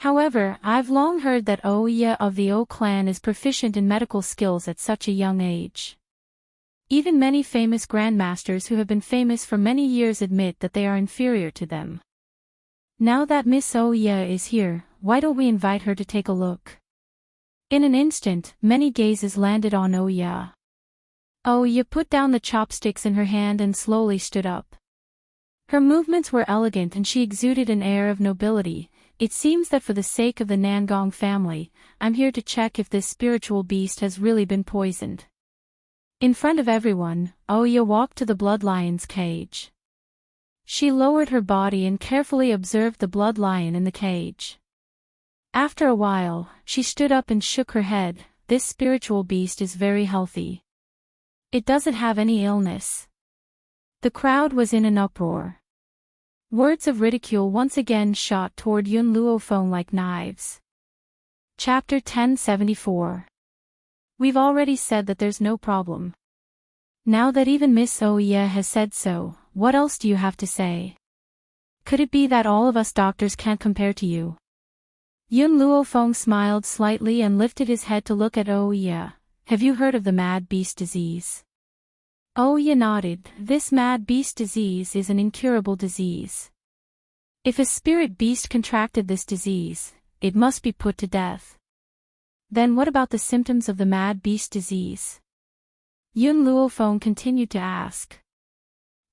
However, I've long heard that Oya of the O clan is proficient in medical skills at such a young age. Even many famous grandmasters who have been famous for many years admit that they are inferior to them. Now that Miss Oya is here, why don't we invite her to take a look? In an instant, many gazes landed on Oya. Oya put down the chopsticks in her hand and slowly stood up. Her movements were elegant and she exuded an air of nobility. It seems that for the sake of the Nangong family, I'm here to check if this spiritual beast has really been poisoned. In front of everyone, Oya walked to the blood lion's cage. She lowered her body and carefully observed the blood lion in the cage. After a while, she stood up and shook her head. This spiritual beast is very healthy. It doesn't have any illness. The crowd was in an uproar. Words of ridicule once again shot toward Yun Luofeng like knives. Chapter 1074. We've already said that there's no problem. Now that even Miss Oya has said so, what else do you have to say? Could it be that all of us doctors can't compare to you? Yun Luofeng smiled slightly and lifted his head to look at Oya. Have you heard of the mad beast disease? Oya nodded. This mad beast disease is an incurable disease. If a spirit beast contracted this disease, it must be put to death. Then what about the symptoms of the mad beast disease? Yun Luofeng continued to ask.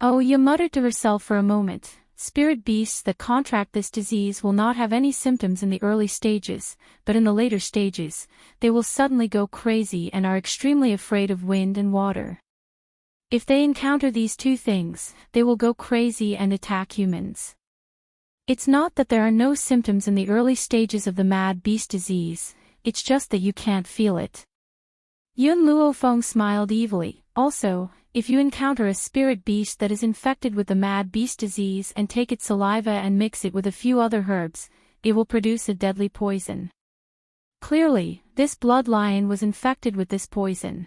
Oya muttered to herself for a moment. Spirit beasts that contract this disease will not have any symptoms in the early stages, but in the later stages, they will suddenly go crazy and are extremely afraid of wind and water. If they encounter these two things, they will go crazy and attack humans. It's not that there are no symptoms in the early stages of the mad beast disease, it's just that you can't feel it. Yun Luofeng smiled evilly. Also, if you encounter a spirit beast that is infected with the mad beast disease and take its saliva and mix it with a few other herbs, it will produce a deadly poison. Clearly, this blood lion was infected with this poison.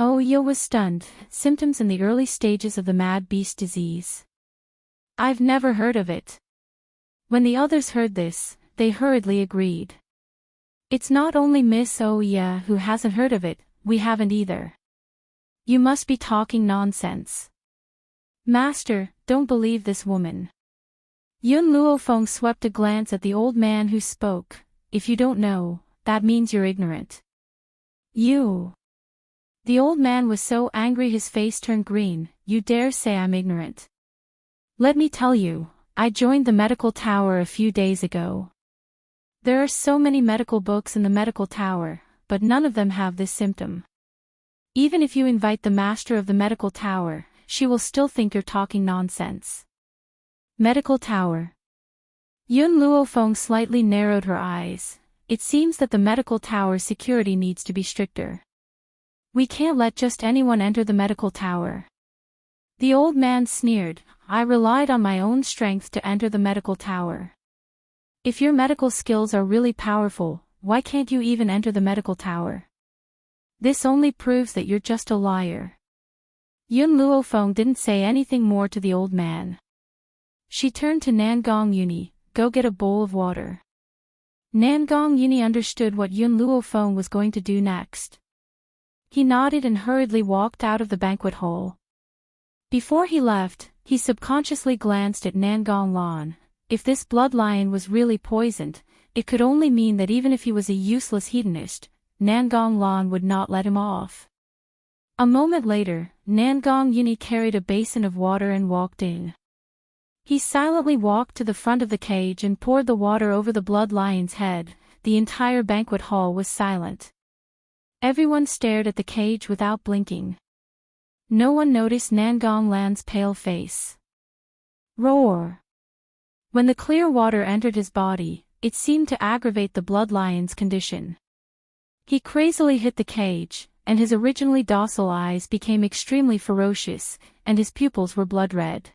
Oya was stunned. Symptoms in the early stages of the mad beast disease. I've never heard of it. When the others heard this, they hurriedly agreed. It's not only Miss Oya who hasn't heard of it, we haven't either. You must be talking nonsense. Master, don't believe this woman. Yun Luofeng swept a glance at the old man who spoke. If you don't know, that means you're ignorant. You. The old man was so angry his face turned green. You dare say I'm ignorant? Let me tell you, I joined the medical tower a few days ago. There are so many medical books in the medical tower, but none of them have this symptom. Even if you invite the master of the medical tower, she will still think you're talking nonsense. Medical tower. Yun Luofeng slightly narrowed her eyes. It seems that the medical tower's security needs to be stricter. We can't let just anyone enter the medical tower. The old man sneered. I relied on my own strength to enter the medical tower. If your medical skills are really powerful, why can't you even enter the medical tower? This only proves that you're just a liar. Yun Luofeng didn't say anything more to the old man. She turned to Nangong Yuni. Go get a bowl of water. Nangong Yuni understood what Yun Luofeng was going to do next. He nodded and hurriedly walked out of the banquet hall. Before he left, he subconsciously glanced at Nangong Lan. If this blood lion was really poisoned, it could only mean that even if he was a useless hedonist, Nangong Lan would not let him off. A moment later, Nangong Yuni carried a basin of water and walked in. He silently walked to the front of the cage and poured the water over the blood lion's head. The entire banquet hall was silent. Everyone stared at the cage without blinking. No one noticed Nangong Lan's pale face. Roar! When the clear water entered his body, it seemed to aggravate the blood lion's condition. He crazily hit the cage, and his originally docile eyes became extremely ferocious, and his pupils were blood red.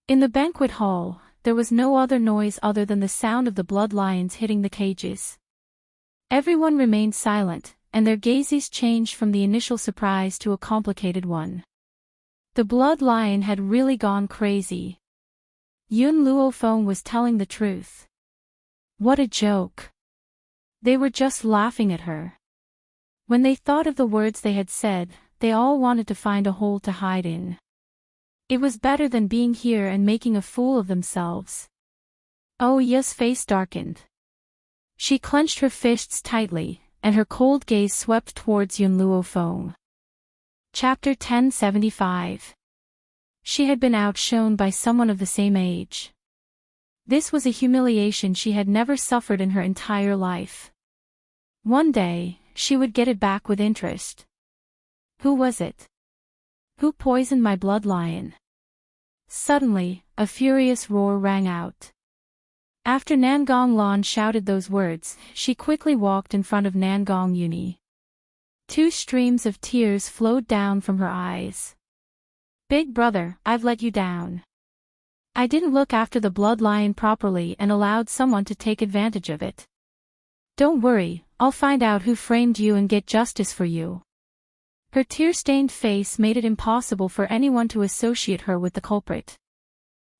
In the banquet hall, there was no other noise other than the sound of the blood lions hitting the cages. Everyone remained silent, and their gazes changed from the initial surprise to a complicated one. The blood lion had really gone crazy. Yun Luofeng was telling the truth. What a joke. They were just laughing at her. When they thought of the words they had said, they all wanted to find a hole to hide in. It was better than being here and making a fool of themselves. Oh Ya's face darkened. She clenched her fists tightly, and her cold gaze swept towards Yun Luofeng. Chapter 1075. She had been outshone by someone of the same age. This was a humiliation she had never suffered in her entire life. One day, she would get it back with interest. Who was it? Who poisoned my blood lion? Suddenly, a furious roar rang out. After Nangong Lan shouted those words, she quickly walked in front of Nangong Yuni. 2 streams of tears flowed down from her eyes. Big brother, I've let you down. I didn't look after the blood lion properly and allowed someone to take advantage of it. Don't worry, I'll find out who framed you and get justice for you. Her tear-stained face made it impossible for anyone to associate her with the culprit.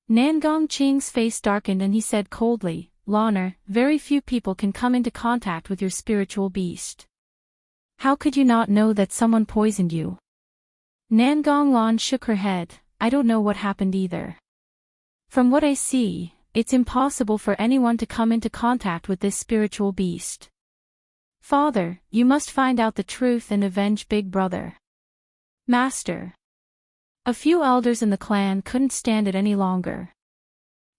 Nangong Qing's face darkened and he said coldly, Laner, very few people can come into contact with your spiritual beast. How could you not know that someone poisoned you? Nangong Lan shook her head. I don't know what happened either. From what I see, it's impossible for anyone to come into contact with this spiritual beast. Father, you must find out the truth and avenge Big Brother. Master. A few elders in the clan couldn't stand it any longer.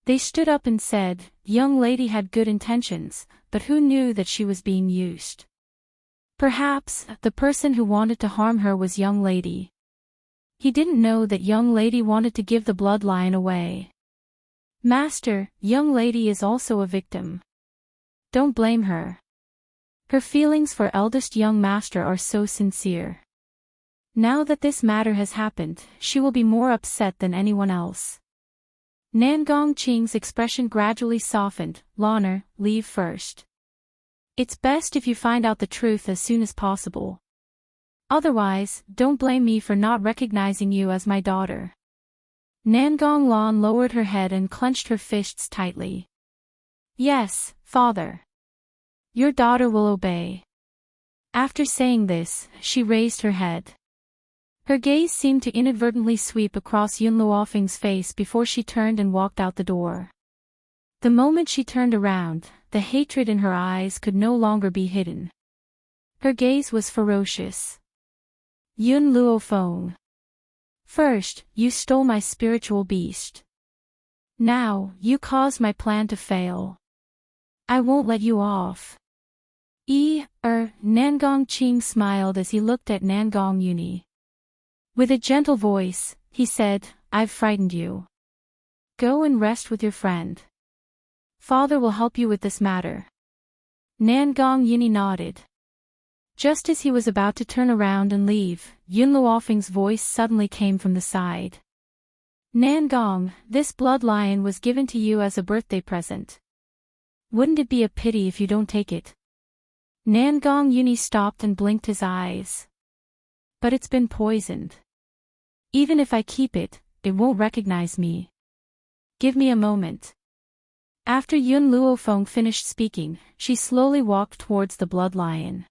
They stood up and said, Young lady had good intentions, but who knew that she was being used? Perhaps, the person who wanted to harm her was young lady. He didn't know that young lady wanted to give the bloodline away. Master, young lady is also a victim. Don't blame her. Her feelings for eldest young master are so sincere. Now that this matter has happened, she will be more upset than anyone else. Nangong Qing's expression gradually softened. Laner, leave first. It's best if you find out the truth as soon as possible. Otherwise, don't blame me for not recognizing you as my daughter. Nangong Lan lowered her head and clenched her fists tightly. Yes, father. Your daughter will obey. After saying this, she raised her head. Her gaze seemed to inadvertently sweep across Yun Luofeng's face before she turned and walked out the door. The moment she turned around, the hatred in her eyes could no longer be hidden. Her gaze was ferocious. Yun Luofeng. First, you stole my spiritual beast. Now, you caused my plan to fail. I won't let you off. Nangong Qing smiled as he looked at Nangong Yuni. With a gentle voice, he said, I've frightened you. Go and rest with your friend. Father will help you with this matter. Nangong Yuni nodded. Just as he was about to turn around and leave, Yun Luofeng's voice suddenly came from the side. Nangong, this blood lion was given to you as a birthday present. Wouldn't it be a pity if you don't take it? Nangong Yuni stopped and blinked his eyes. But it's been poisoned. Even if I keep it, it won't recognize me. Give me a moment. After Yun Luofeng finished speaking, she slowly walked towards the blood lion.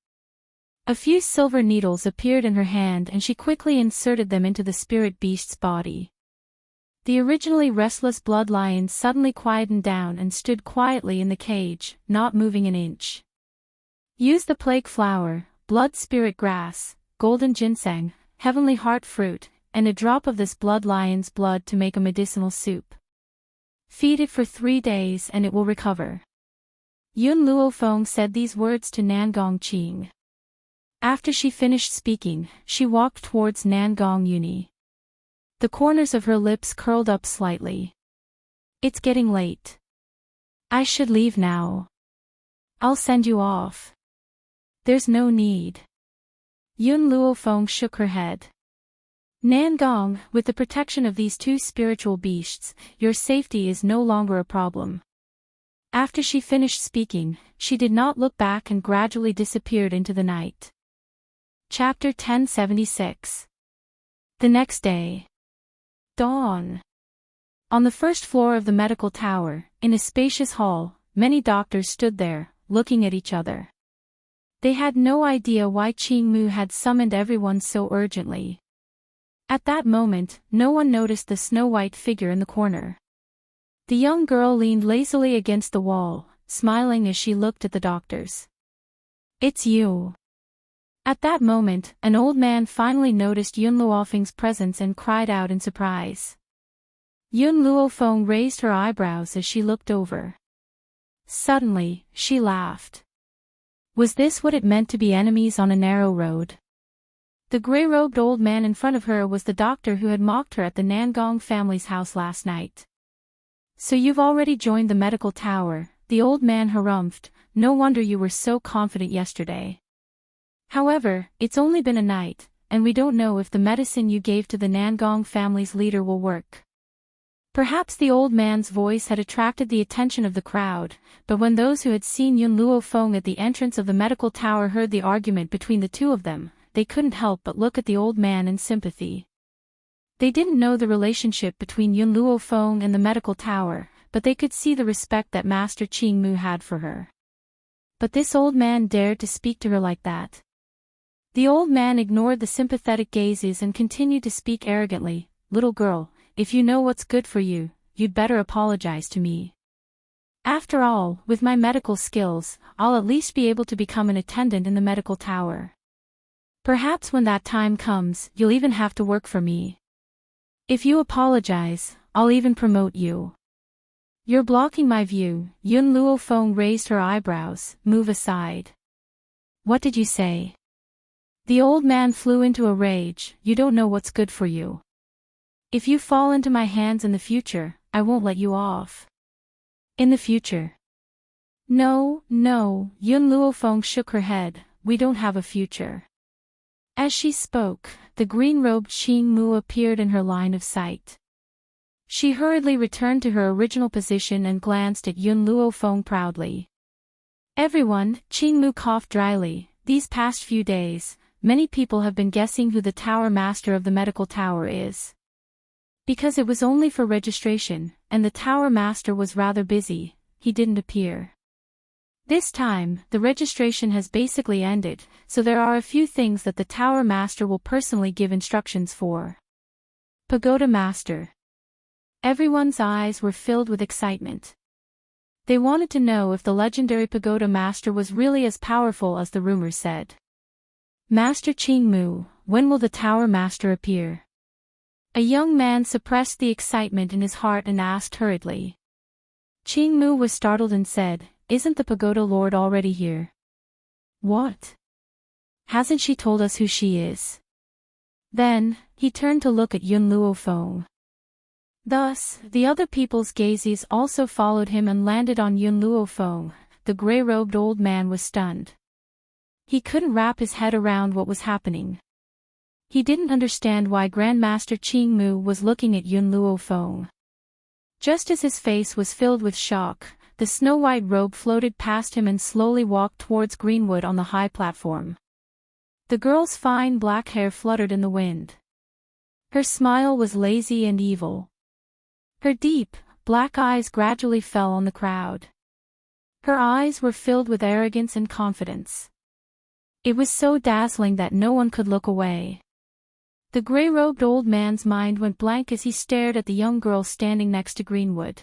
A few silver needles appeared in her hand and she quickly inserted them into the spirit beast's body. The originally restless blood lion suddenly quietened down and stood quietly in the cage, not moving an inch. Use the plague flower, blood spirit grass, golden ginseng, heavenly heart fruit, and a drop of this blood lion's blood to make a medicinal soup. Feed it for 3 days and it will recover. Yun Luofeng said these words to Nangong Qing. After she finished speaking, she walked towards Nangong Yuni. The corners of her lips curled up slightly. It's getting late. I should leave now. I'll send you off. There's no need. Yun Luofeng shook her head. Nangong, with the protection of these 2 spiritual beasts, your safety is no longer a problem. After she finished speaking, she did not look back and gradually disappeared into the night. Chapter 1076. The next day. Dawn. On the first floor of the medical tower, in a spacious hall, many doctors stood there, looking at each other. They had no idea why Qing Mu had summoned everyone so urgently. At that moment, no one noticed the snow-white figure in the corner. The young girl leaned lazily against the wall, smiling as she looked at the doctors. It's you. At that moment, an old man finally noticed Yun Luofeng's presence and cried out in surprise. Yun Luofeng raised her eyebrows as she looked over. Suddenly, she laughed. Was this what it meant to be enemies on a narrow road? The gray-robed old man in front of her was the doctor who had mocked her at the Nangong family's house last night. So you've already joined the medical tower, the old man harumphed. No wonder you were so confident yesterday. However, it's only been a night, and we don't know if the medicine you gave to the Nangong family's leader will work. Perhaps the old man's voice had attracted the attention of the crowd, but when those who had seen Yun Luofeng at the entrance of the medical tower heard the argument between the 2 of them, they couldn't help but look at the old man in sympathy. They didn't know the relationship between Yun Luofeng and the medical tower, but they could see the respect that Master Qing Mu had for her. But this old man dared to speak to her like that. The old man ignored the sympathetic gazes and continued to speak arrogantly. Little girl, if you know what's good for you, you'd better apologize to me. After all, with my medical skills, I'll at least be able to become an attendant in the medical tower. Perhaps when that time comes, you'll even have to work for me. If you apologize, I'll even promote you. You're blocking my view. Yun Luofeng raised her eyebrows. Move aside. What did you say? The old man flew into a rage. You don't know what's good for you. If you fall into my hands in the future, I won't let you off. In the future? No, Yun Luofeng shook her head. We don't have a future. As she spoke, the green-robed Qing Mu appeared in her line of sight. She hurriedly returned to her original position and glanced at Yun Luofeng proudly. Everyone, Qing Mu coughed dryly, these past few days, many people have been guessing who the tower master of the medical tower is. Because it was only for registration, and the tower master was rather busy, he didn't appear. This time, the registration has basically ended, so there are a few things that the Tower Master will personally give instructions for. Pagoda Master. Everyone's eyes were filled with excitement. They wanted to know if the legendary Pagoda Master was really as powerful as the rumors said. Master Qingmu, when will the Tower Master appear? A young man suppressed the excitement in his heart and asked hurriedly. Qingmu was startled and said, "Isn't the Pagoda Lord already here?" "What? Hasn't she told us who she is?" Then, he turned to look at Yun Luofeng. Thus, the other people's gazes also followed him and landed on Yun Luofeng. The gray-robed old man was stunned. He couldn't wrap his head around what was happening. He didn't understand why Grandmaster Qingmu was looking at Yun Luofeng. Just as his face was filled with shock, the snow-white robe floated past him and slowly walked towards Greenwood on the high platform. The girl's fine black hair fluttered in the wind. Her smile was lazy and evil. Her deep, black eyes gradually fell on the crowd. Her eyes were filled with arrogance and confidence. It was so dazzling that no one could look away. The gray-robed old man's mind went blank as he stared at the young girl standing next to Greenwood.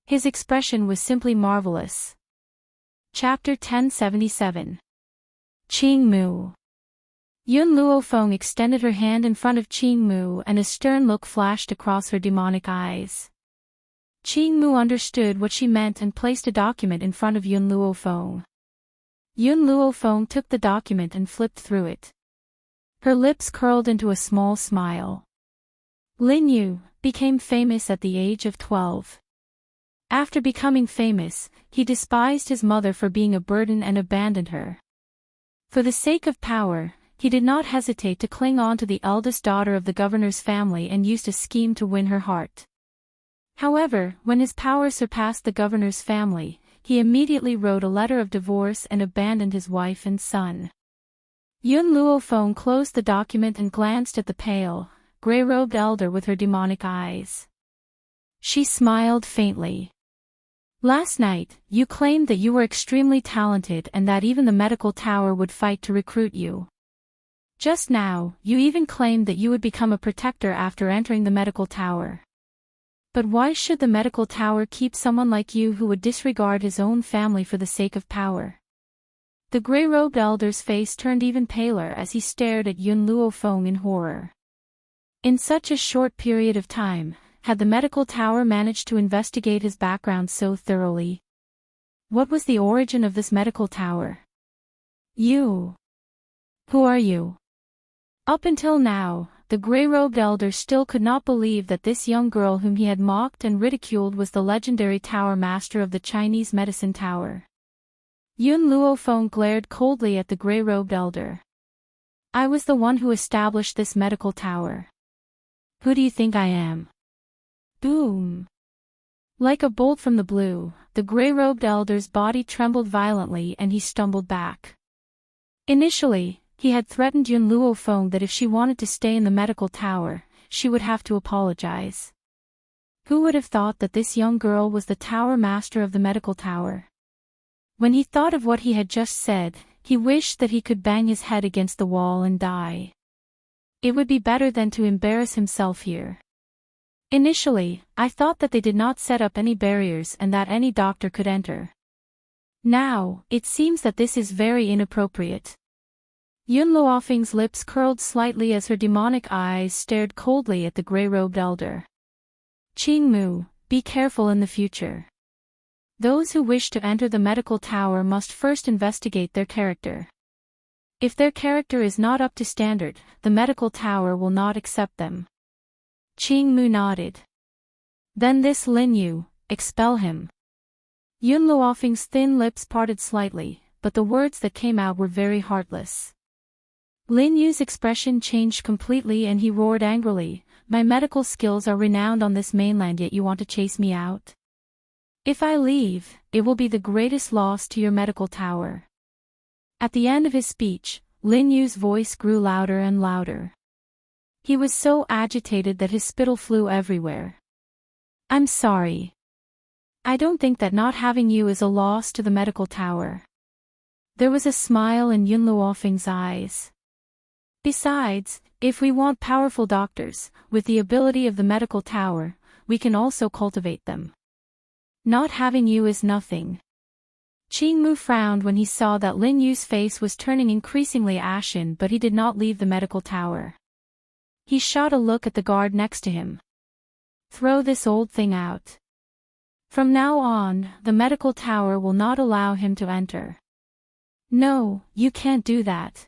His expression was simply marvelous. Chapter 1077. Qingmu. Yun Luofeng extended her hand in front of Qingmu and a stern look flashed across her demonic eyes. Qingmu understood what she meant and placed a document in front of Yun Luofeng. Yun Luofeng took the document and flipped through it. Her lips curled into a small smile. Lin Yu became famous at the age of 12. After becoming famous, he despised his mother for being a burden and abandoned her. For the sake of power, he did not hesitate to cling on to the eldest daughter of the governor's family and used a scheme to win her heart. However, when his power surpassed the governor's family, he immediately wrote a letter of divorce and abandoned his wife and son. Yun Luofeng closed the document and glanced at the pale, gray-robed elder with her demonic eyes. She smiled faintly. "Last night, you claimed that you were extremely talented and that even the medical tower would fight to recruit you. Just now, you even claimed that you would become a protector after entering the medical tower. But why should the medical tower keep someone like you who would disregard his own family for the sake of power?" The gray-robed elder's face turned even paler as he stared at Yun Luofeng in horror. In such a short period of time, had the medical tower managed to investigate his background so thoroughly? What was the origin of this medical tower? "You. Who are you?" Up until now, the gray-robed elder still could not believe that this young girl whom he had mocked and ridiculed was the legendary tower master of the Chinese medicine tower. Yun Luofeng glared coldly at the gray-robed elder. "I was the one who established this medical tower. Who do you think I am?" Boom! Like a bolt from the blue, the gray-robed elder's body trembled violently and he stumbled back. Initially, he had threatened Yun Luofeng that if she wanted to stay in the medical tower, she would have to apologize. Who would have thought that this young girl was the tower master of the medical tower? When he thought of what he had just said, he wished that he could bang his head against the wall and die. It would be better than to embarrass himself here. Initially, I thought that they did not set up any barriers and that any doctor could enter. Now, it seems that this is very inappropriate. Yun Luofeng's lips curled slightly as her demonic eyes stared coldly at the gray-robed elder. "Qingmu, be careful in the future. Those who wish to enter the medical tower must first investigate their character. If their character is not up to standard, the medical tower will not accept them." Qingmu nodded. "Then this Lin Yu, expel him." Yun Luofeng's thin lips parted slightly, but the words that came out were very heartless. Lin Yu's expression changed completely and he roared angrily, "My medical skills are renowned on this mainland, yet you want to chase me out? If I leave, it will be the greatest loss to your medical tower." At the end of his speech, Lin Yu's voice grew louder and louder. He was so agitated that his spittle flew everywhere. "I'm sorry. I don't think that not having you is a loss to the medical tower. There was a smile in Yun Luofeng's eyes. Besides, if we want powerful doctors, with the ability of the medical tower, we can also cultivate them. Not having you is nothing. Qing Mu frowned when he saw that Lin Yu's face was turning increasingly ashen, but he did not leave the medical tower. He shot a look at the guard next to him. Throw this old thing out. From now on, the medical tower will not allow him to enter. No, you can't do that.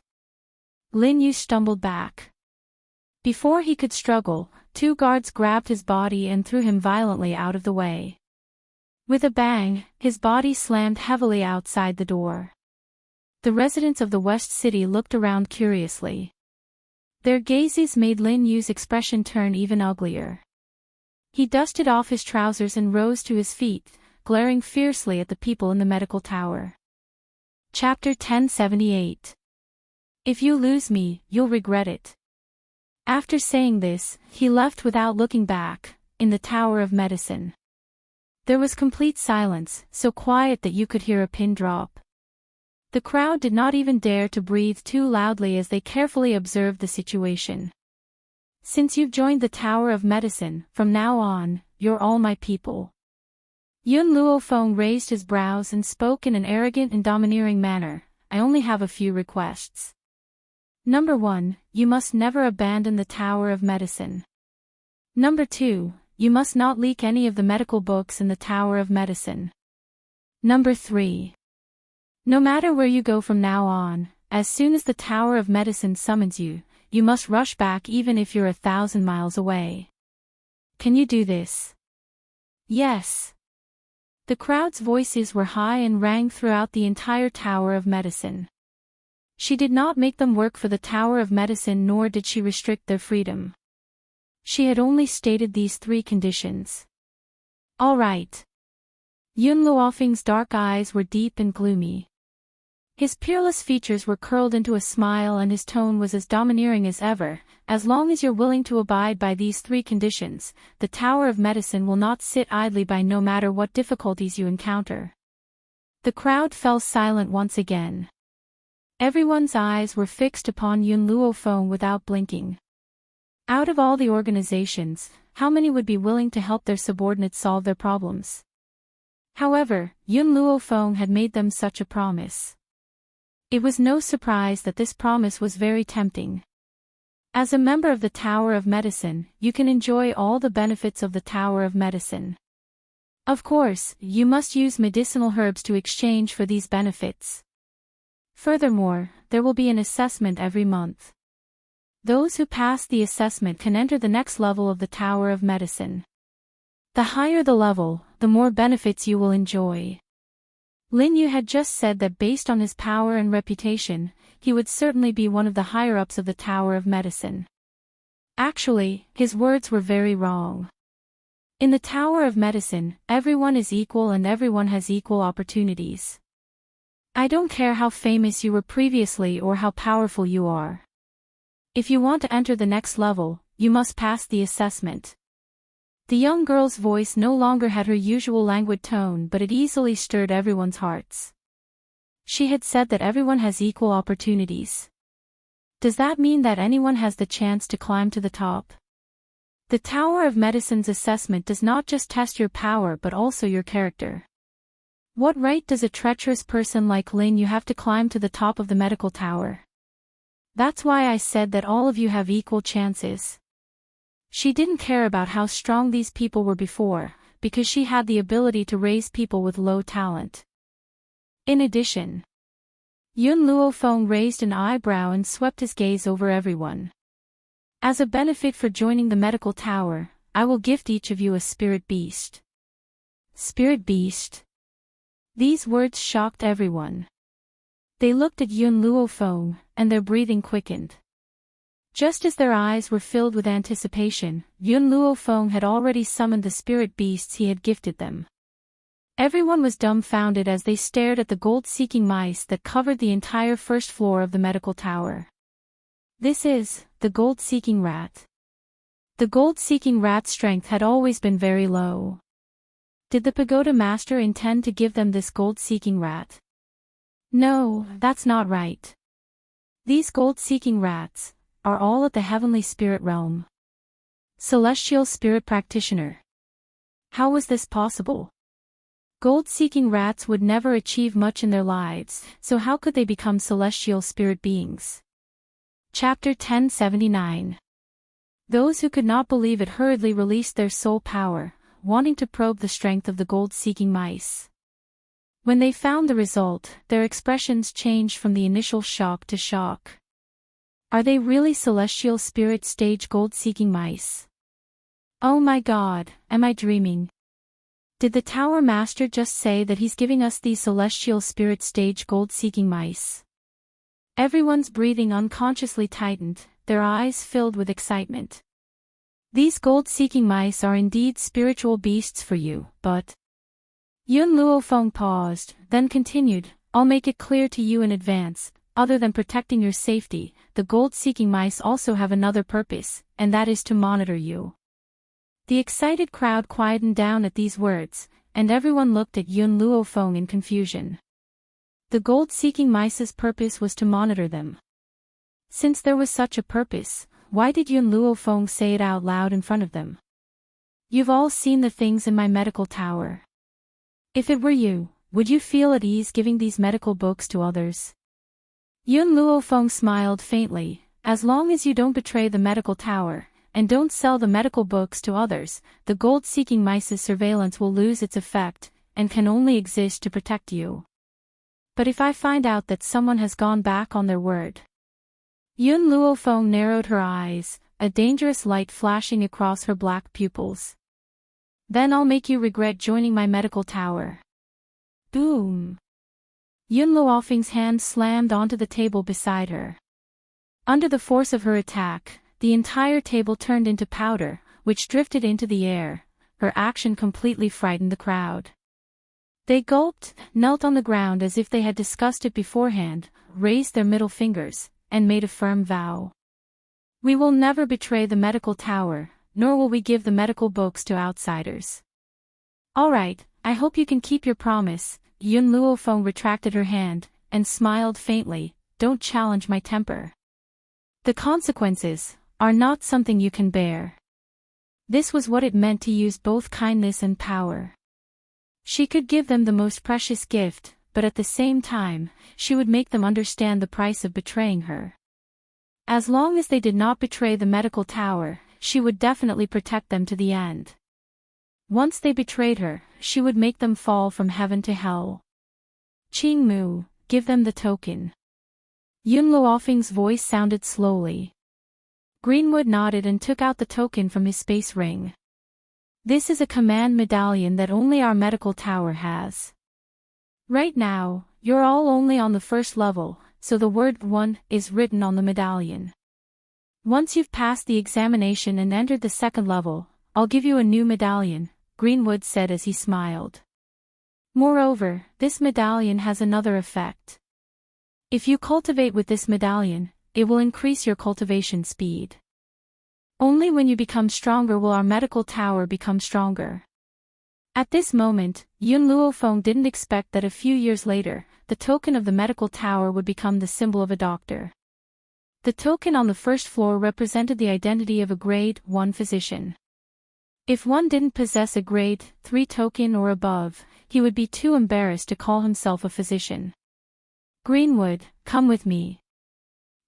Lin Yu stumbled back. Before he could struggle, two guards grabbed his body and threw him violently out of the way. With a bang, his body slammed heavily outside the door. The residents of the West City looked around curiously. Their gazes made Lin Yu's expression turn even uglier. He dusted off his trousers and rose to his feet, glaring fiercely at the people in the medical tower. Chapter 1078. If you lose me, you'll regret it. After saying this, he left without looking back, in the Tower of Medicine. There was complete silence, so quiet that you could hear a pin drop. The crowd did not even dare to breathe too loudly as they carefully observed the situation. Since you've joined the Tower of Medicine, from now on, you're all my people. Yun Luofeng raised his brows and spoke in an arrogant and domineering manner. I only have a few requests. Number 1, you must never abandon the Tower of Medicine. Number 2, you must not leak any of the medical books in the Tower of Medicine. Number 3. No matter where you go from now on, as soon as the Tower of Medicine summons you, you must rush back even if you're 1,000 miles away. Can you do this? Yes. The crowd's voices were high and rang throughout the entire Tower of Medicine. She did not make them work for the Tower of Medicine, nor did she restrict their freedom. She had only stated these 3 conditions. All right. Yun Luofeng's dark eyes were deep and gloomy. His peerless features were curled into a smile and his tone was as domineering as ever. As long as you're willing to abide by these 3 conditions, the Tower of Medicine will not sit idly by no matter what difficulties you encounter. The crowd fell silent once again. Everyone's eyes were fixed upon Yun Luofeng without blinking. Out of all the organizations, how many would be willing to help their subordinates solve their problems? However, Yun Luofeng had made them such a promise. It was no surprise that this promise was very tempting. As a member of the Tower of Medicine, you can enjoy all the benefits of the Tower of Medicine. Of course, you must use medicinal herbs to exchange for these benefits. Furthermore, there will be an assessment every month. Those who pass the assessment can enter the next level of the Tower of Medicine. The higher the level, the more benefits you will enjoy. Lin Yu had just said that based on his power and reputation, he would certainly be one of the higher-ups of the Tower of Medicine. Actually, his words were very wrong. In the Tower of Medicine, everyone is equal and everyone has equal opportunities. I don't care how famous you were previously or how powerful you are. If you want to enter the next level, you must pass the assessment. The young girl's voice no longer had her usual languid tone, but it easily stirred everyone's hearts. She had said that everyone has equal opportunities. Does that mean that anyone has the chance to climb to the top? The Tower of Medicine's assessment does not just test your power but also your character. What right does a treacherous person like Lin Yu have to climb to the top of the medical tower? That's why I said that all of you have equal chances. She didn't care about how strong these people were before, because she had the ability to raise people with low talent. In addition, Yun Luofeng raised an eyebrow and swept his gaze over everyone. As a benefit for joining the medical tower, I will gift each of you a spirit beast. Spirit beast? These words shocked everyone. They looked at Yun Luofeng, and their breathing quickened. Just as their eyes were filled with anticipation, Yun Luofeng had already summoned the spirit beasts he had gifted them. Everyone was dumbfounded as they stared at the gold-seeking mice that covered the entire first floor of the medical tower. This is the gold-seeking rat. The gold-seeking rat's strength had always been very low. Did the pagoda master intend to give them this gold-seeking rat? No, that's not right. These gold-seeking rats are all at the heavenly spirit realm. Celestial spirit practitioner. How was this possible? Gold-seeking rats would never achieve much in their lives, so how could they become celestial spirit beings? Chapter 1079. Those who could not believe it hurriedly released their soul power, wanting to probe the strength of the gold-seeking mice. When they found the result, their expressions changed from the initial shock to shock. Are they really celestial spirit stage gold-seeking mice? Oh my God, am I dreaming? Did the Tower Master just say that he's giving us these celestial spirit stage gold-seeking mice? Everyone's breathing unconsciously tightened, their eyes filled with excitement. These gold-seeking mice are indeed spiritual beasts for you, but... Yun Luofeng paused, then continued, I'll make it clear to you in advance, other than protecting your safety, the gold-seeking mice also have another purpose, and that is to monitor you. The excited crowd quietened down at these words, and everyone looked at Yun Luofeng in confusion. The gold-seeking mice's purpose was to monitor them. Since there was such a purpose, why did Yun Luofeng say it out loud in front of them? You've all seen the things in my medical tower. If it were you, would you feel at ease giving these medical books to others? Yun Luofeng smiled faintly, as long as you don't betray the medical tower, and don't sell the medical books to others, the gold-seeking mice's surveillance will lose its effect, and can only exist to protect you. But if I find out that someone has gone back on their word... Yun Luofeng narrowed her eyes, a dangerous light flashing across her black pupils. Then I'll make you regret joining my medical tower. Boom! Yun Luofeng's hand slammed onto the table beside her. Under the force of her attack, the entire table turned into powder, which drifted into the air. Her action completely frightened the crowd. They gulped, knelt on the ground as if they had discussed it beforehand, raised their middle fingers, and made a firm vow. We will never betray the medical tower, nor will we give the medical books to outsiders. All right, I hope you can keep your promise. Yun Luofeng retracted her hand, and smiled faintly, don't challenge my temper. The consequences are not something you can bear. This was what it meant to use both kindness and power. She could give them the most precious gift, but at the same time, she would make them understand the price of betraying her. As long as they did not betray the medical tower, she would definitely protect them to the end. Once they betrayed her, she would make them fall from heaven to hell. Qingmu, give them the token. Yun Luofeng's voice sounded slowly. Greenwood nodded and took out the token from his space ring. This is a command medallion that only our medical tower has. Right now, you're all only on the first level, so the word 1 is written on the medallion. Once you've passed the examination and entered the second level, I'll give you a new medallion, Greenwood said as he smiled. Moreover, this medallion has another effect. If you cultivate with this medallion, it will increase your cultivation speed. Only when you become stronger will our medical tower become stronger. At this moment, Yun Luofeng didn't expect that a few years later, the token of the medical tower would become the symbol of a doctor. The token on the first floor represented the identity of a grade 1 physician. If one didn't possess a grade 3 token or above, he would be too embarrassed to call himself a physician. Greenwood, come with me.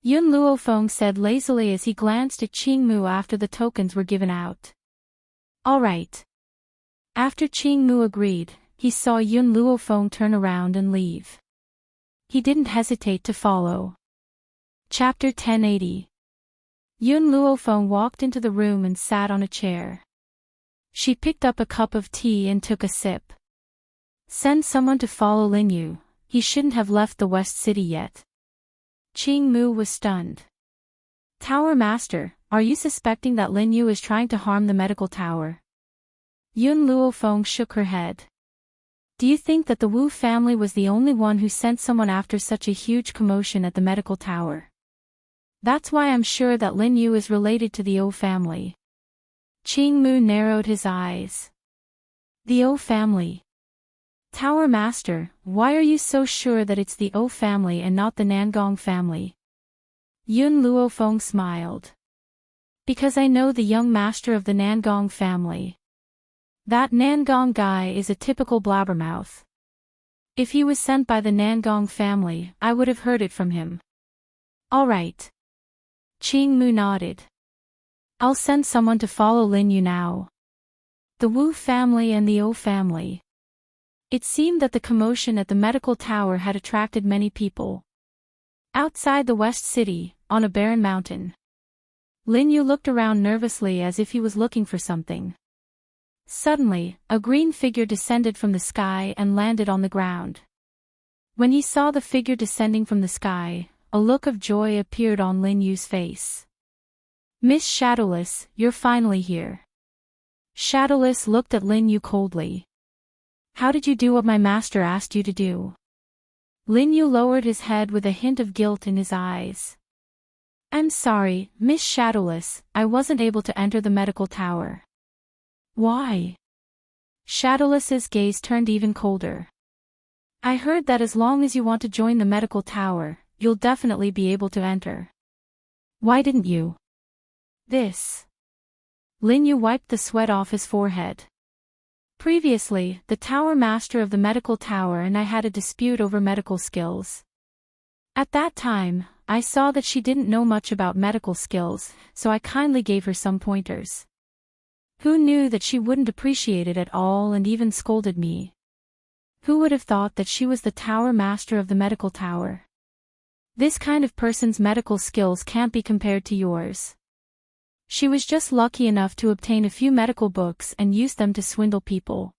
Yun Luofeng said lazily as he glanced at Qingmu after the tokens were given out. All right. After Qingmu agreed, he saw Yun Luofeng turn around and leave. He didn't hesitate to follow. Chapter 1080. Yun Luofeng walked into the room and sat on a chair. She picked up a cup of tea and took a sip. Send someone to follow Linyu, he shouldn't have left the West City yet. Qingmu was stunned. Tower Master, are you suspecting that Linyu is trying to harm the medical tower? Yun Luofeng shook her head. Do you think that the Wu family was the only one who sent someone after such a huge commotion at the medical tower? That's why I'm sure that Linyu is related to the O family. Qingmu narrowed his eyes. The O family. Tower Master, why are you so sure that it's the O family and not the Nangong family? Yun Luofeng smiled. Because I know the young master of the Nangong family. That Nangong guy is a typical blabbermouth. If he was sent by the Nangong family, I would have heard it from him. All right. Qing Mu nodded. I'll send someone to follow Lin Yu now. The Wu family and the O family. It seemed that the commotion at the medical tower had attracted many people. Outside the West City, on a barren mountain. Lin Yu looked around nervously as if he was looking for something. Suddenly, a green figure descended from the sky and landed on the ground. When he saw the figure descending from the sky, a look of joy appeared on Lin Yu's face. Miss Shadowless, you're finally here. Shadowless looked at Lin Yu coldly. How did you do what my master asked you to do? Lin Yu lowered his head with a hint of guilt in his eyes. I'm sorry, Miss Shadowless, I wasn't able to enter the medical tower. Why? Shadowless's gaze turned even colder. I heard that as long as you want to join the medical tower, you'll definitely be able to enter. Why didn't you? This. Lin Yu wiped the sweat off his forehead. Previously, the tower master of the medical tower and I had a dispute over medical skills. At that time, I saw that she didn't know much about medical skills, so I kindly gave her some pointers. Who knew that she wouldn't appreciate it at all and even scolded me? Who would have thought that she was the tower master of the medical tower? This kind of person's medical skills can't be compared to yours. She was just lucky enough to obtain a few medical books and use them to swindle people.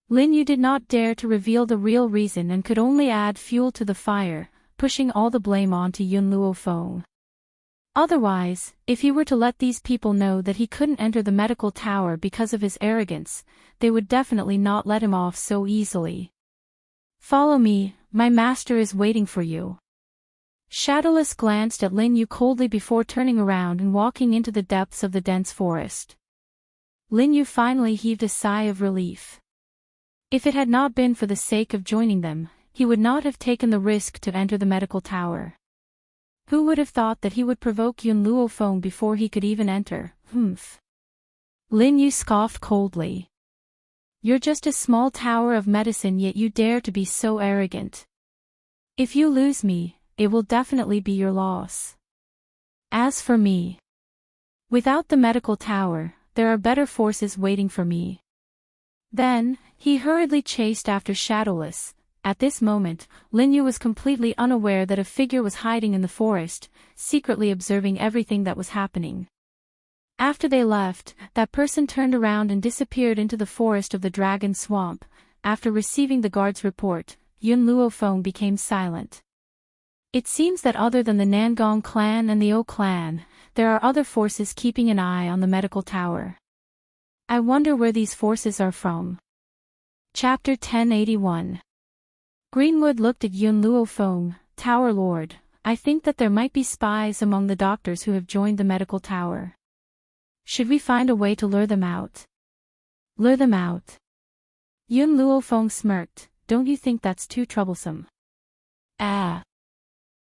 Lin Yu did not dare to reveal the real reason and could only add fuel to the fire, pushing all the blame onto Yun Luofeng. Otherwise, if he were to let these people know that he couldn't enter the medical tower because of his arrogance, they would definitely not let him off so easily. Follow me, my master is waiting for you. Shadowless glanced at Lin Yu coldly before turning around and walking into the depths of the dense forest. Lin Yu finally heaved a sigh of relief. If it had not been for the sake of joining them, he would not have taken the risk to enter the medical tower. Who would have thought that he would provoke Yun Luofeng before he could even enter? Humph. Lin Yu scoffed coldly. You're just a small tower of medicine, yet you dare to be so arrogant. If you lose me, it will definitely be your loss. As for me, without the medical tower, there are better forces waiting for me. Then, he hurriedly chased after Shadowless. At this moment, Lin Yu was completely unaware that a figure was hiding in the forest, secretly observing everything that was happening. After they left, that person turned around and disappeared into the forest of the Dragon Swamp. After receiving the guard's report, Yun Luofeng became silent. It seems that other than the Nangong clan and the O clan, there are other forces keeping an eye on the medical tower. I wonder where these forces are from. Chapter 1081. Greenwood looked at Yun Luofeng, Tower Lord. I think that there might be spies among the doctors who have joined the medical tower. Should we find a way to lure them out? Lure them out? Yun Luofeng smirked. Don't you think that's too troublesome? Ah.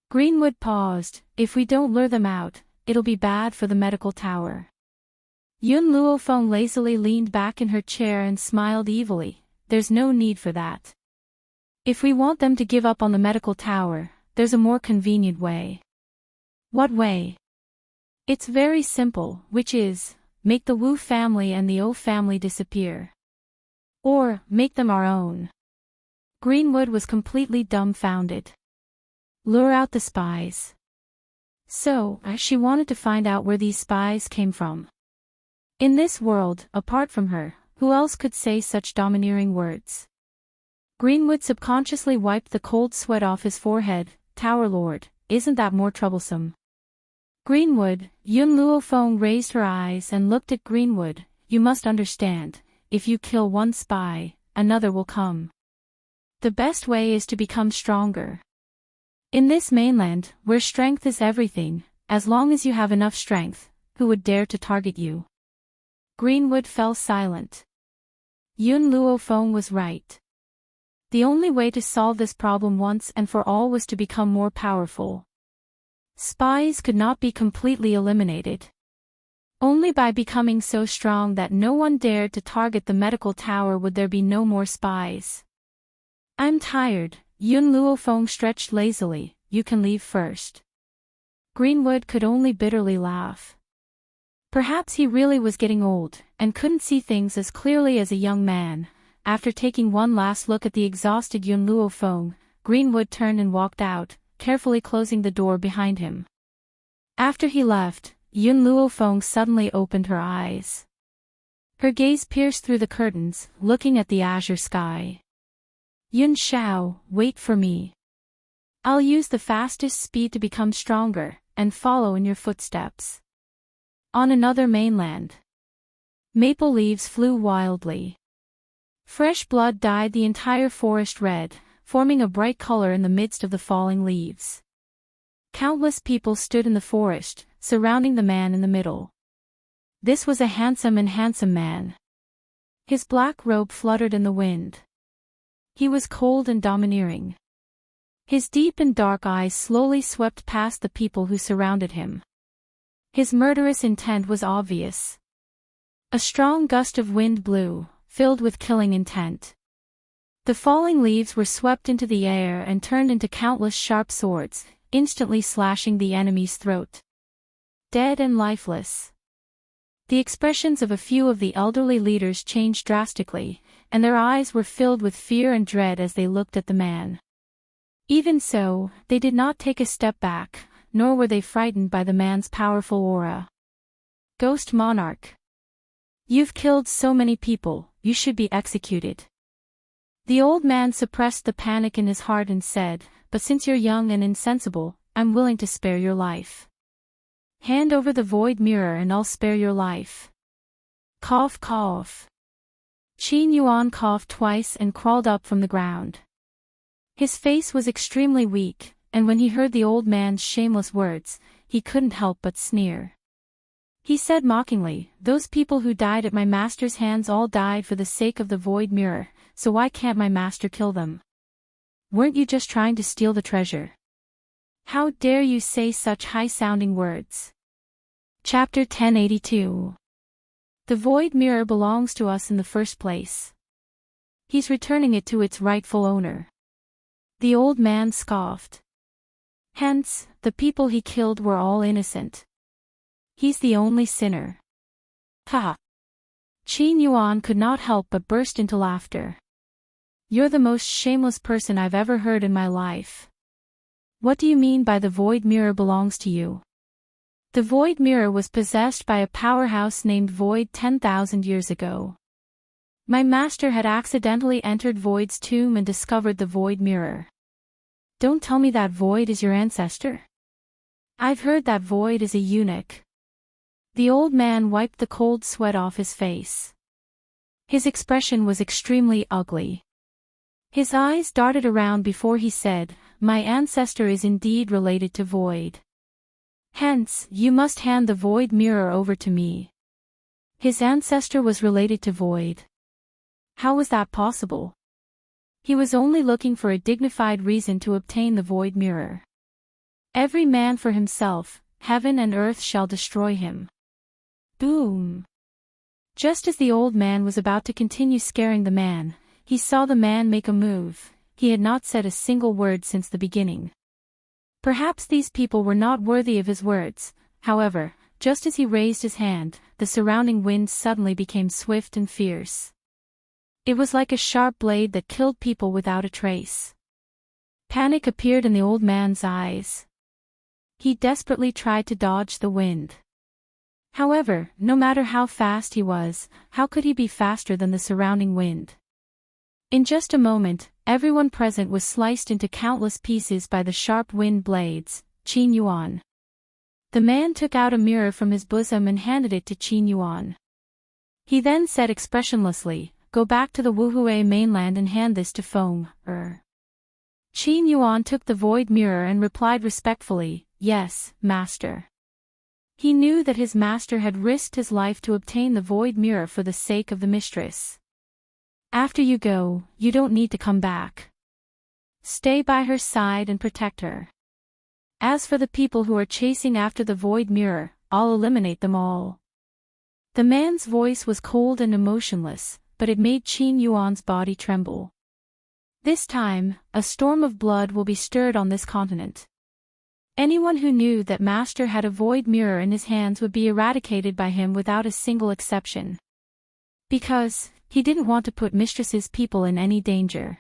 Greenwood paused. If we don't lure them out, it'll be bad for the medical tower. Yun Luofeng lazily leaned back in her chair and smiled evilly. There's no need for that. If we want them to give up on the medical tower, there's a more convenient way. What way? It's very simple, which is, make the Wu family and the O family disappear. Or, make them our own. Greenwood was completely dumbfounded. Lure out the spies. So, she wanted to find out where these spies came from. In this world, apart from her, who else could say such domineering words? Greenwood subconsciously wiped the cold sweat off his forehead. Tower Lord, isn't that more troublesome? Greenwood, Yun Luofeng raised her eyes and looked at Greenwood. You must understand, if you kill one spy, another will come. The best way is to become stronger. In this mainland, where strength is everything, as long as you have enough strength, who would dare to target you? Greenwood fell silent. Yun Luofeng was right. The only way to solve this problem once and for all was to become more powerful. Spies could not be completely eliminated. Only by becoming so strong that no one dared to target the medical tower would there be no more spies. I'm tired, Yun Luofeng stretched lazily, you can leave first. Greenwood could only bitterly laugh. Perhaps he really was getting old, and couldn't see things as clearly as a young man. After taking one last look at the exhausted Yun Luofeng, Greenwood turned and walked out, carefully closing the door behind him. After he left, Yun Luofeng suddenly opened her eyes. Her gaze pierced through the curtains, looking at the azure sky. Yun Shao, wait for me. I'll use the fastest speed to become stronger, and follow in your footsteps. On another mainland. Maple leaves flew wildly. Fresh blood dyed the entire forest red, forming a bright color in the midst of the falling leaves. Countless people stood in the forest, surrounding the man in the middle. This was a handsome man. His black robe fluttered in the wind. He was cold and domineering. His deep and dark eyes slowly swept past the people who surrounded him. His murderous intent was obvious. A strong gust of wind blew, filled with killing intent. The falling leaves were swept into the air and turned into countless sharp swords, instantly slashing the enemy's throat. Dead and lifeless. The expressions of a few of the elderly leaders changed drastically, and their eyes were filled with fear and dread as they looked at the man. Even so, they did not take a step back, nor were they frightened by the man's powerful aura. Ghost Monarch. You've killed so many people, you should be executed. The old man suppressed the panic in his heart and said, but since you're young and insensible, I'm willing to spare your life. Hand over the void mirror and I'll spare your life. Cough cough. Qin Yuan coughed twice and crawled up from the ground. His face was extremely weak, and when he heard the old man's shameless words, he couldn't help but sneer. He said mockingly, those people who died at my master's hands all died for the sake of the void mirror, so why can't my master kill them? Weren't you just trying to steal the treasure? How dare you say such high-sounding words? Chapter 1082. The void mirror belongs to us in the first place. He's returning it to its rightful owner. The old man scoffed. Hence, the people he killed were all innocent. He's the only sinner. Ha! Qin Yuan could not help but burst into laughter. You're the most shameless person I've ever heard in my life. What do you mean by the void mirror belongs to you? The void mirror was possessed by a powerhouse named Void 10,000 years ago. My master had accidentally entered Void's tomb and discovered the void mirror. Don't tell me that Void is your ancestor. I've heard that Void is a eunuch. The old man wiped the cold sweat off his face. His expression was extremely ugly. His eyes darted around before he said, my ancestor is indeed related to Void. Hence, you must hand the void mirror over to me. His ancestor was related to Void. How was that possible? He was only looking for a dignified reason to obtain the void mirror. Every man for himself, heaven and earth shall destroy him. Boom! Just as the old man was about to continue scaring the man, he saw the man make a move. He had not said a single word since the beginning. Perhaps these people were not worthy of his words, however, just as he raised his hand, the surrounding wind suddenly became swift and fierce. It was like a sharp blade that killed people without a trace. Panic appeared in the old man's eyes. He desperately tried to dodge the wind. However, no matter how fast he was, how could he be faster than the surrounding wind? In just a moment, everyone present was sliced into countless pieces by the sharp wind blades. Qin Yuan. The man took out a mirror from his bosom and handed it to Qin Yuan. He then said expressionlessly, go back to the Wuhui mainland and hand this to Feng. Qin Yuan took the void mirror and replied respectfully, yes, master. He knew that his master had risked his life to obtain the void mirror for the sake of the mistress. After you go, you don't need to come back. Stay by her side and protect her. As for the people who are chasing after the void mirror, I'll eliminate them all." The man's voice was cold and emotionless, but it made Qin Yuan's body tremble. This time, a storm of blood will be stirred on this continent. Anyone who knew that Master had a void mirror in his hands would be eradicated by him without a single exception. Because he didn't want to put Mistress's people in any danger.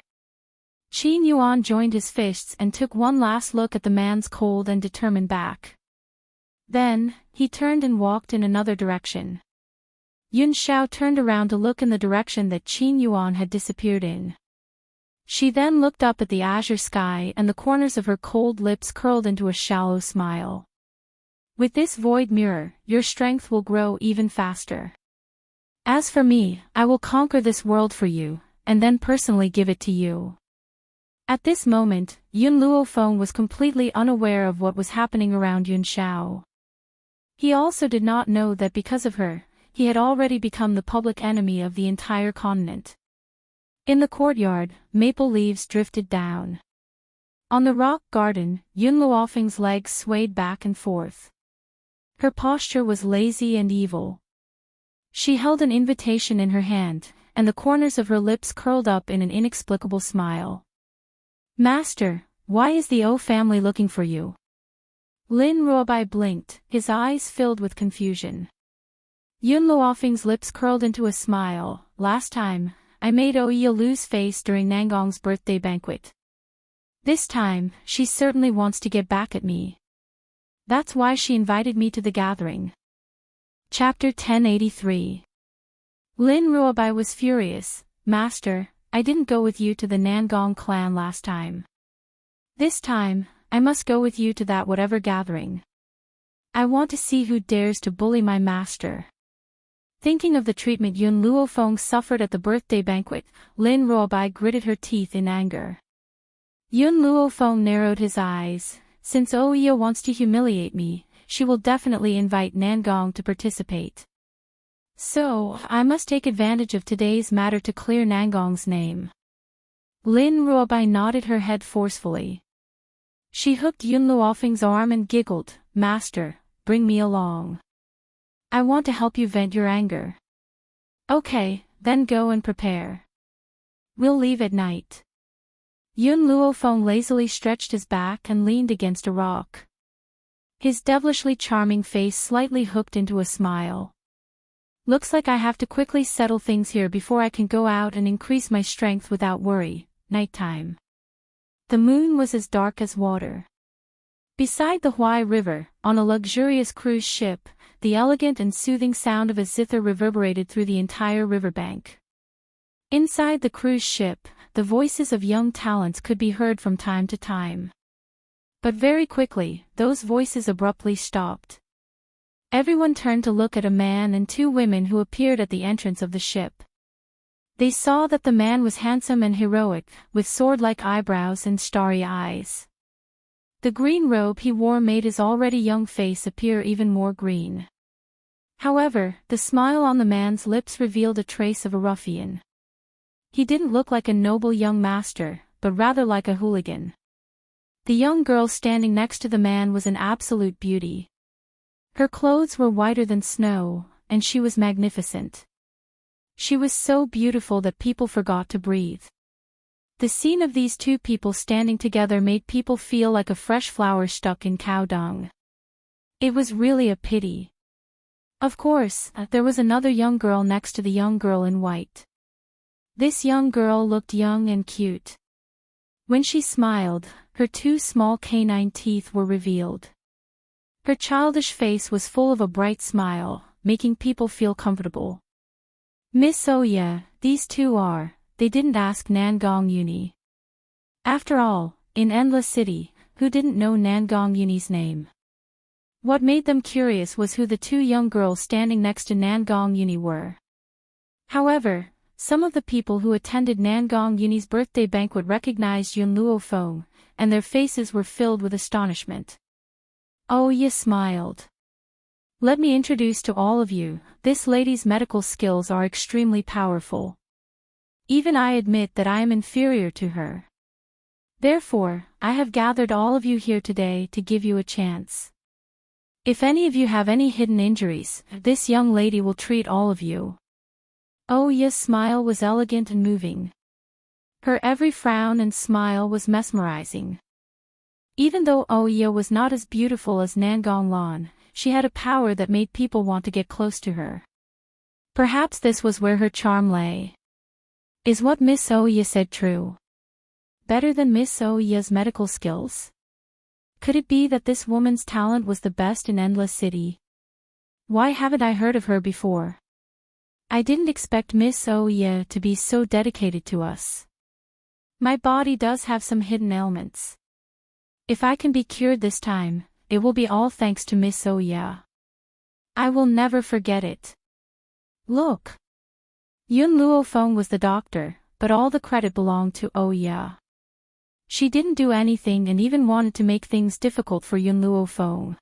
Qin Yuan joined his fists and took one last look at the man's cold and determined back. Then, he turned and walked in another direction. Yun Xiao turned around to look in the direction that Qin Yuan had disappeared in. She then looked up at the azure sky and the corners of her cold lips curled into a shallow smile. "With this void mirror, your strength will grow even faster. As for me, I will conquer this world for you, and then personally give it to you." At this moment, Yun Luofeng was completely unaware of what was happening around Yun Xiao. He also did not know that because of her, he had already become the public enemy of the entire continent. In the courtyard, maple leaves drifted down. On the rock garden, Yun Luofeng's legs swayed back and forth. Her posture was lazy and evil. She held an invitation in her hand, and the corners of her lips curled up in an inexplicable smile. "Master, why is the O family looking for you?" Lin Ruobai blinked, his eyes filled with confusion. Yun Luofeng's lips curled into a smile. "Last time, I made Oya lose face during Nangong's birthday banquet. This time, she certainly wants to get back at me. That's why she invited me to the gathering." Chapter 1083. Lin Ruobai was furious. "Master, I didn't go with you to the Nangong clan last time. This time, I must go with you to that whatever gathering. I want to see who dares to bully my master." Thinking of the treatment Yun Luofeng suffered at the birthday banquet, Lin Ruobai gritted her teeth in anger. Yun Luofeng narrowed his eyes. "Since Oya wants to humiliate me, she will definitely invite Nangong to participate. So, I must take advantage of today's matter to clear Nangong's name." Lin Ruobai nodded her head forcefully. She hooked Yun Luofeng's arm and giggled. "Master, bring me along. I want to help you vent your anger." "Okay, then go and prepare. We'll leave at night." Yun Luofeng lazily stretched his back and leaned against a rock. His devilishly charming face slightly hooked into a smile. "Looks like I have to quickly settle things here before I can go out and increase my strength without worry." Nighttime. The moon was as dark as water. Beside the Huai River, on a luxurious cruise ship, the elegant and soothing sound of a zither reverberated through the entire riverbank. Inside the cruise ship, the voices of young talents could be heard from time to time. But very quickly, those voices abruptly stopped. Everyone turned to look at a man and two women who appeared at the entrance of the ship. They saw that the man was handsome and heroic, with sword-like eyebrows and starry eyes. The green robe he wore made his already young face appear even more green. However, the smile on the man's lips revealed a trace of a ruffian. He didn't look like a noble young master, but rather like a hooligan. The young girl standing next to the man was an absolute beauty. Her clothes were whiter than snow, and she was magnificent. She was so beautiful that people forgot to breathe. The scene of these two people standing together made people feel like a fresh flower stuck in cow dung. It was really a pity. Of course, there was another young girl next to the young girl in white. This young girl looked young and cute. When she smiled, her two small canine teeth were revealed. Her childish face was full of a bright smile, making people feel comfortable. "Miss Oya, these two are," they didn't ask Nangong Uni. After all, in Endless City, who didn't know Nangong Uni's name? What made them curious was who the two young girls standing next to Nangong Uni were. However, some of the people who attended Nangong Uni's birthday banquet recognized Yun Luofeng, and their faces were filled with astonishment. Oya smiled. "Let me introduce to all of you, this lady's medical skills are extremely powerful. Even I admit that I am inferior to her. Therefore, I have gathered all of you here today to give you a chance. If any of you have any hidden injuries, this young lady will treat all of you. Oya's smile was elegant and moving. Her every frown and smile was mesmerizing. Even though Oya was not as beautiful as Nangonglan, she had a power that made people want to get close to her. Perhaps this was where her charm lay. Is what Miss Oya said true? Better than Miss Oya's medical skills? Could it be that this woman's talent was the best in Endless City? Why haven't I heard of her before? I didn't expect Miss Oya to be so dedicated to us. My body does have some hidden ailments. If I can be cured this time, it will be all thanks to Miss Oya. I will never forget it. Look. Yun Luofeng was the doctor, but all the credit belonged to Oya. She didn't do anything and even wanted to make things difficult for Yun Luofeng.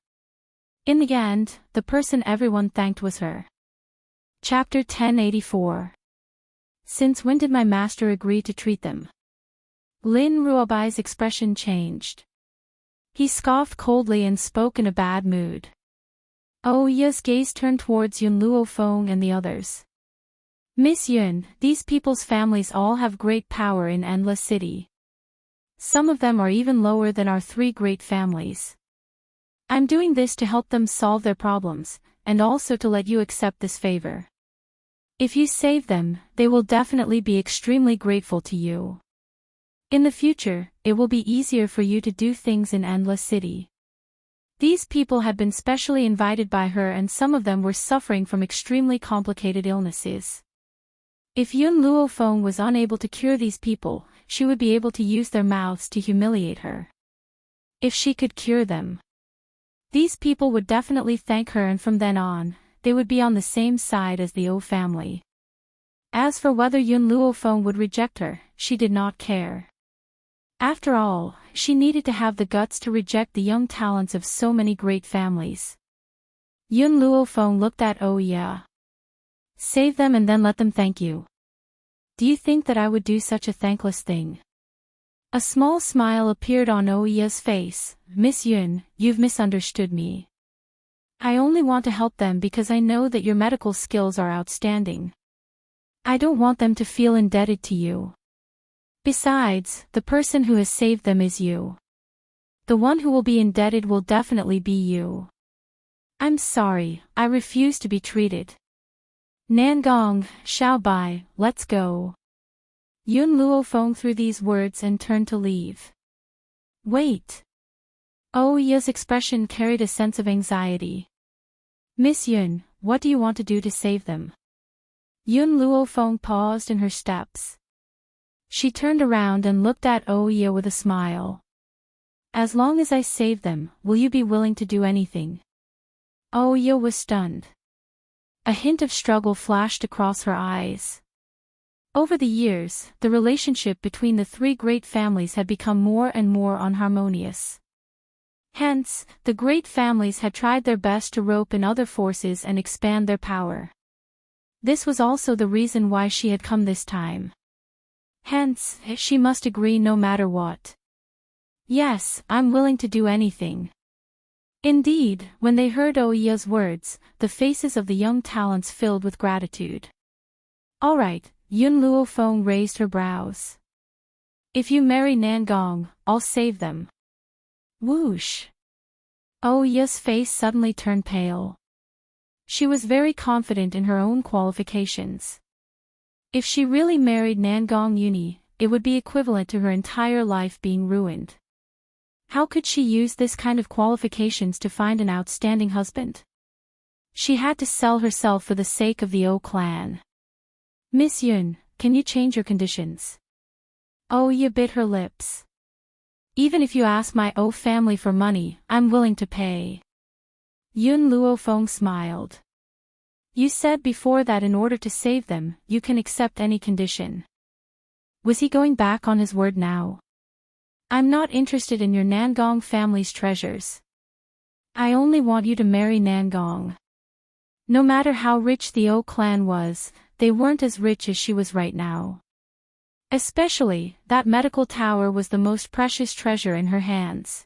In the end, the person everyone thanked was her. Chapter 1084. Since when did my master agree to treat them? Lin Ruobai's expression changed. He scoffed coldly and spoke in a bad mood. Oya's gaze turned towards Yun Luofeng and the others. Miss Yun, these people's families all have great power in Endless City. Some of them are even lower than our three great families. I'm doing this to help them solve their problems, and also to let you accept this favor. If you save them, they will definitely be extremely grateful to you. In the future, it will be easier for you to do things in Endless City. These people had been specially invited by her and some of them were suffering from extremely complicated illnesses. If Yun Luofeng was unable to cure these people, she would be able to use their mouths to humiliate her. If she could cure them, these people would definitely thank her and from then on, they would be on the same side as the O family. As for whether Yun Luofeng would reject her, she did not care. After all, she needed to have the guts to reject the young talents of so many great families. Yun Luofeng looked at Oya. Save them and then let them thank you. Do you think that I would do such a thankless thing? A small smile appeared on Oya's face. Miss Yun, you've misunderstood me. I only want to help them because I know that your medical skills are outstanding. I don't want them to feel indebted to you. Besides, the person who has saved them is you. The one who will be indebted will definitely be you. I'm sorry, I refuse to be treated. Nangong, Xiaobai, let's go. Yun Luofeng threw these words and turned to leave. Wait. Oya's expression carried a sense of anxiety. Miss Yun, what do you want to do to save them? Yun Luofeng paused in her steps. She turned around and looked at Oya with a smile. As long as I save them, will you be willing to do anything? Oya was stunned. A hint of struggle flashed across her eyes. Over the years, the relationship between the three great families had become more and more unharmonious. Hence, the great families had tried their best to rope in other forces and expand their power. This was also the reason why she had come this time. Hence, she must agree no matter what. Yes, I'm willing to do anything. Indeed, when they heard Oya's words, the faces of the young talents filled with gratitude. All right, Yun Luofeng raised her brows. If you marry Nangong, I'll save them. Whoosh. Oya's face suddenly turned pale. She was very confident in her own qualifications. If she really married Nangong Uni, it would be equivalent to her entire life being ruined. How could she use this kind of qualifications to find an outstanding husband? She had to sell herself for the sake of the O clan. Miss Yun, can you change your conditions? Oya bit her lips. Even if you ask my O family for money, I'm willing to pay. Yun Luofeng smiled. You said before that in order to save them, you can accept any condition. Was he going back on his word now? I'm not interested in your Nangong family's treasures. I only want you to marry Nangong. No matter how rich the O clan was, they weren't as rich as she was right now. Especially, that medical tower was the most precious treasure in her hands.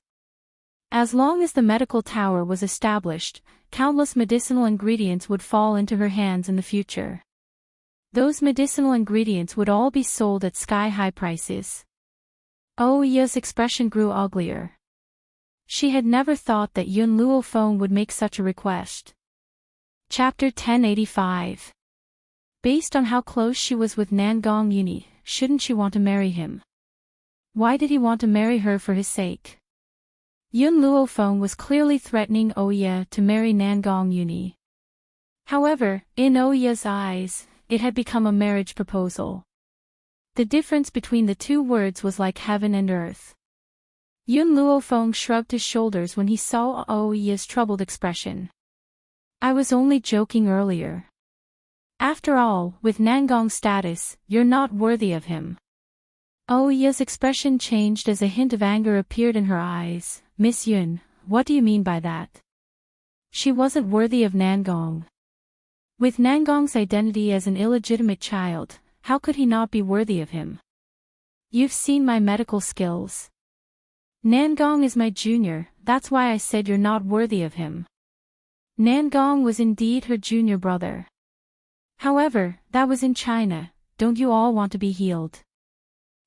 As long as the medical tower was established, countless medicinal ingredients would fall into her hands in the future. Those medicinal ingredients would all be sold at sky-high prices. Ya's expression grew uglier. She had never thought that Yun Luofeng would make such a request. Chapter 1085. Based on how close she was with Nangong Yuni, shouldn't she want to marry him? Why did he want to marry her for his sake? Yun Luofeng was clearly threatening Oya to marry Nangong Yuni. However, in Oya's eyes, it had become a marriage proposal. The difference between the two words was like heaven and earth. Yun Luofeng shrugged his shoulders when he saw Oya's troubled expression. I was only joking earlier. After all, with Nangong's status, you're not worthy of him. Oya's expression changed as a hint of anger appeared in her eyes. Miss Yun, what do you mean by that? She wasn't worthy of Nangong. With Nangong's identity as an illegitimate child, how could he not be worthy of him? You've seen my medical skills. Nangong is my junior, that's why I said you're not worthy of him. Nangong was indeed her junior brother. However, that was in China, don't you all want to be healed?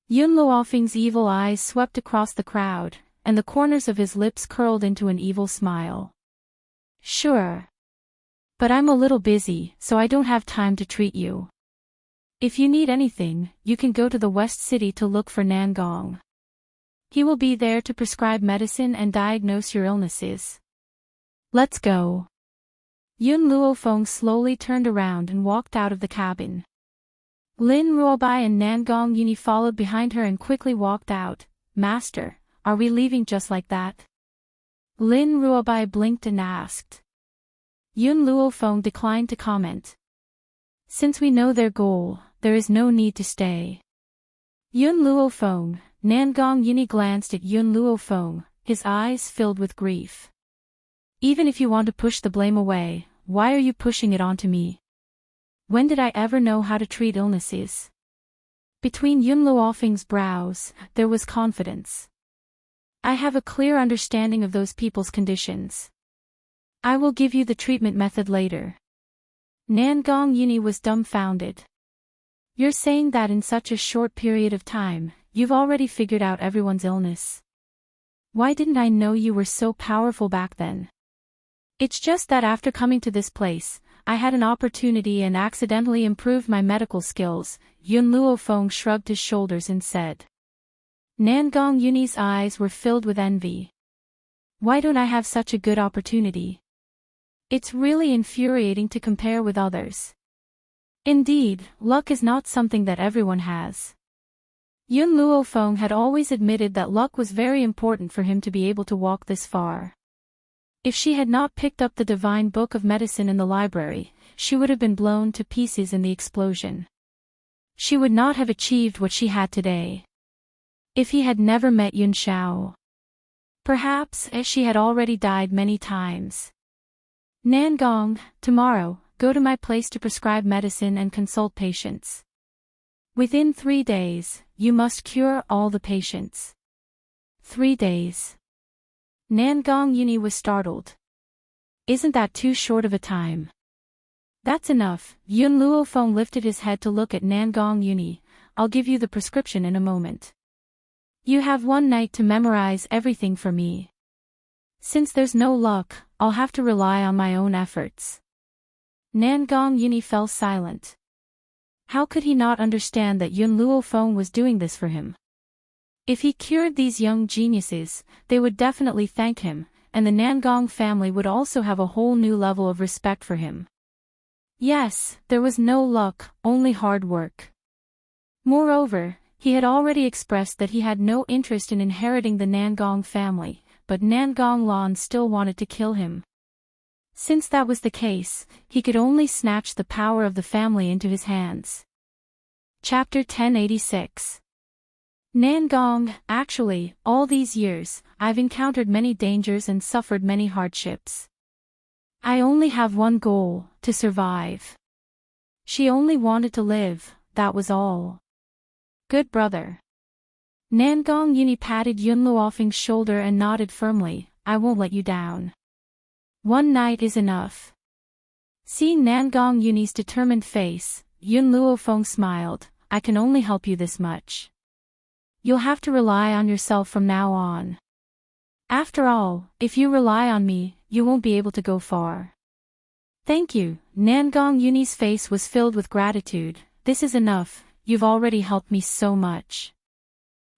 Yun Luofeng's evil eyes swept across the crowd, and the corners of his lips curled into an evil smile. Sure. But I'm a little busy, so I don't have time to treat you. If you need anything, you can go to the West City to look for Nangong. He will be there to prescribe medicine and diagnose your illnesses. Let's go. Yun Luofeng slowly turned around and walked out of the cabin. Lin Ruobai and Nangong Yuni followed behind her and quickly walked out. Master, are we leaving just like that? Lin Ruobai blinked and asked. Yun Luofeng declined to comment. Since we know their goal, there is no need to stay. Yun Luofeng, Nangong Yuni glanced at Yun Luofeng, his eyes filled with grief. Even if you want to push the blame away, why are you pushing it onto me? When did I ever know how to treat illnesses? Between Yun Luofeng's brows, there was confidence. I have a clear understanding of those people's conditions. I will give you the treatment method later. Nangong Yuni was dumbfounded. You're saying that in such a short period of time, you've already figured out everyone's illness? Why didn't I know you were so powerful back then? It's just that after coming to this place, I had an opportunity and accidentally improved my medical skills. Yun Luofeng shrugged his shoulders and said. Nangong Yuni's eyes were filled with envy. Why don't I have such a good opportunity? It's really infuriating to compare with others. Indeed, luck is not something that everyone has. Yun Luofeng had always admitted that luck was very important for him to be able to walk this far. If she had not picked up the divine book of medicine in the library, she would have been blown to pieces in the explosion. She would not have achieved what she had today. If he had never met Yun Shao. Perhaps, she had already died many times. Nangong, tomorrow, go to my place to prescribe medicine and consult patients. Within 3 days, you must cure all the patients. 3 days. Nangong Yuni was startled. Isn't that too short of a time? That's enough. Yun Luofeng lifted his head to look at Nangong Yuni. I'll give you the prescription in a moment. You have 1 night to memorize everything for me. Since there's no luck, I'll have to rely on my own efforts. Nangong Yuni fell silent. How could he not understand that Yun Luofeng was doing this for him? If he cured these young geniuses, they would definitely thank him, and the Nangong family would also have a whole new level of respect for him. Yes, there was no luck, only hard work. Moreover, he had already expressed that he had no interest in inheriting the Nangong family, but Nangong Lan still wanted to kill him. Since that was the case, he could only snatch the power of the family into his hands. Chapter 1086. Nangong, actually, all these years, I've encountered many dangers and suffered many hardships. I only have one goal, to survive. She only wanted to live, that was all. Good brother. Nangong Yuni patted Yun Luofeng's shoulder and nodded firmly, I won't let you down. One night is enough. Seeing Nangong Yuni's determined face, Yun Luofeng smiled, I can only help you this much. You'll have to rely on yourself from now on. After all, if you rely on me, you won't be able to go far. Thank you. Nangong Yuni's face was filled with gratitude. This is enough, you've already helped me so much.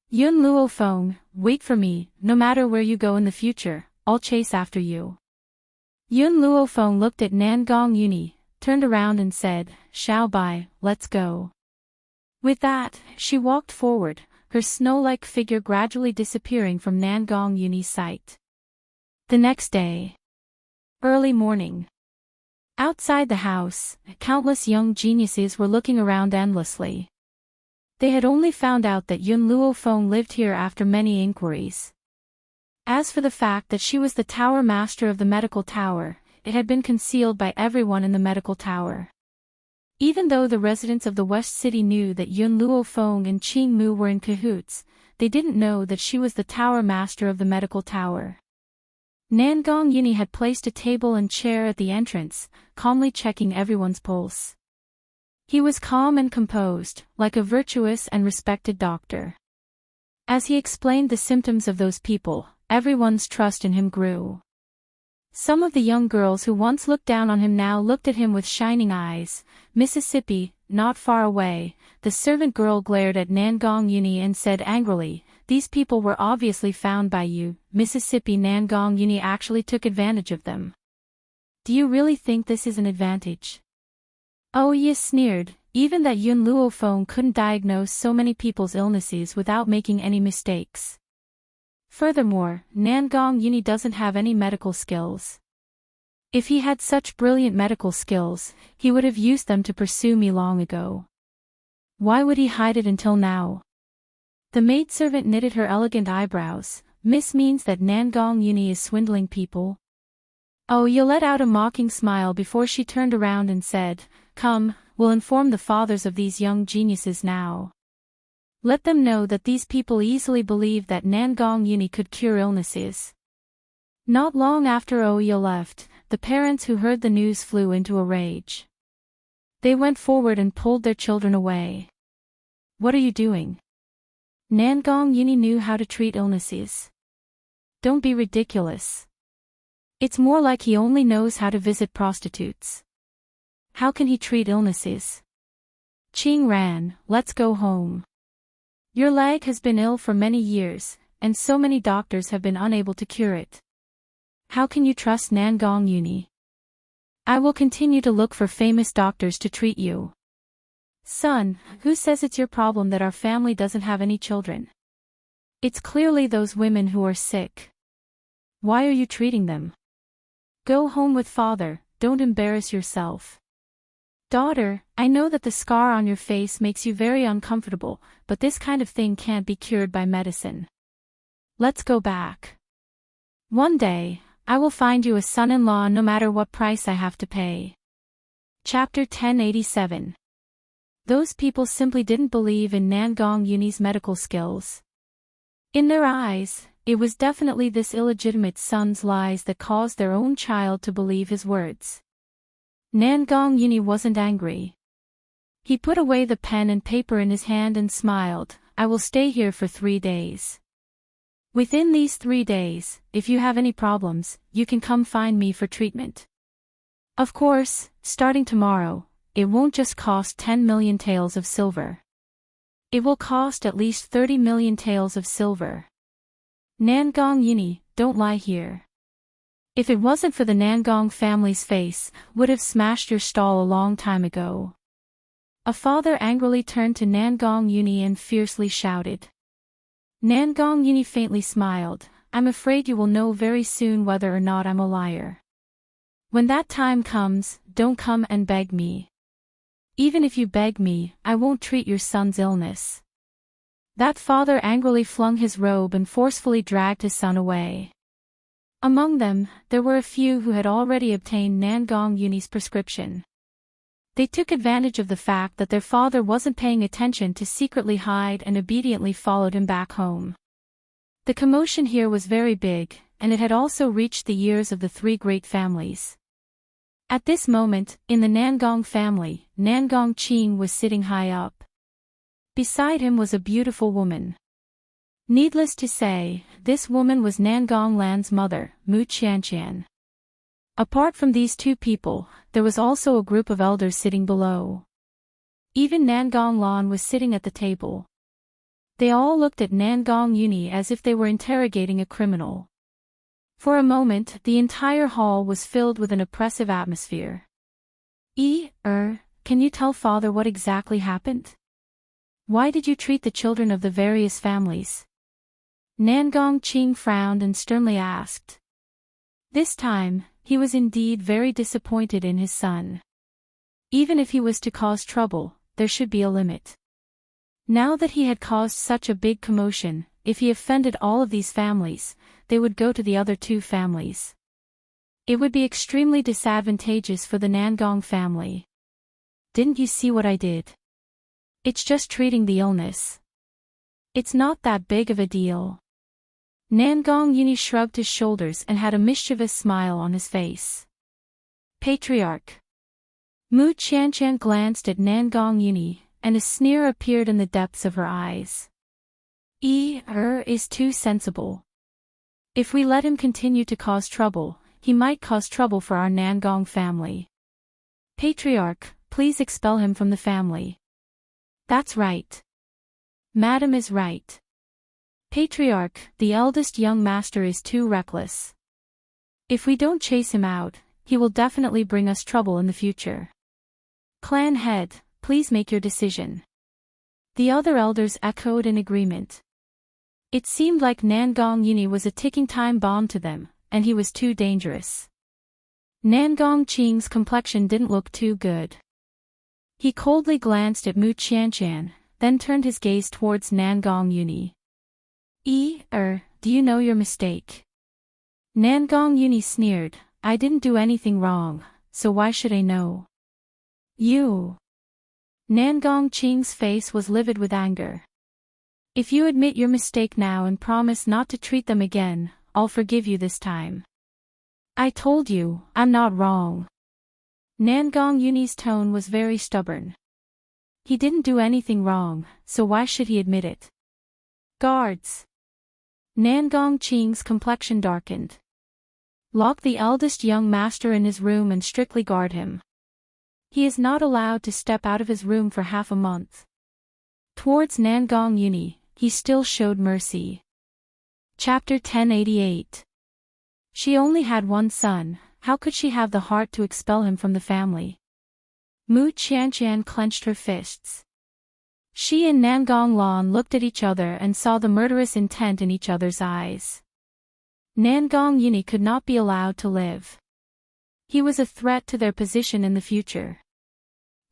Yun Luofeng, wait for me, no matter where you go in the future, I'll chase after you. Yun Luofeng looked at Nangong Yuni, turned around and said, Xiao Bai, let's go. With that, she walked forward, her snow-like figure gradually disappearing from Nangong Yuni's sight. The next day. Early morning. Outside the house, countless young geniuses were looking around endlessly. They had only found out that Yun Luofeng lived here after many inquiries. As for the fact that she was the tower master of the medical tower, it had been concealed by everyone in the medical tower. Even though the residents of the West City knew that Yun Luofeng and Qing Mu were in cahoots, they didn't know that she was the tower master of the medical tower. Nangong Yuni had placed a table and chair at the entrance, calmly checking everyone's pulse. He was calm and composed, like a virtuous and respected doctor. As he explained the symptoms of those people, everyone's trust in him grew. Some of the young girls who once looked down on him now looked at him with shining eyes. Mississippi, not far away, the servant girl glared at Nangong Yuni and said angrily, these people were obviously found by you, Mississippi. Nangong Yuni actually took advantage of them. Do you really think this is an advantage? Oh, Ye sneered, even that Yun Luofeng couldn't diagnose so many people's illnesses without making any mistakes. Furthermore, Nangong Yuni doesn't have any medical skills. If he had such brilliant medical skills, he would have used them to pursue me long ago. Why would he hide it until now? The maidservant knitted her elegant eyebrows. Miss means that Nangong Yuni is swindling people? Oh, Ye let out a mocking smile before she turned around and said, Come, we'll inform the fathers of these young geniuses now. Let them know that these people easily believe that Nangong Yuni could cure illnesses. Not long after Oya left, the parents who heard the news flew into a rage. They went forward and pulled their children away. What are you doing? Nangong Yuni knew how to treat illnesses. Don't be ridiculous. It's more like he only knows how to visit prostitutes. How can he treat illnesses? Qing ran, let's go home. Your leg has been ill for many years, and so many doctors have been unable to cure it. How can you trust Nangong Yuni? I will continue to look for famous doctors to treat you. Son, who says it's your problem that our family doesn't have any children? It's clearly those women who are sick. Why are you treating them? Go home with father, don't embarrass yourself. Daughter, I know that the scar on your face makes you very uncomfortable, but this kind of thing can't be cured by medicine. Let's go back. One day, I will find you a son-in-law no matter what price I have to pay. Chapter 1087. Those people simply didn't believe in Nangong Yuni's medical skills. In their eyes, it was definitely this illegitimate son's lies that caused their own child to believe his words. Nangong Yuni wasn't angry. He put away the pen and paper in his hand and smiled, I will stay here for 3 days. Within these 3 days, if you have any problems, you can come find me for treatment. Of course, starting tomorrow, it won't just cost 10 million taels of silver. It will cost at least 30 million taels of silver. Nangong Yuni, don't lie here. If it wasn't for the Nangong family's face, would have smashed your stall a long time ago. A father angrily turned to Nangong Yuni and fiercely shouted. Nangong Yuni faintly smiled, I'm afraid you will know very soon whether or not I'm a liar. When that time comes, don't come and beg me. Even if you beg me, I won't treat your son's illness. That father angrily flung his robe and forcefully dragged his son away. Among them, there were a few who had already obtained Nangong Yuni's prescription. They took advantage of the fact that their father wasn't paying attention to secretly hide and obediently followed him back home. The commotion here was very big, and it had also reached the ears of the three great families. At this moment, in the Nangong family, Nangong Qing was sitting high up. Beside him was a beautiful woman. Needless to say, this woman was Nangong Lan's mother, Mu Qianqian. Apart from these two people, there was also a group of elders sitting below. Even Nangong Lan was sitting at the table. They all looked at Nangong Uni as if they were interrogating a criminal. For a moment, the entire hall was filled with an oppressive atmosphere. Can you tell father what exactly happened? Why did you treat the children of the various families? Nangong Qing frowned and sternly asked. This time, he was indeed very disappointed in his son. Even if he was to cause trouble, there should be a limit. Now that he had caused such a big commotion, if he offended all of these families, they would go to the other two families. It would be extremely disadvantageous for the Nangong family. Didn't you see what I did? It's just treating the illness. It's not that big of a deal. Nangong Uni shrugged his shoulders and had a mischievous smile on his face. Patriarch. Mu Qianqian glanced at Nangong Uni, and a sneer appeared in the depths of her eyes. Is too sensible. If we let him continue to cause trouble, he might cause trouble for our Nangong family. Patriarch, please expel him from the family. That's right. Madam is right. Patriarch, the eldest young master is too reckless. If we don't chase him out, he will definitely bring us trouble in the future. Clan head, please make your decision. The other elders echoed in agreement. It seemed like Nangong Uni was a ticking time bomb to them, and he was too dangerous. Nangong Qing's complexion didn't look too good. He coldly glanced at Mu Qianqian, then turned his gaze towards Nangong Uni. Do you know your mistake? Nangong Uni sneered, I didn't do anything wrong, so why should I know? You. Nangong Qing's face was livid with anger. If you admit your mistake now and promise not to treat them again, I'll forgive you this time. I told you, I'm not wrong. Nangong Uni's tone was very stubborn. He didn't do anything wrong, so why should he admit it? Guards. Nangong Qing's complexion darkened. Lock the eldest young master in his room and strictly guard him. He is not allowed to step out of his room for half a month. Towards Nangong Uni, he still showed mercy. Chapter 1088. She only had one son, how could she have the heart to expel him from the family? Mu Qianqian clenched her fists. She and Nangong Lan looked at each other and saw the murderous intent in each other's eyes. Nangong Uni could not be allowed to live. He was a threat to their position in the future.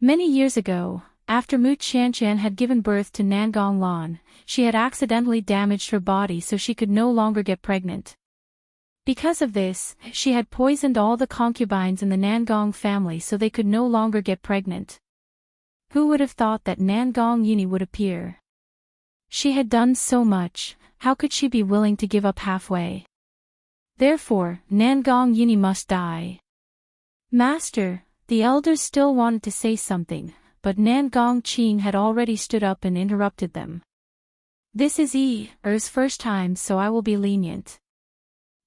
Many years ago, after Mu Qianqian had given birth to Nangong Lan, she had accidentally damaged her body so she could no longer get pregnant. Because of this, she had poisoned all the concubines in the Nangong family so they could no longer get pregnant. Who would have thought that Nangong Uni would appear? She had done so much, how could she be willing to give up halfway? Therefore, Nangong Uni must die. Master, the elders still wanted to say something, but Nangong Qing had already stood up and interrupted them. This is Er's first time, so I will be lenient.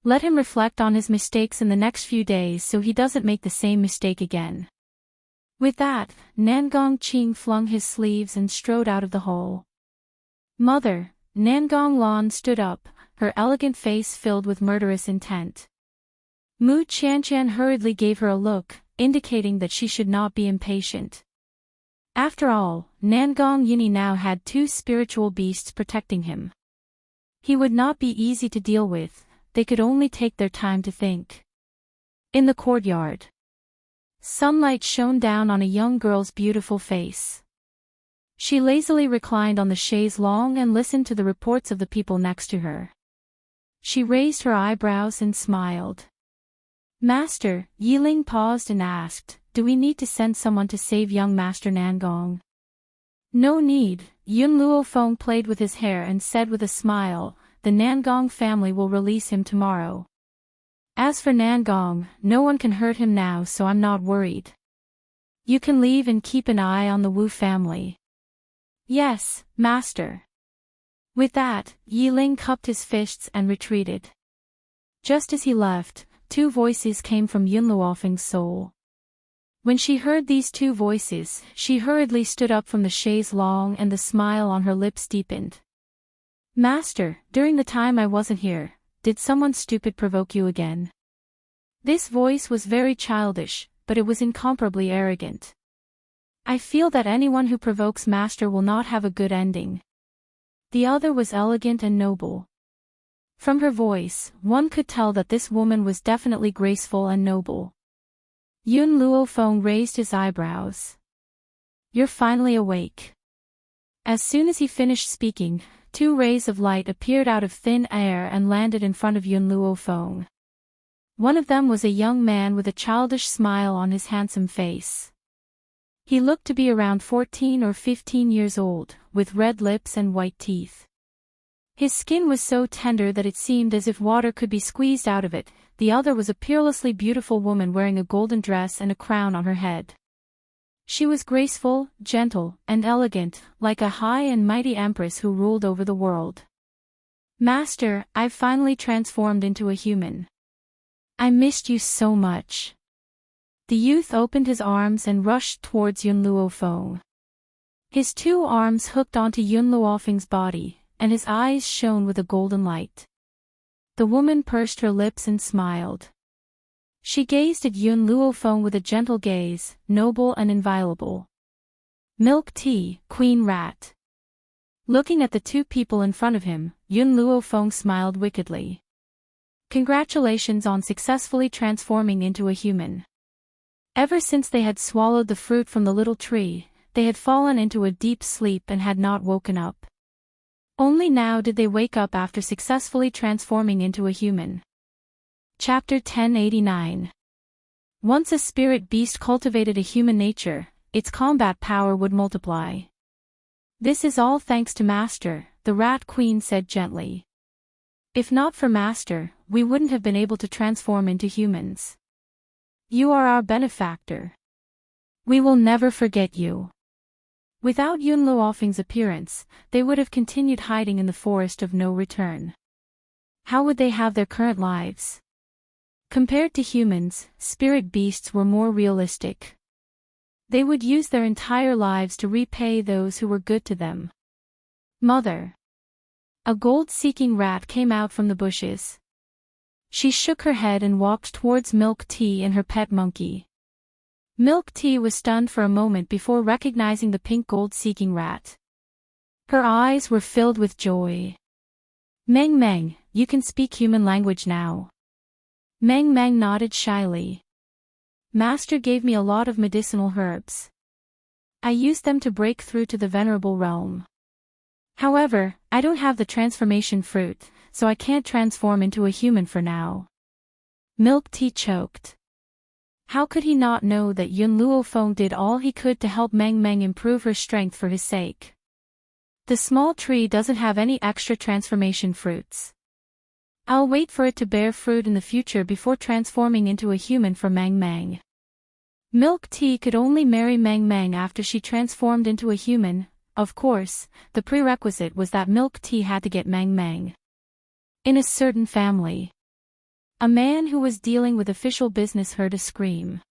Let him reflect on his mistakes in the next few days so he doesn't make the same mistake again. With that, Nangong Qing flung his sleeves and strode out of the hall. Mother, Nangong Lan stood up, her elegant face filled with murderous intent. Mu Qianqian hurriedly gave her a look, indicating that she should not be impatient. After all, Nangong Uni now had two spiritual beasts protecting him. He would not be easy to deal with, they could only take their time to think. In the courtyard. Sunlight shone down on a young girl's beautiful face. She lazily reclined on the chaise longue and listened to the reports of the people next to her. She raised her eyebrows and smiled. Master, Yiling paused and asked, do we need to send someone to save young Master Nangong? No need, Yun Luofeng played with his hair and said with a smile, the Nangong family will release him tomorrow. As for Nangong, no one can hurt him now, so I'm not worried. You can leave and keep an eye on the Wu family. Yes, master. With that, Yiling cupped his fists and retreated. Just as he left, two voices came from Yun Luofeng's soul. When she heard these two voices, she hurriedly stood up from the chaise longue and the smile on her lips deepened. Master, during the time I wasn't here, did someone stupid provoke you again? This voice was very childish, but it was incomparably arrogant. I feel that anyone who provokes Master will not have a good ending. The other was elegant and noble. From her voice, one could tell that this woman was definitely graceful and noble. Yun Luofeng raised his eyebrows. You're finally awake. As soon as he finished speaking, two rays of light appeared out of thin air and landed in front of Yun Luofeng. One of them was a young man with a childish smile on his handsome face. He looked to be around 14 or 15 years old, with red lips and white teeth. His skin was so tender that it seemed as if water could be squeezed out of it. The other was a peerlessly beautiful woman wearing a golden dress and a crown on her head. She was graceful, gentle, and elegant, like a high and mighty empress who ruled over the world. Master, I've finally transformed into a human. I missed you so much. The youth opened his arms and rushed towards Yun Luofeng. His two arms hooked onto Yun Luofeng's body, and his eyes shone with a golden light. The woman pursed her lips and smiled. She gazed at Yun Luofeng with a gentle gaze, noble and inviolable. Milk tea, Queen Rat. Looking at the two people in front of him, Yun Luofeng smiled wickedly. Congratulations on successfully transforming into a human. Ever since they had swallowed the fruit from the little tree, they had fallen into a deep sleep and had not woken up. Only now did they wake up after successfully transforming into a human. Chapter 1089. Once a spirit beast cultivated a human nature, its combat power would multiply. This is all thanks to Master, the Rat Queen said gently. If not for Master, we wouldn't have been able to transform into humans. You are our benefactor. We will never forget you. Without Yun Luofeng's appearance, they would have continued hiding in the forest of no return. How would they have their current lives? Compared to humans, spirit beasts were more realistic. They would use their entire lives to repay those who were good to them. Mother. A gold-seeking rat came out from the bushes. She shook her head and walked towards Milk Tea and her pet monkey. Milk Tea was stunned for a moment before recognizing the pink gold-seeking rat. Her eyes were filled with joy. Meng Meng, you can speak human language now. Meng Meng nodded shyly. Master gave me a lot of medicinal herbs. I used them to break through to the venerable realm. However, I don't have the transformation fruit, so I can't transform into a human for now. Milk Tea choked. How could he not know that Yun Luofeng did all he could to help Meng Meng improve her strength for his sake? The small tree doesn't have any extra transformation fruits. I'll wait for it to bear fruit in the future before transforming into a human for Meng Meng. Milk Tea could only marry Meng Meng after she transformed into a human. Of course, the prerequisite was that Milk Tea had to get Meng Meng. In a certain family. A man who was dealing with official business heard a scream.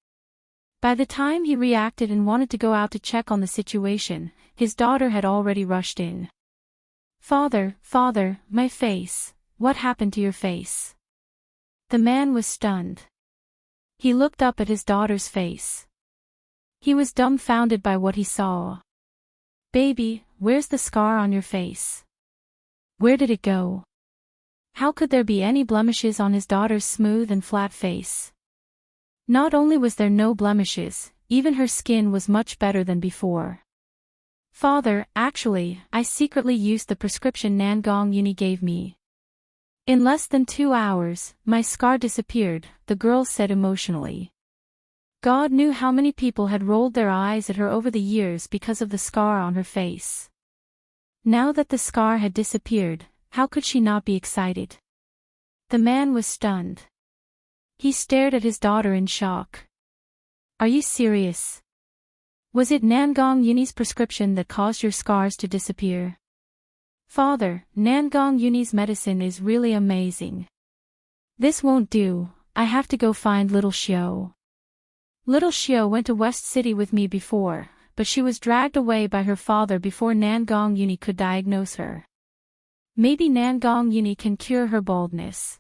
By the time he reacted and wanted to go out to check on the situation, his daughter had already rushed in. Father, my face. What happened to your face? The man was stunned. He looked up at his daughter's face. He was dumbfounded by what he saw. Baby, where's the scar on your face? Where did it go? How could there be any blemishes on his daughter's smooth and flat face? Not only was there no blemishes, even her skin was much better than before. Father, actually, I secretly used the prescription Nangong Yuni gave me. In less than 2 hours, my scar disappeared, the girl said emotionally. God knew how many people had rolled their eyes at her over the years because of the scar on her face. Now that the scar had disappeared, how could she not be excited? The man was stunned. He stared at his daughter in shock. Are you serious? Was it Nangong Yuni's prescription that caused your scars to disappear? Father, Nangong Yuni's medicine is really amazing. This won't do, I have to go find little Xiao. Little Xiao went to West City with me before, but she was dragged away by her father before Nangong Yuni could diagnose her. Maybe Nangong Yuni can cure her baldness.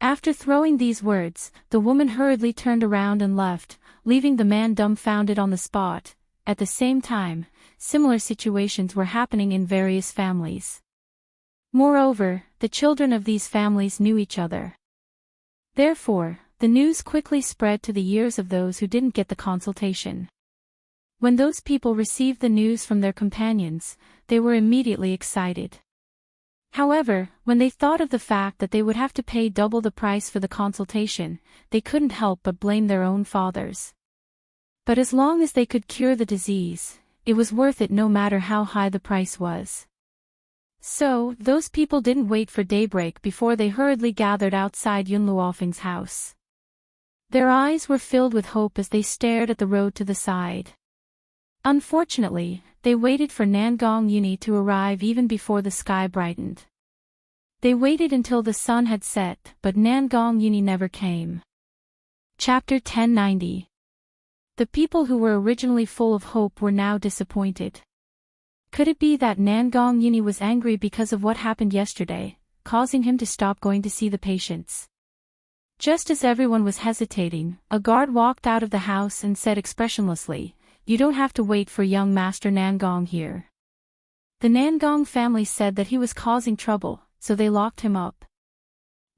After throwing these words, the woman hurriedly turned around and left, leaving the man dumbfounded on the spot. At the same time, similar situations were happening in various families. Moreover, the children of these families knew each other. Therefore, the news quickly spread to the ears of those who didn't get the consultation. When those people received the news from their companions, they were immediately excited. However, when they thought of the fact that they would have to pay double the price for the consultation, they couldn't help but blame their own fathers. But as long as they could cure the disease, it was worth it no matter how high the price was. So, those people didn't wait for daybreak before they hurriedly gathered outside Yun Luofeng's house. Their eyes were filled with hope as they stared at the road to the side. Unfortunately, they waited for Nangong Yuni to arrive even before the sky brightened. They waited until the sun had set, but Nangong Yuni never came. Chapter 1090. The people who were originally full of hope were now disappointed. Could it be that Nangong Yuni was angry because of what happened yesterday, causing him to stop going to see the patients? Just as everyone was hesitating, a guard walked out of the house and said expressionlessly, "You don't have to wait for young Master Nangong here." The Nangong family said that he was causing trouble, so they locked him up.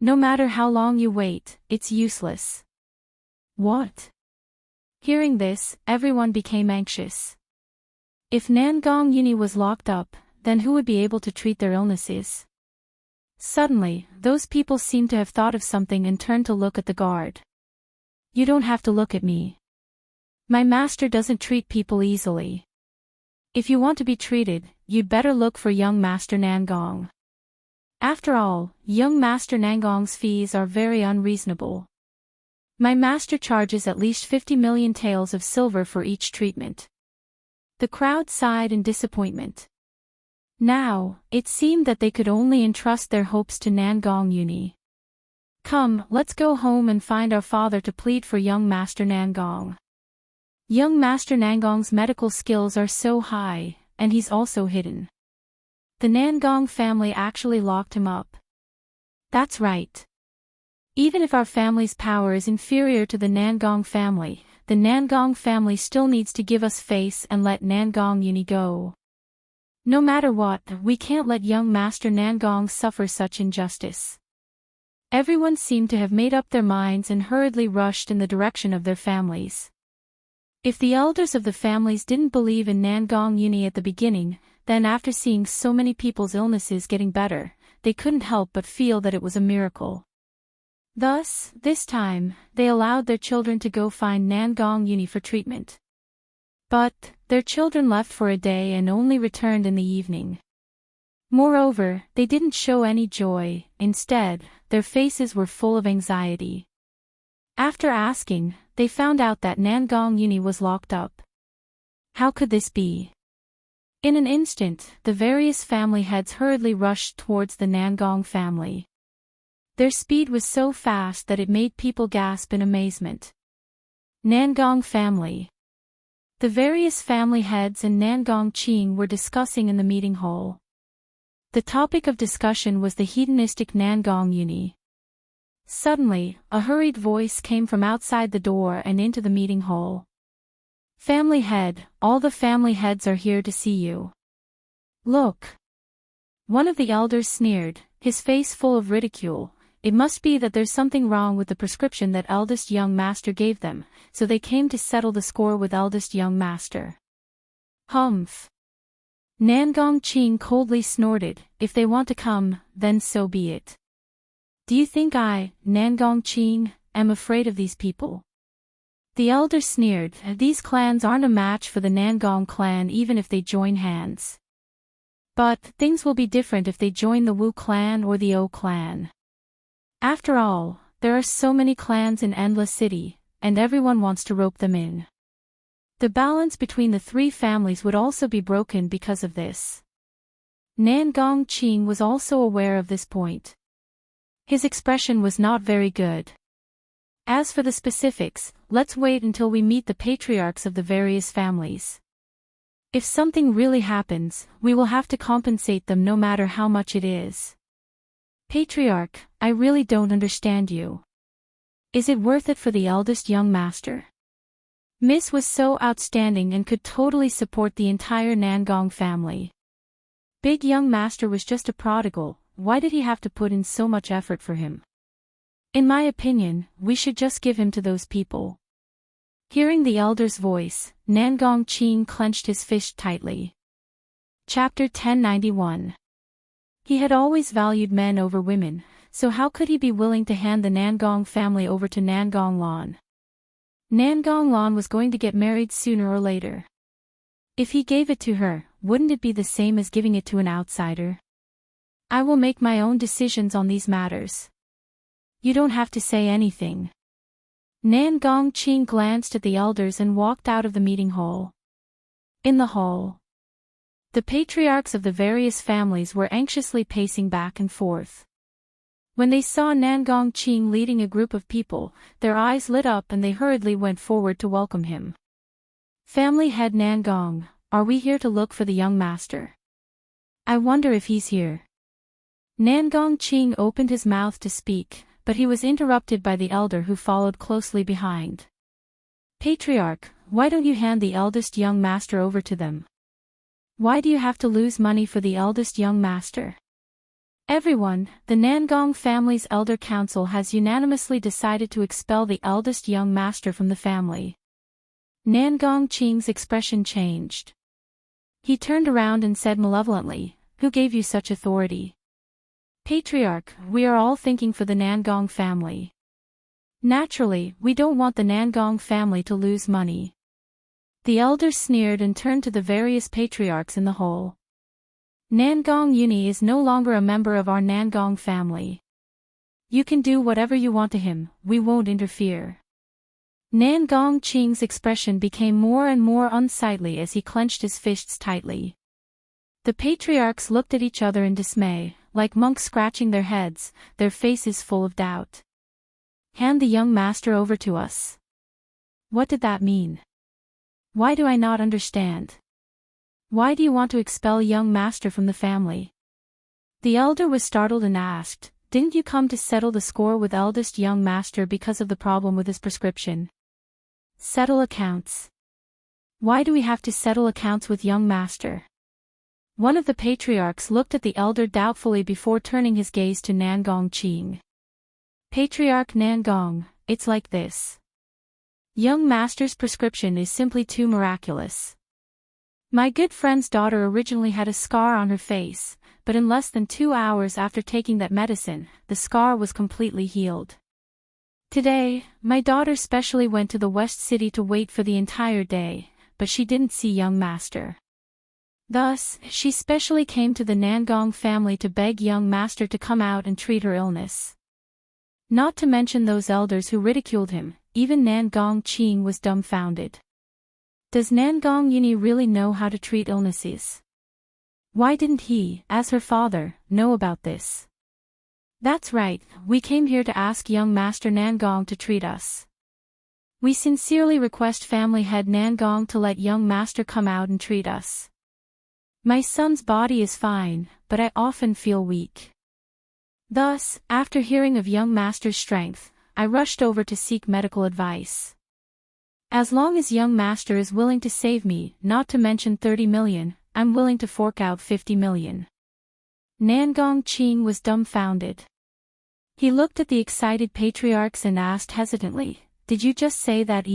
No matter how long you wait, it's useless. What? Hearing this, everyone became anxious. If Nangong Yuni was locked up, then who would be able to treat their illnesses? Suddenly, those people seemed to have thought of something and turned to look at the guard. "You don't have to look at me. My master doesn't treat people easily. If you want to be treated, you'd better look for young Master Nangong. After all, young Master Nangong's fees are very unreasonable. My master charges at least 50 million taels of silver for each treatment." The crowd sighed in disappointment. Now, it seemed that they could only entrust their hopes to Nangong Yuni. "Come, let's go home and find our father to plead for young Master Nangong. Young Master Nangong's medical skills are so high, and he's also hidden. The Nangong family actually locked him up. That's right. Even if our family's power is inferior to the Nangong family, the Nangong family still needs to give us face and let Nangong Yuni go. No matter what, we can't let young Master Nangong suffer such injustice." Everyone seemed to have made up their minds and hurriedly rushed in the direction of their families. If the elders of the families didn't believe in Nangong Yuni at the beginning, then after seeing so many people's illnesses getting better, they couldn't help but feel that it was a miracle. Thus, this time, they allowed their children to go find Nangong Yuni for treatment. But, their children left for a day and only returned in the evening. Moreover, they didn't show any joy, instead, their faces were full of anxiety. After asking, they found out that Nangong Yuni was locked up. How could this be? In an instant, the various family heads hurriedly rushed towards the Nangong family. Their speed was so fast that it made people gasp in amazement. Nangong family. The various family heads and Nangong Qing were discussing in the meeting hall. The topic of discussion was the hedonistic Nangong Yuni. Suddenly, a hurried voice came from outside the door and into the meeting hall. "Family head, all the family heads are here to see you. Look." One of the elders sneered, his face full of ridicule. "It must be that there's something wrong with the prescription that eldest young master gave them, so they came to settle the score with eldest young master." Humph. Nangong Qing coldly snorted, "If they want to come, then so be it. Do you think I, Nangong Qing, am afraid of these people? The elder sneered, these clans aren't a match for the Nangong clan even if they join hands. But things will be different if they join the Wu clan or the O clan. After all, there are so many clans in Endless City, and everyone wants to rope them in. The balance between the three families would also be broken because of this. Nangong Qing was also aware of this point. His expression was not very good. As for the specifics, let's wait until we meet the patriarchs of the various families. If something really happens, we will have to compensate them no matter how much it is. Patriarch, I really don't understand you. Is it worth it for the eldest young master? Miss was so outstanding and could totally support the entire Nangong family. Big young master was just a prodigal, why did he have to put in so much effort for him? In my opinion, we should just give him to those people. Hearing the elder's voice, Nangong Qing clenched his fist tightly. Chapter 1091. He had always valued men over women, so how could he be willing to hand the Nangong family over to Nangong Lan? Nangong Lan was going to get married sooner or later. If he gave it to her, wouldn't it be the same as giving it to an outsider? I will make my own decisions on these matters. You don't have to say anything. Nangong Qing glanced at the elders and walked out of the meeting hall. In the hall, the patriarchs of the various families were anxiously pacing back and forth. When they saw Nangong Qing leading a group of people, their eyes lit up and they hurriedly went forward to welcome him. Family head Nangong, are we here to look for the young master? I wonder if he's here. Nangong Qing opened his mouth to speak, but he was interrupted by the elder who followed closely behind. Patriarch, why don't you hand the eldest young master over to them? Why do you have to lose money for the eldest young master? Everyone, the Nangong family's elder council has unanimously decided to expel the eldest young master from the family. Nangong Qing's expression changed. He turned around and said malevolently, who gave you such authority? Patriarch, we are all thinking for the Nangong family. Naturally, we don't want the Nangong family to lose money. The elder sneered and turned to the various patriarchs in the hall. Nangong Uni is no longer a member of our Nangong family. You can do whatever you want to him, we won't interfere. Nangong Qing's expression became more and more unsightly as he clenched his fists tightly. The patriarchs looked at each other in dismay, like monks scratching their heads, their faces full of doubt. Hand the young master over to us. What did that mean? Why do I not understand? Why do you want to expel young master from the family? The elder was startled and asked, didn't you come to settle the score with eldest young master because of the problem with his prescription? Settle accounts. Why do we have to settle accounts with young master? One of the patriarchs looked at the elder doubtfully before turning his gaze to Nangong Qing. Patriarch Nangong, it's like this. Young master's prescription is simply too miraculous. My good friend's daughter originally had a scar on her face, but in less than 2 hours after taking that medicine, the scar was completely healed. Today, my daughter specially went to the West City to wait for the entire day, but she didn't see young master. Thus, she specially came to the Nangong family to beg young master to come out and treat her illness. Not to mention those elders who ridiculed him, even Nangong Qing was dumbfounded. Does Nangong Yuni really know how to treat illnesses? Why didn't he, as her father, know about this? That's right, we came here to ask young master Nangong to treat us. We sincerely request family head Nangong to let young master come out and treat us. My son's body is fine, but I often feel weak. Thus, after hearing of young master's strength, I rushed over to seek medical advice. As long as young master is willing to save me, not to mention 30 million, I'm willing to fork out 50 million. Nangong Qing was dumbfounded. He looked at the excited patriarchs and asked hesitantly, did you just say that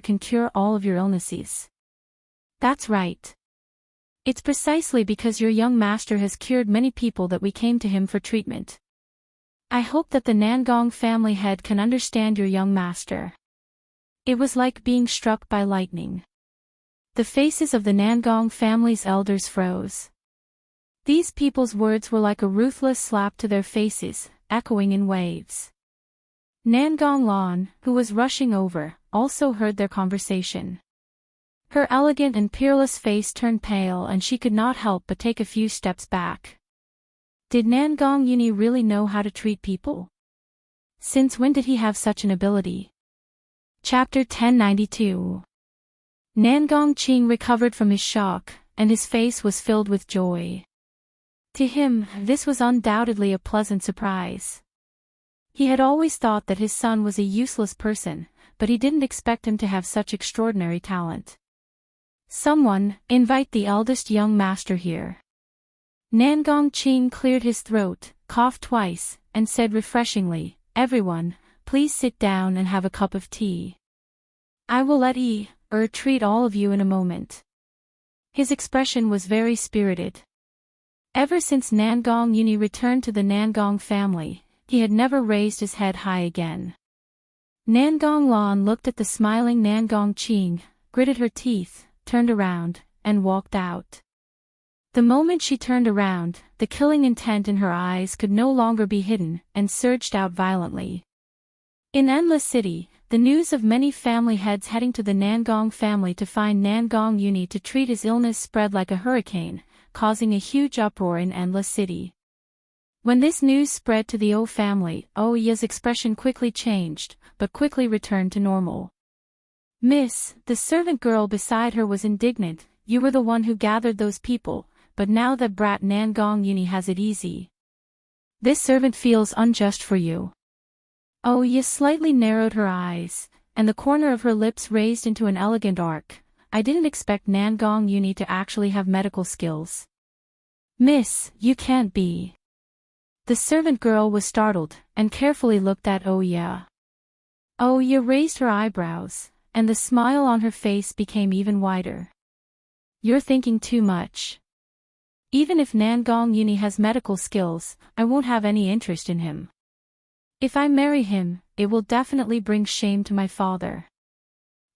can cure all of your illnesses? That's right. It's precisely because your young master has cured many people that we came to him for treatment. I hope that the Nangong family head can understand your young master. It was like being struck by lightning. The faces of the Nangong family's elders froze. These people's words were like a ruthless slap to their faces, echoing in waves. Nangong Lan, who was rushing over, also heard their conversation. Her elegant and peerless face turned pale and she could not help but take a few steps back. Did Nangong Yuni really know how to treat people? Since when did he have such an ability? Chapter 1092. Nangong Qing recovered from his shock, and his face was filled with joy. To him, this was undoubtedly a pleasant surprise. He had always thought that his son was a useless person, but he didn't expect him to have such extraordinary talent. Someone, invite the eldest young master here. Nangong Qing cleared his throat, coughed twice, and said refreshingly, everyone, please sit down and have a cup of tea. I will let treat all of you in a moment. His expression was very spirited. Ever since Nangong Yuni returned to the Nangong family, he had never raised his head high again. Nangong Lan looked at the smiling Nangong Qing, gritted her teeth, turned around, and walked out. The moment she turned around, the killing intent in her eyes could no longer be hidden, and surged out violently. In Endless City, the news of many family heads heading to the Nangong family to find Nangong Yuni to treat his illness spread like a hurricane, causing a huge uproar in Endless City. When this news spread to the O family, Oya's expression quickly changed, but quickly returned to normal. Miss, the servant girl beside her was indignant, you were the one who gathered those people, but now that brat Nangong Yuni has it easy. This servant feels unjust for you. Oya slightly narrowed her eyes, and the corner of her lips raised into an elegant arc. I didn't expect Nangong Yuni to actually have medical skills. Miss, you can't be. The servant girl was startled, and carefully looked at Oya. Oya raised her eyebrows, and the smile on her face became even wider. You're thinking too much. Even if Nangong Yuni has medical skills, I won't have any interest in him. If I marry him, it will definitely bring shame to my father.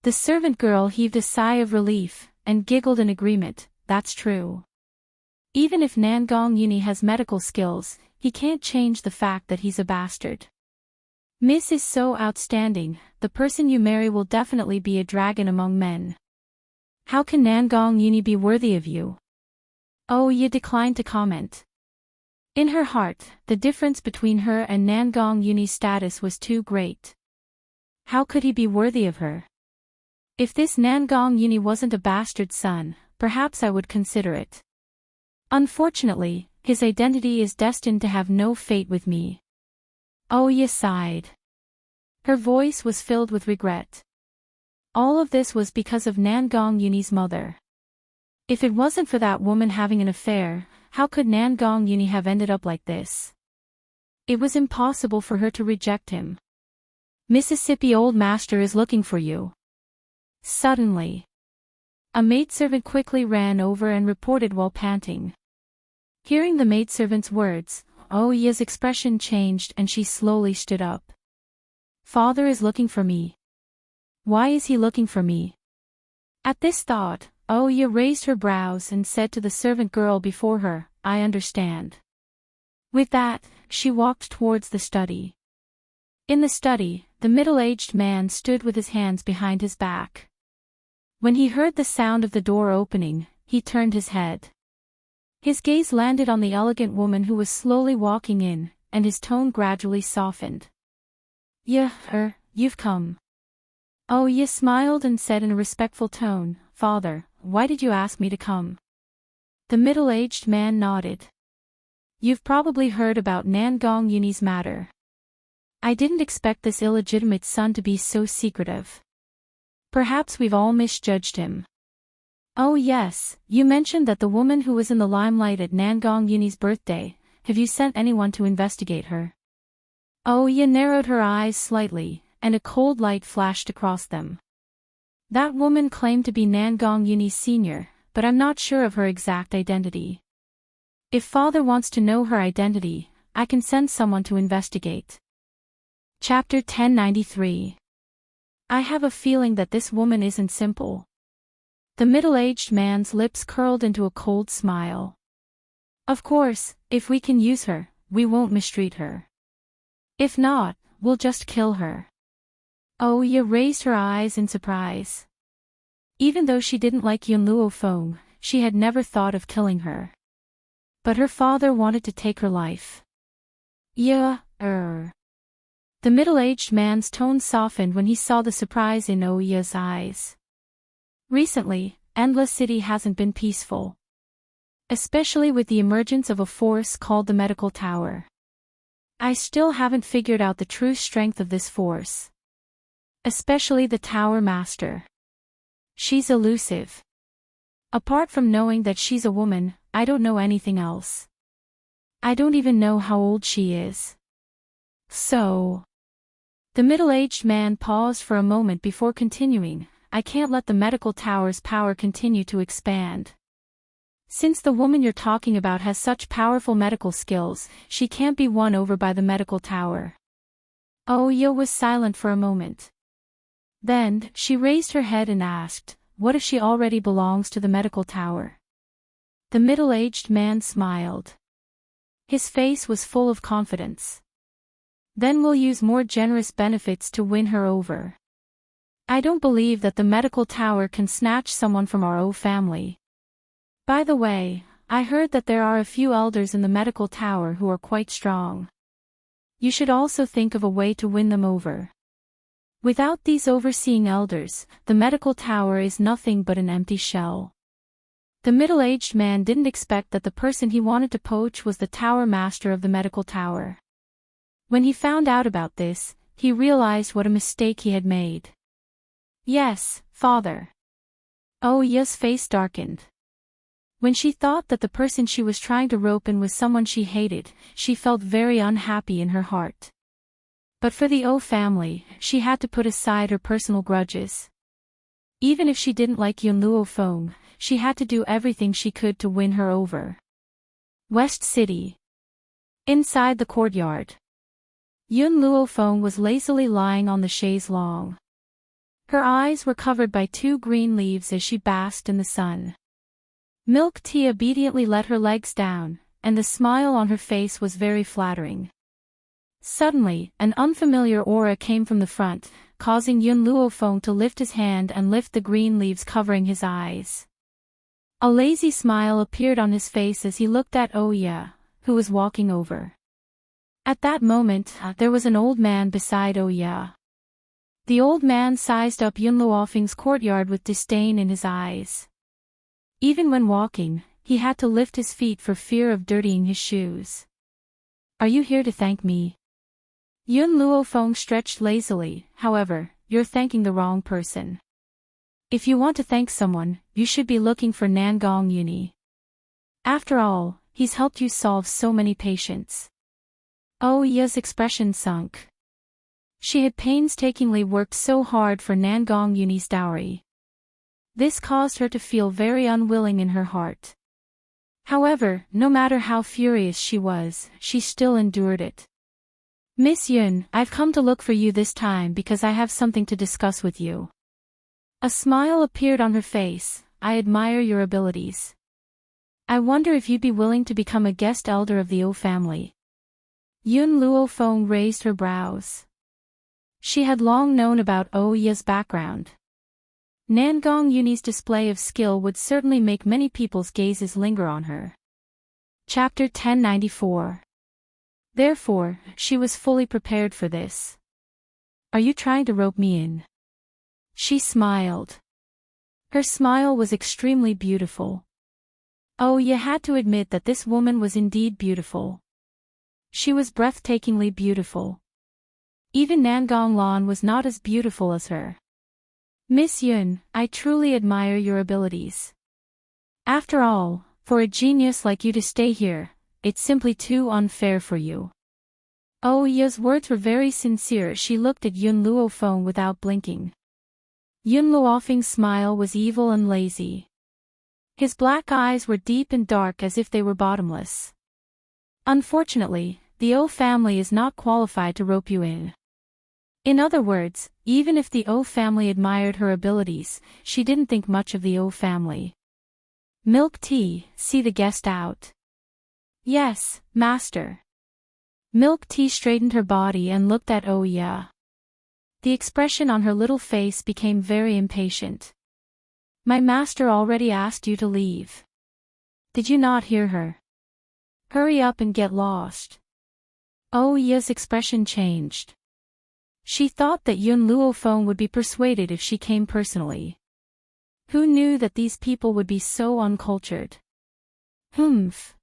The servant girl heaved a sigh of relief, and giggled in agreement, that's true. Even if Nangong Yuni has medical skills, he can't change the fact that he's a bastard. Miss is so outstanding, the person you marry will definitely be a dragon among men. How can Nangong Yuni be worthy of you? Oya declined to comment. In her heart, the difference between her and Nangong Yuni's status was too great. How could he be worthy of her? If this Nangong Yuni wasn't a bastard son, perhaps I would consider it. Unfortunately, his identity is destined to have no fate with me. Oya sighed. Her voice was filled with regret. All of this was because of Nangong Yuni's mother. If it wasn't for that woman having an affair, how could Nangong Yuni have ended up like this? It was impossible for her to reject him. Mississippi Old Master is looking for you. Suddenly, a maidservant quickly ran over and reported while panting. Hearing the maidservant's words, Oya's expression changed and she slowly stood up. Father is looking for me. Why is he looking for me? At this thought, Oya raised her brows and said to the servant girl before her, I understand. With that, she walked towards the study. In the study, the middle-aged man stood with his hands behind his back. When he heard the sound of the door opening, he turned his head. His gaze landed on the elegant woman who was slowly walking in, and his tone gradually softened. You've come. Oya smiled and said in a respectful tone, Father, why did you ask me to come? The middle-aged man nodded. You've probably heard about Nangong Yuni's matter. I didn't expect this illegitimate son to be so secretive. Perhaps we've all misjudged him. Oh yes, you mentioned that the woman who was in the limelight at Nangong Yuni's birthday, have you sent anyone to investigate her? Oya narrowed her eyes slightly, and a cold light flashed across them. That woman claimed to be Nangong Yuni's senior, but I'm not sure of her exact identity. If Father wants to know her identity, I can send someone to investigate. Chapter 1093. I have a feeling that this woman isn't simple. The middle-aged man's lips curled into a cold smile. Of course, if we can use her, we won't mistreat her. If not, we'll just kill her. Oya raised her eyes in surprise. Even though she didn't like Yun Luo Feng, she had never thought of killing her. But her father wanted to take her life. Yeah, The middle-aged man's tone softened when he saw the surprise in Oya's eyes. Recently, Endless City hasn't been peaceful. Especially with the emergence of a force called the Medical Tower. I still haven't figured out the true strength of this force. Especially the Tower Master. She's elusive. Apart from knowing that she's a woman, I don't know anything else. I don't even know how old she is. So... The middle-aged man paused for a moment before continuing. I can't let the medical tower's power continue to expand. Since the woman you're talking about has such powerful medical skills, she can't be won over by the medical tower. Oya was silent for a moment. Then, she raised her head and asked, what if she already belongs to the medical tower? The middle-aged man smiled. His face was full of confidence. Then we'll use more generous benefits to win her over. I don't believe that the medical tower can snatch someone from our family. By the way, I heard that there are a few elders in the medical tower who are quite strong. You should also think of a way to win them over. Without these overseeing elders, the medical tower is nothing but an empty shell. The middle-aged man didn't expect that the person he wanted to poach was the tower master of the medical tower. When he found out about this, he realized what a mistake he had made. Yes, father. Oya's face darkened. When she thought that the person she was trying to rope in was someone she hated, she felt very unhappy in her heart. But for the O family, she had to put aside her personal grudges. Even if she didn't like Yun Luo Feng, she had to do everything she could to win her over. West City. Inside the courtyard. Yun Luo Feng was lazily lying on the chaise longue. Her eyes were covered by 2 green leaves as she basked in the sun. Milk Tea obediently let her legs down, and the smile on her face was very flattering. Suddenly, an unfamiliar aura came from the front, causing Yun Luo Feng to lift his hand and lift the green leaves covering his eyes. A lazy smile appeared on his face as he looked at Oya, who was walking over. At that moment, there was an old man beside Oya. The old man sized up Yun Luo Feng's courtyard with disdain in his eyes. Even when walking, he had to lift his feet for fear of dirtying his shoes. Are you here to thank me? Yun Luo Feng stretched lazily. However, you're thanking the wrong person. If you want to thank someone, you should be looking for Nangong Uni. After all, he's helped you solve so many patients. Oya's expression sunk. She had painstakingly worked so hard for Nangong Uni's dowry. This caused her to feel very unwilling in her heart. However, no matter how furious she was, she still endured it. Miss Yun, I've come to look for you this time because I have something to discuss with you. A smile appeared on her face. I admire your abilities. I wonder if you'd be willing to become a guest elder of the O family. Yun Luo Feng raised her brows. She had long known about Oya's background. Nangong Uni's display of skill would certainly make many people's gazes linger on her. Chapter 1094. Therefore, she was fully prepared for this. Are you trying to rope me in? She smiled. Her smile was extremely beautiful. Oh, you had to admit that this woman was indeed beautiful. She was breathtakingly beautiful. Even Nangong Lan was not as beautiful as her. Miss Yun, I truly admire your abilities. After all, for a genius like you to stay here, it's simply too unfair for you. Oya's words were very sincere. She looked at Yun Luo Feng without blinking. Yun Luo Feng's smile was evil and lazy. His black eyes were deep and dark as if they were bottomless. Unfortunately, the O family is not qualified to rope you in. In other words, Even if the O family admired her abilities, she didn't think much of the O family. Milk tea, see the guest out. Yes, master. Milk tea straightened her body and looked at Oya. The expression on her little face became very impatient. My master already asked you to leave. Did you not hear her? Hurry up and get lost. Oya's expression changed. She thought that Yun Luofeng would be persuaded if she came personally. Who knew that these people would be so uncultured? Humph.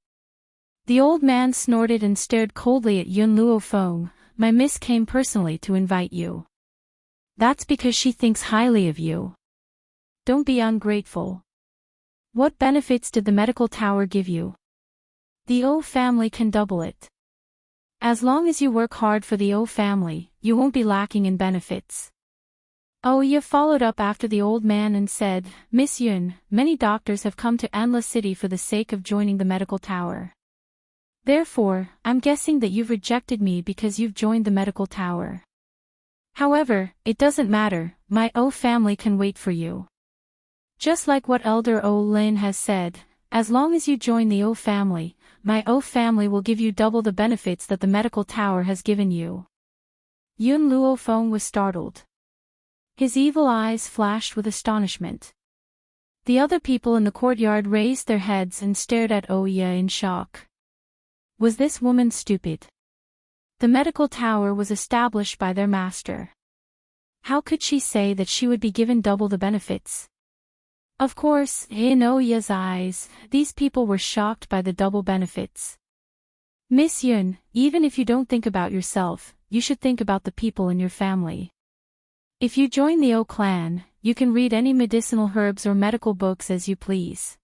The old man snorted and stared coldly at Yun Luofeng. My miss came personally to invite you. That's because she thinks highly of you. Don't be ungrateful. What benefits did the medical tower give you? The O family can double it. As long as you work hard for the O family, you won't be lacking in benefits. Oya followed up after the old man and said, Miss Yun, many doctors have come to Anla City for the sake of joining the medical tower. Therefore, I'm guessing that you've rejected me because you've joined the medical tower. However, it doesn't matter, my O family can wait for you. Just like what Elder O Lin has said, as long as you join the O family, my O family will give you double the benefits that the medical tower has given you. Yun Luofeng was startled. His evil eyes flashed with astonishment. The other people in the courtyard raised their heads and stared at Oya in shock. Was this woman stupid? The medical tower was established by their master. How could she say that she would be given double the benefits? Of course, in Oya's eyes, these people were shocked by the double benefits. Miss Yun, even if you don't think about yourself, you should think about the people in your family. If you join the O clan, you can read any medicinal herbs or medical books as you please.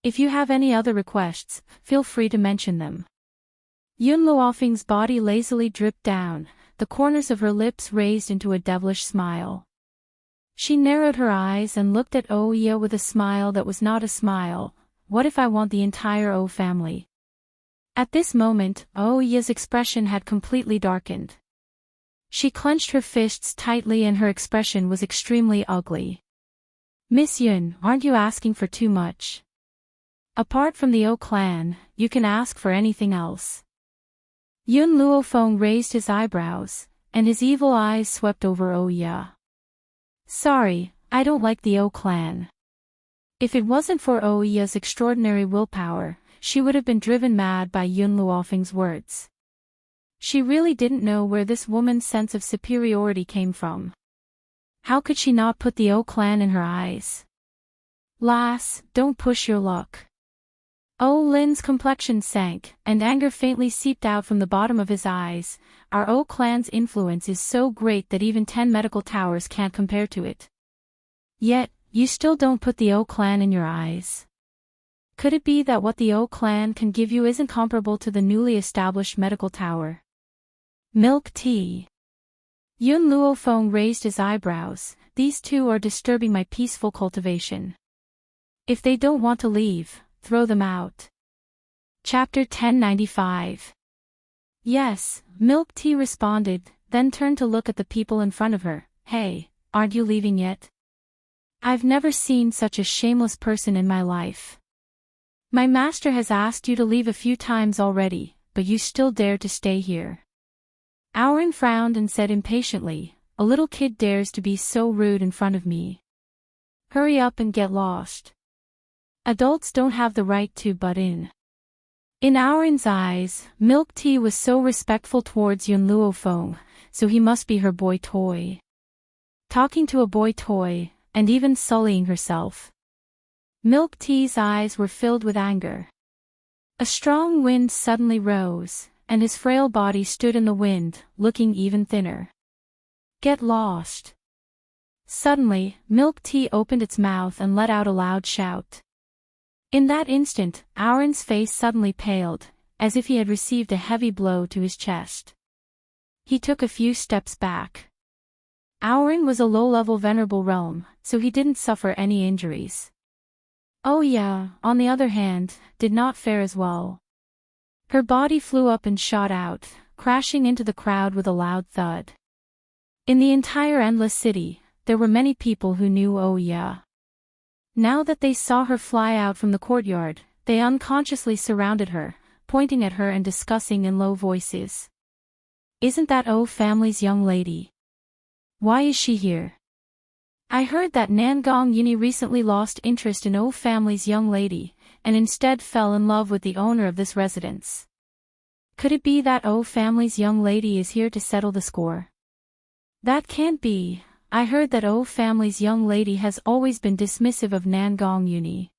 If you have any other requests, feel free to mention them. Yun Luofeng's body lazily dripped down, the corners of her lips raised into a devilish smile. She narrowed her eyes and looked at Oya with a smile that was not a smile. What if I want the entire O family? At this moment, Oya's expression had completely darkened. She clenched her fists tightly and her expression was extremely ugly. Miss Yun, aren't you asking for too much? Apart from the O clan, you can ask for anything else. Yun Luofeng raised his eyebrows, and his evil eyes swept over Oya. Sorry, I don't like the O clan. If it wasn't for Oya's extraordinary willpower, she would have been driven mad by Yun Luofeng's words. She really didn't know where this woman's sense of superiority came from. How could she not put the O clan in her eyes? Lass, don't push your luck. O Lin's complexion sank, and anger faintly seeped out from the bottom of his eyes. Our O clan's influence is so great that even 10 medical towers can't compare to it. Yet, you still don't put the O clan in your eyes. Could it be that what the O clan can give you isn't comparable to the newly established medical tower? Milk tea. Yun Luofeng raised his eyebrows. These two are disturbing my peaceful cultivation. If they don't want to leave, throw them out. Chapter 1095. Yes, Milk Tea responded, then turned to look at the people in front of her. Hey, aren't you leaving yet? I've never seen such a shameless person in my life. My master has asked you to leave a few times already, but you still dare to stay here. Auren frowned and said impatiently, a little kid dares to be so rude in front of me. Hurry up and get lost. Adults don't have the right to butt in. In Auren's eyes, Milk Tea was so respectful towards Yun Luofeng, so he must be her boy toy. Talking to a boy toy, and even sullying herself. Milk Tea's eyes were filled with anger. A strong wind suddenly rose, and his frail body stood in the wind, looking even thinner. Get lost. Suddenly, Milk Tea opened its mouth and let out a loud shout. In that instant, Auren's face suddenly paled, as if he had received a heavy blow to his chest. He took a few steps back. Auren was a low-level venerable realm, so he didn't suffer any injuries. Oya, on the other hand, did not fare as well. Her body flew up and shot out, crashing into the crowd with a loud thud. In the entire Endless City, there were many people who knew Oya. Now that they saw her fly out from the courtyard, they unconsciously surrounded her, pointing at her and discussing in low voices. "Isn't that O family's young lady? Why is she here? I heard that Nangong Yuni recently lost interest in O family's young lady, and instead fell in love with the owner of this residence. Could it be that O family's young lady is here to settle the score?" "That can't be. I heard that O family's young lady has always been dismissive of Nangong Yuni."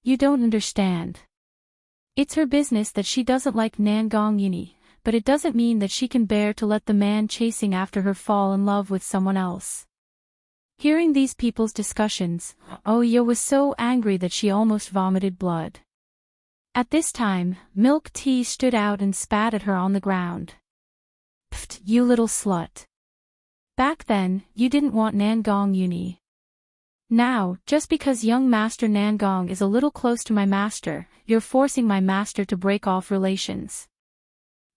"You don't understand. It's her business that she doesn't like Nangong Yuni, but it doesn't mean that she can bear to let the man chasing after her fall in love with someone else." Hearing these people's discussions, Oya was so angry that she almost vomited blood. At this time, Milk Tea stood out and spat at her on the ground. "Pfft, you little slut. Back then, you didn't want Nangong Yuni. Now, just because young Master Nangong is a little close to my master, you're forcing my master to break off relations."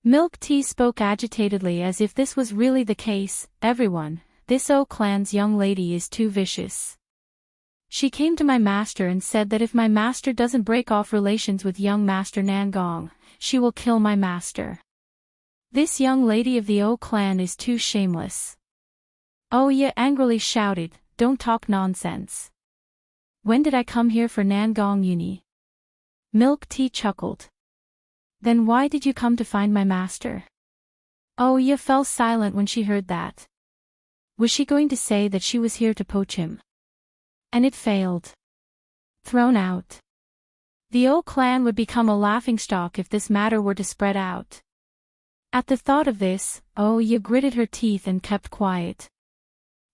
Milk Tea spoke agitatedly as if this was really the case. "Everyone, this O clan's young lady is too vicious. She came to my master and said that if my master doesn't break off relations with young Master Nangong, she will kill my master. This young lady of the O clan is too shameless." Oya angrily shouted, "Don't talk nonsense. When did I come here for Nangong Yuni?" Milk Tea chuckled. "Then why did you come to find my master?" Oya fell silent when she heard that. Was she going to say that she was here to poach him? And it failed. Thrown out. The O clan would become a laughingstock if this matter were to spread out. At the thought of this, Oya gritted her teeth and kept quiet.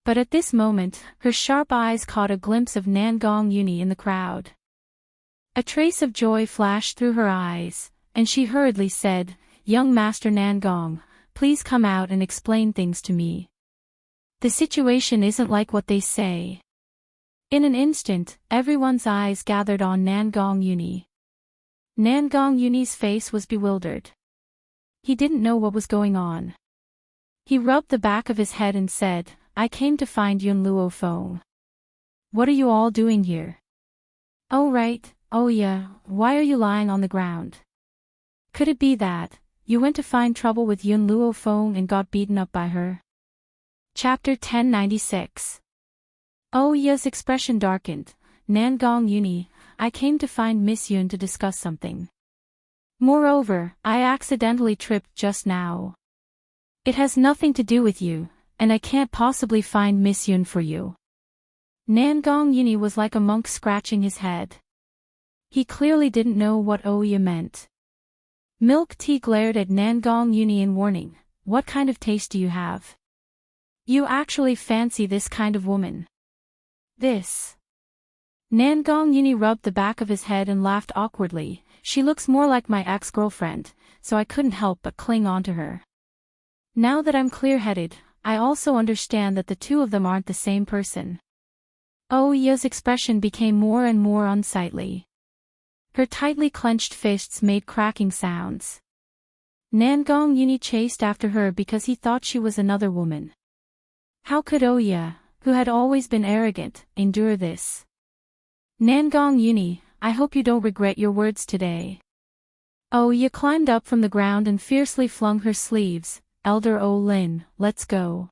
But at this moment, her sharp eyes caught a glimpse of Nangong Yuni in the crowd. A trace of joy flashed through her eyes, and she hurriedly said, "Young Master Nangong, please come out and explain things to me. The situation isn't like what they say." In an instant, everyone's eyes gathered on Nangong Yuni. Nangong Yuni's face was bewildered. He didn't know what was going on. He rubbed the back of his head and said, "I came to find Yun Luo Feng. What are you all doing here?" "Oh right, oh yeah, why are you lying on the ground? Could it be that you went to find trouble with Yun Luo Feng and got beaten up by her?" Chapter 1096. Oya's expression darkened. "Nangong Yuni, I came to find Miss Yun to discuss something. Moreover, I accidentally tripped just now. It has nothing to do with you, and I can't possibly find Miss Yun for you." Nangong Yuni was like a monk scratching his head. He clearly didn't know what Oya meant. Milk Tea glared at Nangong Yuni in warning. "What kind of taste do you have? You actually fancy this kind of woman? This?" Nangong Yuni rubbed the back of his head and laughed awkwardly. "She looks more like my ex-girlfriend, so I couldn't help but cling on to her. Now that I'm clear-headed, I also understand that the two of them aren't the same person." Oya's expression became more and more unsightly. Her tightly clenched fists made cracking sounds. Nangong Yuni chased after her because he thought she was another woman. How could Oya, who had always been arrogant, endure this? "Nangong Yuni, I hope you don't regret your words today." Oya climbed up from the ground and fiercely flung her sleeves. "Elder O Lin, let's go."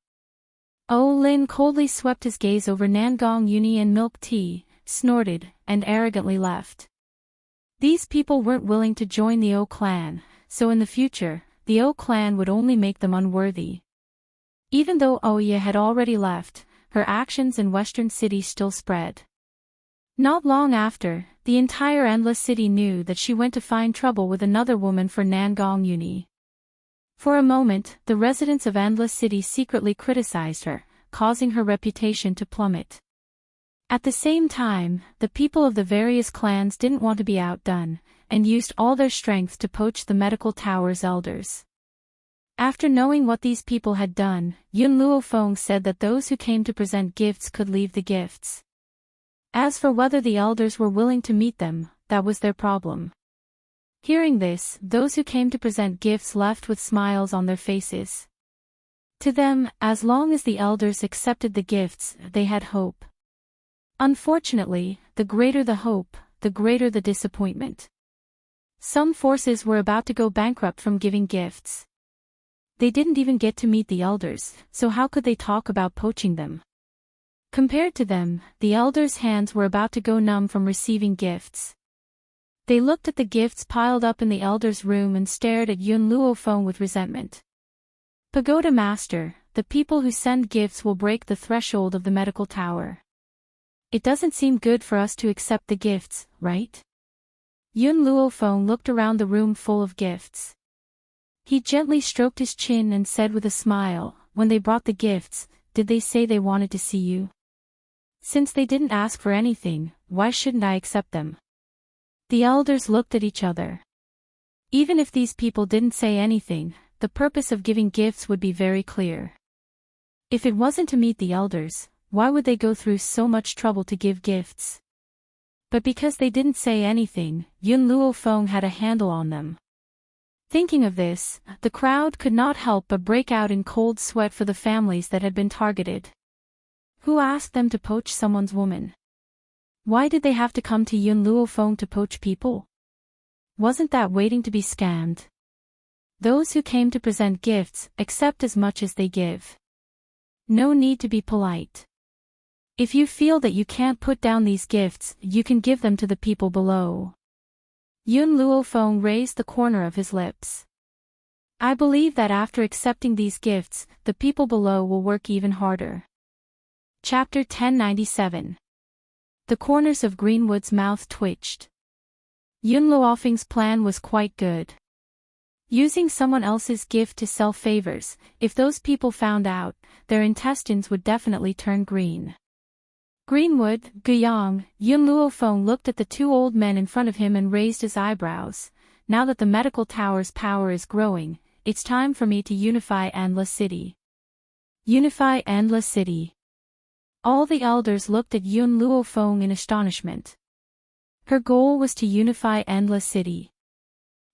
O Lin coldly swept his gaze over Nangong Yuni and Milk Tea, snorted, and arrogantly left. These people weren't willing to join the O clan, so in the future, the O clan would only make them unworthy. Even though Oya had already left, her actions in Western City still spread. Not long after, the entire Endless City knew that she went to find trouble with another woman for Nangong Yuni. For a moment, the residents of Endless City secretly criticized her, causing her reputation to plummet. At the same time, the people of the various clans didn't want to be outdone, and used all their strength to poach the medical tower's elders. After knowing what these people had done, Yun Luo Feng said that those who came to present gifts could leave the gifts. As for whether the elders were willing to meet them, that was their problem. Hearing this, those who came to present gifts left with smiles on their faces. To them, as long as the elders accepted the gifts, they had hope. Unfortunately, the greater the hope, the greater the disappointment. Some forces were about to go bankrupt from giving gifts. They didn't even get to meet the elders, so how could they talk about poaching them? Compared to them, the elders' hands were about to go numb from receiving gifts. They looked at the gifts piled up in the elders' room and stared at Yun Luofeng with resentment. Pagoda Master, the people who send gifts will break the threshold of the medical tower. It doesn't seem good for us to accept the gifts, right? Yun Luofeng looked around the room full of gifts. He gently stroked his chin and said with a smile, when they brought the gifts, did they say they wanted to see you? Since they didn't ask for anything, why shouldn't I accept them? The elders looked at each other. Even if these people didn't say anything, the purpose of giving gifts would be very clear. If it wasn't to meet the elders, why would they go through so much trouble to give gifts? But because they didn't say anything, Yun Luofeng had a handle on them. Thinking of this, the crowd could not help but break out in cold sweat for the families that had been targeted. Who asked them to poach someone's woman? Why did they have to come to Yun Luofeng to poach people? Wasn't that waiting to be scammed? Those who came to present gifts accept as much as they give. No need to be polite. If you feel that you can't put down these gifts, you can give them to the people below. Yun Luofeng raised the corner of his lips. I believe that after accepting these gifts, the people below will work even harder. Chapter 1097. The corners of Greenwood's mouth twitched. Yun Luofeng's plan was quite good. Using someone else's gift to sell favors, if those people found out, their intestines would definitely turn green. Greenwood, Guiyang, Yun Luofeng looked at the two old men in front of him and raised his eyebrows. Now that the medical tower's power is growing, it's time for me to unify Endless City. Unify Endless City. All the elders looked at Yun Luofeng in astonishment. Her goal was to unify Endless City.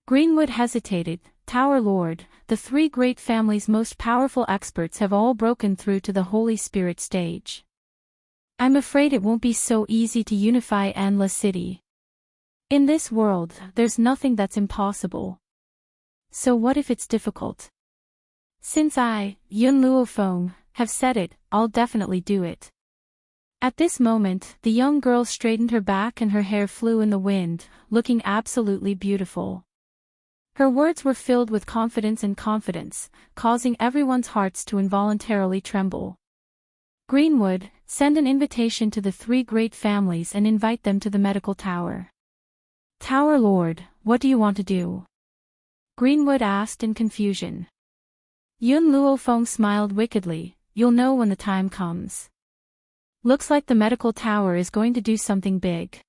Greenwood hesitated. Tower Lord, the three great families' most powerful experts have all broken through to the Holy Spirit stage. I'm afraid it won't be so easy to unify Endless City. In this world, there's nothing that's impossible. So what if it's difficult? Since I, Yun Luofeng, have said it, I'll definitely do it. At this moment, the young girl straightened her back and her hair flew in the wind, looking absolutely beautiful. Her words were filled with confidence and confidence, causing everyone's hearts to involuntarily tremble. Greenwood, send an invitation to the three great families and invite them to the medical tower. Tower Lord, what do you want to do? Greenwood asked in confusion. Yun Luofeng smiled wickedly, you'll know when the time comes. Looks like the medical tower is going to do something big.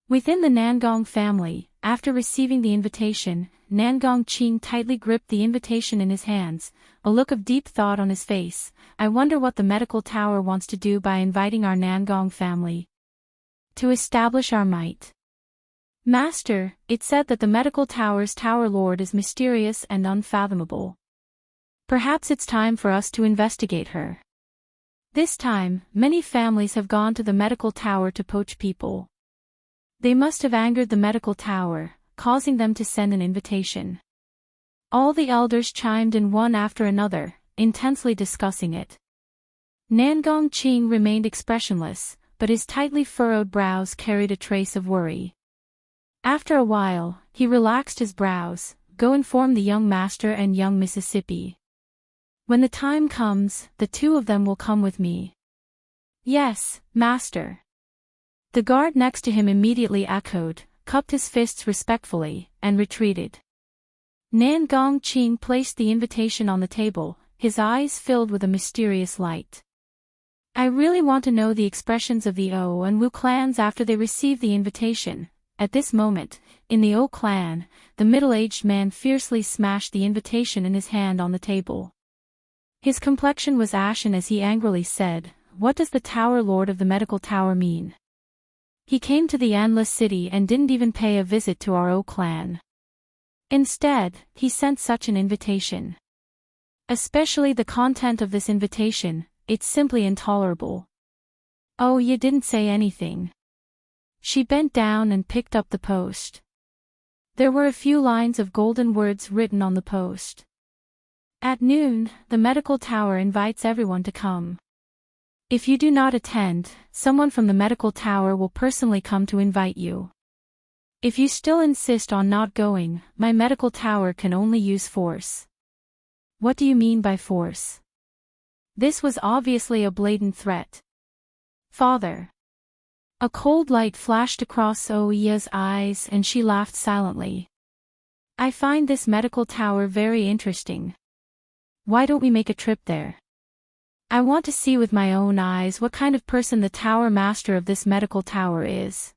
Within the Nangong family, after receiving the invitation, Nangong Qing tightly gripped the invitation in his hands, a look of deep thought on his face. I wonder what the medical tower wants to do by inviting our Nangong family. To establish our might. Master, it said that the medical tower's Tower Lord is mysterious and unfathomable. Perhaps it's time for us to investigate her. This time, many families have gone to the medical tower to poach people. They must have angered the medical tower, causing them to send an invitation. All the elders chimed in one after another, intensely discussing it. Nangong Qing remained expressionless, but his tightly furrowed brows carried a trace of worry. After a while, he relaxed his brows. Go inform the young master and young Mississippi. When the time comes, the two of them will come with me. Yes, master. The guard next to him immediately echoed, cupped his fists respectfully, and retreated. Nangong Qing placed the invitation on the table, his eyes filled with a mysterious light. I really want to know the expressions of the O and Wu clans after they receive the invitation. At this moment, in the O clan, the middle-aged man fiercely smashed the invitation in his hand on the table. His complexion was ashen as he angrily said, what does the Tower Lord of the medical tower mean? He came to the Endless City and didn't even pay a visit to our O clan. Instead, he sent such an invitation. Especially the content of this invitation, it's simply intolerable. Oh, you didn't say anything. She bent down and picked up the post. There were a few lines of golden words written on the post. At noon, the medical tower invites everyone to come. If you do not attend, someone from the medical tower will personally come to invite you. If you still insist on not going, my medical tower can only use force. What do you mean by force? This was obviously a blatant threat. Father. A cold light flashed across Oya's eyes and she laughed silently. I find this medical tower very interesting. Why don't we make a trip there? I want to see with my own eyes what kind of person the tower master of this medical tower is.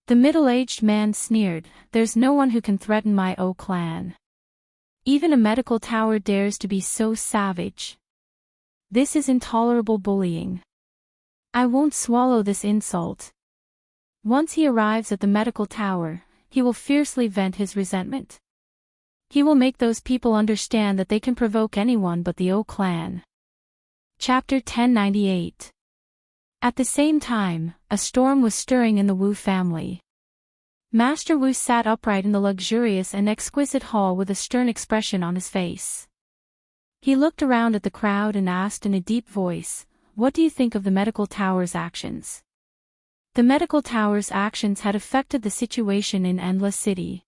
The middle-aged man sneered, there's no one who can threaten my O clan. Even a medical tower dares to be so savage. This is intolerable bullying. I won't swallow this insult. Once he arrives at the medical tower, he will fiercely vent his resentment. He will make those people understand that they can provoke anyone but the O clan. Chapter 1098. At the same time, a storm was stirring in the Wu family. Master Wu sat upright in the luxurious and exquisite hall with a stern expression on his face. He looked around at the crowd and asked in a deep voice, what do you think of the medical tower's actions? The medical tower's actions had affected the situation in Endless City.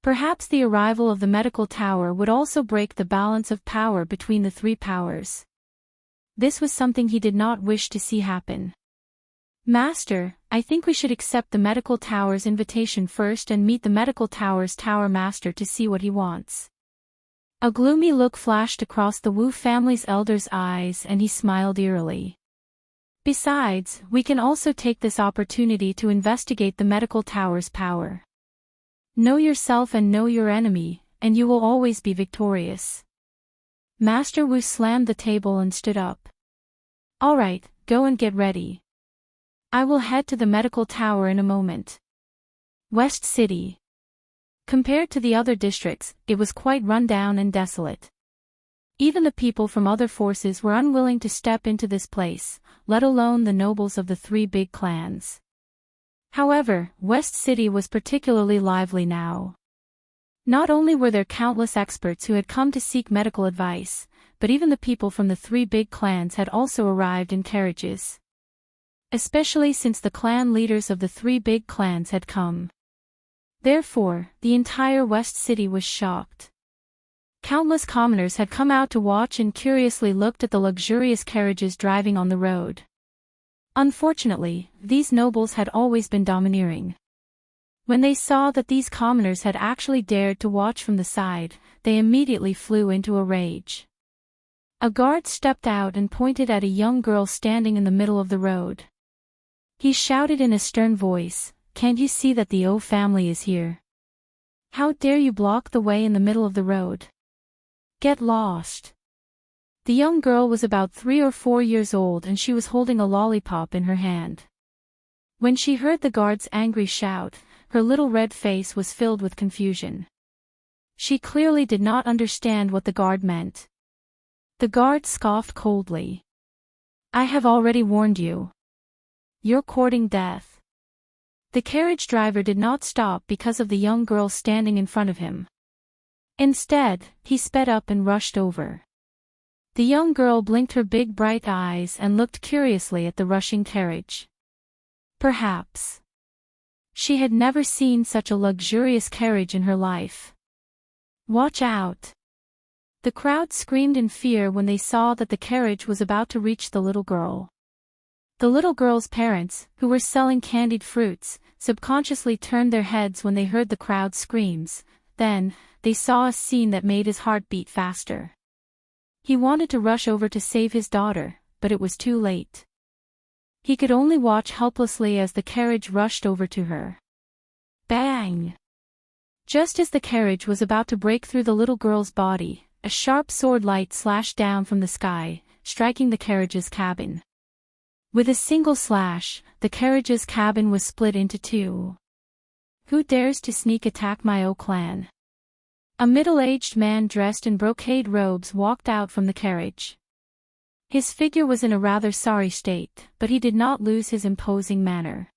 Perhaps the arrival of the medical tower would also break the balance of power between the three powers. This was something he did not wish to see happen. Master, I think we should accept the medical tower's invitation first and meet the medical tower's tower master to see what he wants. A gloomy look flashed across the Wu family's elder's eyes and he smiled eerily. Besides, we can also take this opportunity to investigate the medical tower's power. Know yourself and know your enemy, and you will always be victorious. Master Wu slammed the table and stood up. All right, go and get ready. I will head to the medical tower in a moment. West City. Compared to the other districts, it was quite run down and desolate. Even the people from other forces were unwilling to step into this place, let alone the nobles of the three big clans. However, West City was particularly lively now. Not only were there countless experts who had come to seek medical advice, but even the people from the three big clans had also arrived in carriages. Especially since the clan leaders of the three big clans had come. Therefore, the entire West City was shocked. Countless commoners had come out to watch and curiously looked at the luxurious carriages driving on the road. Unfortunately, these nobles had always been domineering. When they saw that these commoners had actually dared to watch from the side, they immediately flew into a rage. A guard stepped out and pointed at a young girl standing in the middle of the road. He shouted in a stern voice, "Can't you see that the O family is here? How dare you block the way in the middle of the road? Get lost." The young girl was about 3 or 4 years old and she was holding a lollipop in her hand. When she heard the guard's angry shout, her little red face was filled with confusion. She clearly did not understand what the guard meant. The guard scoffed coldly. "I have already warned you. You're courting death." The carriage driver did not stop because of the young girl standing in front of him. Instead, he sped up and rushed over. The young girl blinked her big bright eyes and looked curiously at the rushing carriage. Perhaps she had never seen such a luxurious carriage in her life. "Watch out!" The crowd screamed in fear when they saw that the carriage was about to reach the little girl. The little girl's parents, who were selling candied fruits, subconsciously turned their heads when they heard the crowd's screams. Then, they saw a scene that made his heart beat faster. He wanted to rush over to save his daughter, but it was too late. He could only watch helplessly as the carriage rushed over to her. Bang! Just as the carriage was about to break through the little girl's body, a sharp sword light slashed down from the sky, striking the carriage's cabin. With a single slash, the carriage's cabin was split into two. Who dares to sneak attack my O clan? A middle-aged man dressed in brocade robes walked out from the carriage. His figure was in a rather sorry state, but he did not lose his imposing manner.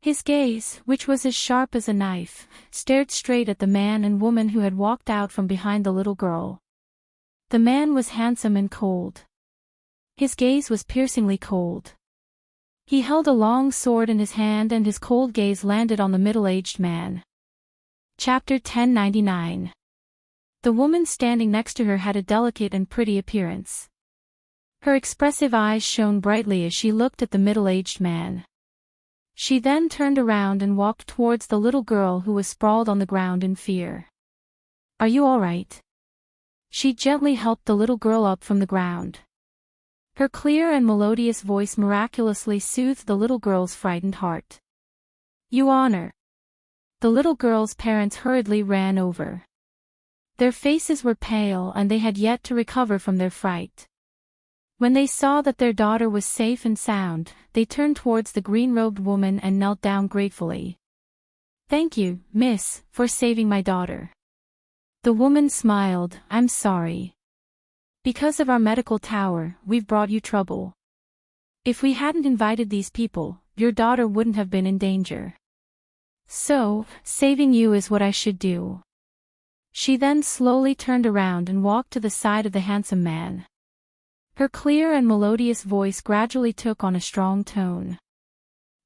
His gaze, which was as sharp as a knife, stared straight at the man and woman who had walked out from behind the little girl. The man was handsome and cold. His gaze was piercingly cold. He held a long sword in his hand and his cold gaze landed on the middle-aged man. Chapter 1099. The woman standing next to her had a delicate and pretty appearance. Her expressive eyes shone brightly as she looked at the middle-aged man. She then turned around and walked towards the little girl who was sprawled on the ground in fear. "Are you all right?" She gently helped the little girl up from the ground. Her clear and melodious voice miraculously soothed the little girl's frightened heart. "You honor." The little girl's parents hurriedly ran over. Their faces were pale and they had yet to recover from their fright. When they saw that their daughter was safe and sound, they turned towards the green-robed woman and knelt down gratefully. "Thank you, miss, for saving my daughter." The woman smiled. "I'm sorry. Because of our medical tower, we've brought you trouble. If we hadn't invited these people, your daughter wouldn't have been in danger. So, saving you is what I should do." She then slowly turned around and walked to the side of the handsome man. Her clear and melodious voice gradually took on a strong tone.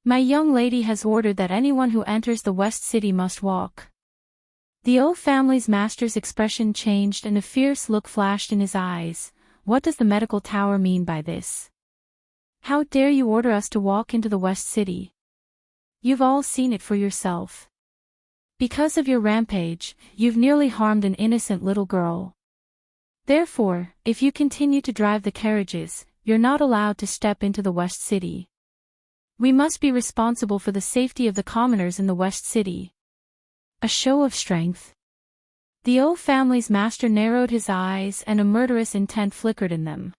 "My young lady has ordered that anyone who enters the West City must walk." The O family's master's expression changed and a fierce look flashed in his eyes. "What does the medical tower mean by this? How dare you order us to walk into the West City? You've all seen it for yourself. Because of your rampage, you've nearly harmed an innocent little girl. Therefore, if you continue to drive the carriages, you're not allowed to step into the West City. We must be responsible for the safety of the commoners in the West City." A show of strength. The O family's master narrowed his eyes and a murderous intent flickered in them.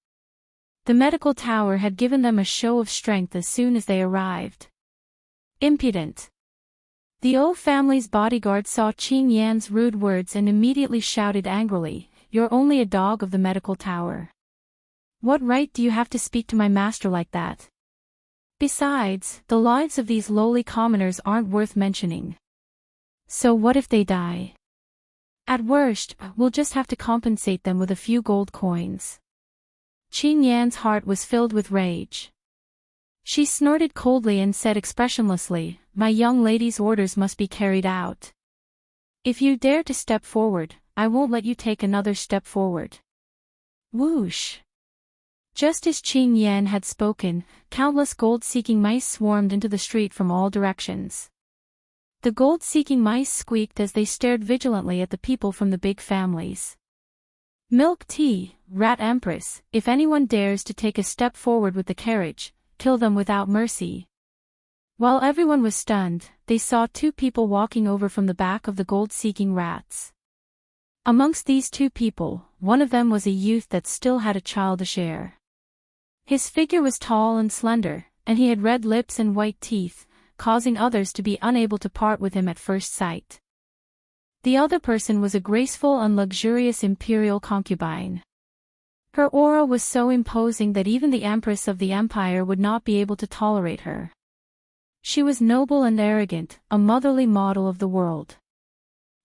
The medical tower had given them a show of strength as soon as they arrived. Impudent. The O family's bodyguard saw Qing Yan's rude words and immediately shouted angrily, "You're only a dog of the medical tower. What right do you have to speak to my master like that? Besides, the lives of these lowly commoners aren't worth mentioning. So what if they die? At worst, we'll just have to compensate them with a few gold coins." Qing Yan's heart was filled with rage. She snorted coldly and said expressionlessly, "My young lady's orders must be carried out. If you dare to step forward, I won't let you take another step forward." Whoosh! Just as Qing Yan had spoken, countless gold-seeking mice swarmed into the street from all directions. The gold-seeking mice squeaked as they stared vigilantly at the people from the big families. "Milk tea, rat empress, if anyone dares to take a step forward with the carriage, kill them without mercy." While everyone was stunned, they saw two people walking over from the back of the gold-seeking rats. Amongst these two people, one of them was a youth that still had a childish air. His figure was tall and slender, and he had red lips and white teeth, causing others to be unable to part with him at first sight. The other person was a graceful and luxurious imperial concubine. Her aura was so imposing that even the empress of the empire would not be able to tolerate her. She was noble and arrogant, a motherly model of the world.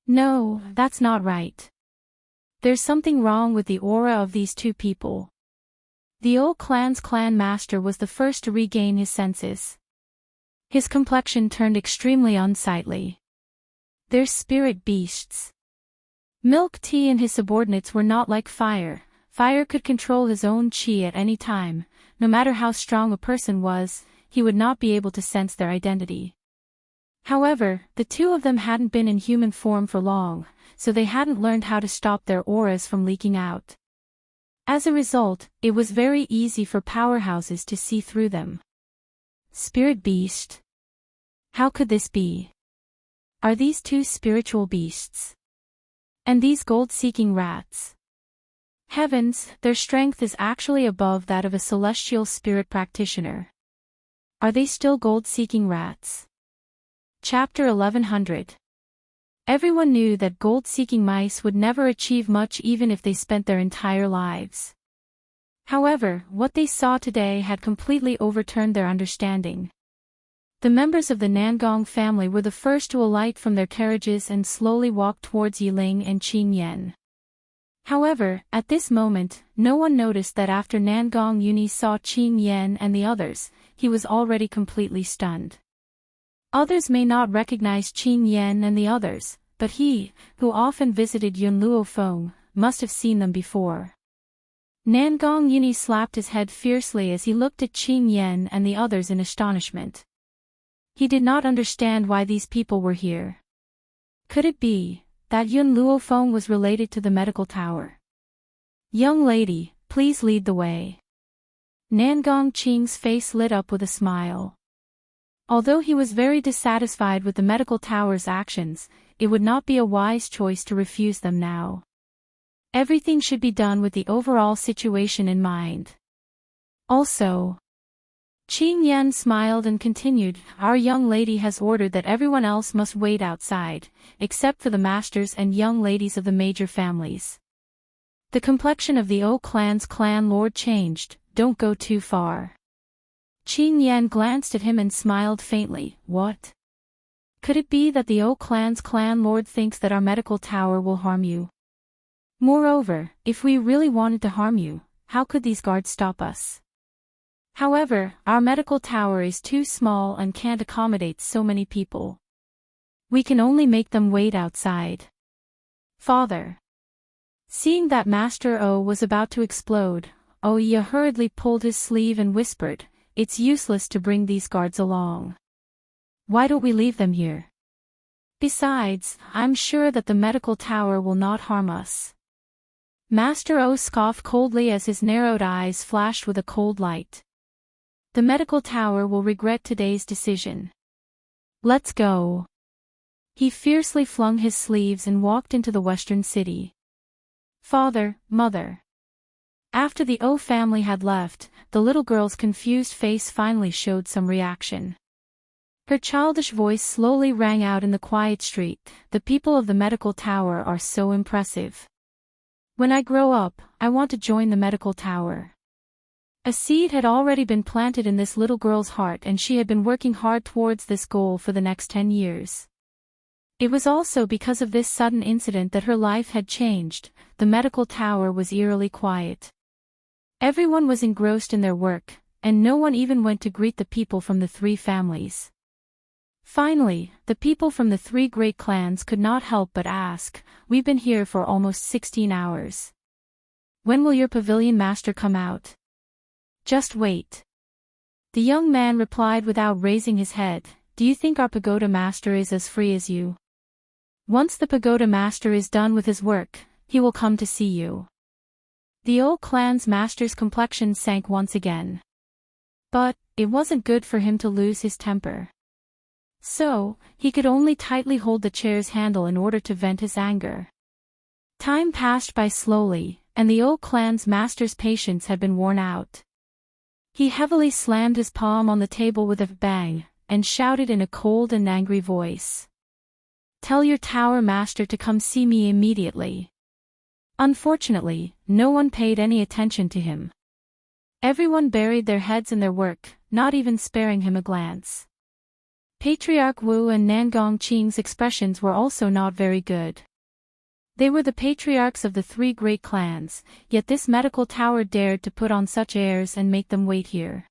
No, that's not right. There's something wrong with the aura of these two people. The O clan's clan master was the first to regain his senses. His complexion turned extremely unsightly. They're spirit beasts. Milk Tea and his subordinates were not like fire. Fire could control his own chi at any time. No matter how strong a person was, he would not be able to sense their identity. However, the two of them hadn't been in human form for long, so they hadn't learned how to stop their auras from leaking out. As a result, it was very easy for powerhouses to see through them. Spirit beast? How could this be? Are these two spiritual beasts? And these gold-seeking rats? Heavens, their strength is actually above that of a celestial spirit practitioner. Are they still gold-seeking rats? Chapter 1100. Everyone knew that gold-seeking mice would never achieve much even if they spent their entire lives. However, what they saw today had completely overturned their understanding. The members of the Nangong family were the first to alight from their carriages and slowly walk towards Yiling and Qing Yan. However, at this moment, no one noticed that after Nangong Yuni saw Qing Yan and the others, he was already completely stunned. Others may not recognize Qing Yan and the others, but he, who often visited Yunluo Feng, must have seen them before. Nangong Yuni slapped his head fiercely as he looked at Qing Yan and the others in astonishment. He did not understand why these people were here. Could it be that Yunluo Feng was related to the medical tower? Young lady, please lead the way. Nangong Qing's face lit up with a smile. Although he was very dissatisfied with the medical tower's actions, it would not be a wise choice to refuse them now. Everything should be done with the overall situation in mind. Also, Qing Yan smiled and continued, our young lady has ordered that everyone else must wait outside, except for the masters and young ladies of the major families. The complexion of the O clan's clan lord changed, don't go too far. Qing Yan glanced at him and smiled faintly, what? Could it be that the O clan's clan lord thinks that our medical tower will harm you? Moreover, if we really wanted to harm you, how could these guards stop us? However, our medical tower is too small and can't accommodate so many people. We can only make them wait outside. Father. Seeing that Master O was about to explode, Oya hurriedly pulled his sleeve and whispered, it's useless to bring these guards along. Why don't we leave them here? Besides, I'm sure that the medical tower will not harm us. Master O scoffed coldly as his narrowed eyes flashed with a cold light. The medical tower will regret today's decision. Let's go. He fiercely flung his sleeves and walked into the western city. Father, mother. After the O family had left, the little girl's confused face finally showed some reaction. Her childish voice slowly rang out in the quiet street, the people of the medical tower are so impressive. When I grow up, I want to join the medical tower. A seed had already been planted in this little girl's heart and she had been working hard towards this goal for the next 10 years. It was also because of this sudden incident that her life had changed. The medical tower was eerily quiet. Everyone was engrossed in their work, and no one even went to greet the people from the three families. Finally, the people from the three great clans could not help but ask, we've been here for almost 16 hours. When will your pavilion master come out? Just wait. The young man replied without raising his head, do you think our pagoda master is as free as you? Once the pagoda master is done with his work, he will come to see you. The old clan's master's complexion sank once again. But, it wasn't good for him to lose his temper. So, he could only tightly hold the chair's handle in order to vent his anger. Time passed by slowly, and the old clan's master's patience had been worn out. He heavily slammed his palm on the table with a bang, and shouted in a cold and angry voice. Tell your tower master to come see me immediately. Unfortunately, no one paid any attention to him. Everyone buried their heads in their work, not even sparing him a glance. Patriarch Wu and Nangong Qing's expressions were also not very good. They were the patriarchs of the three great clans, yet this medical tower dared to put on such airs and make them wait here.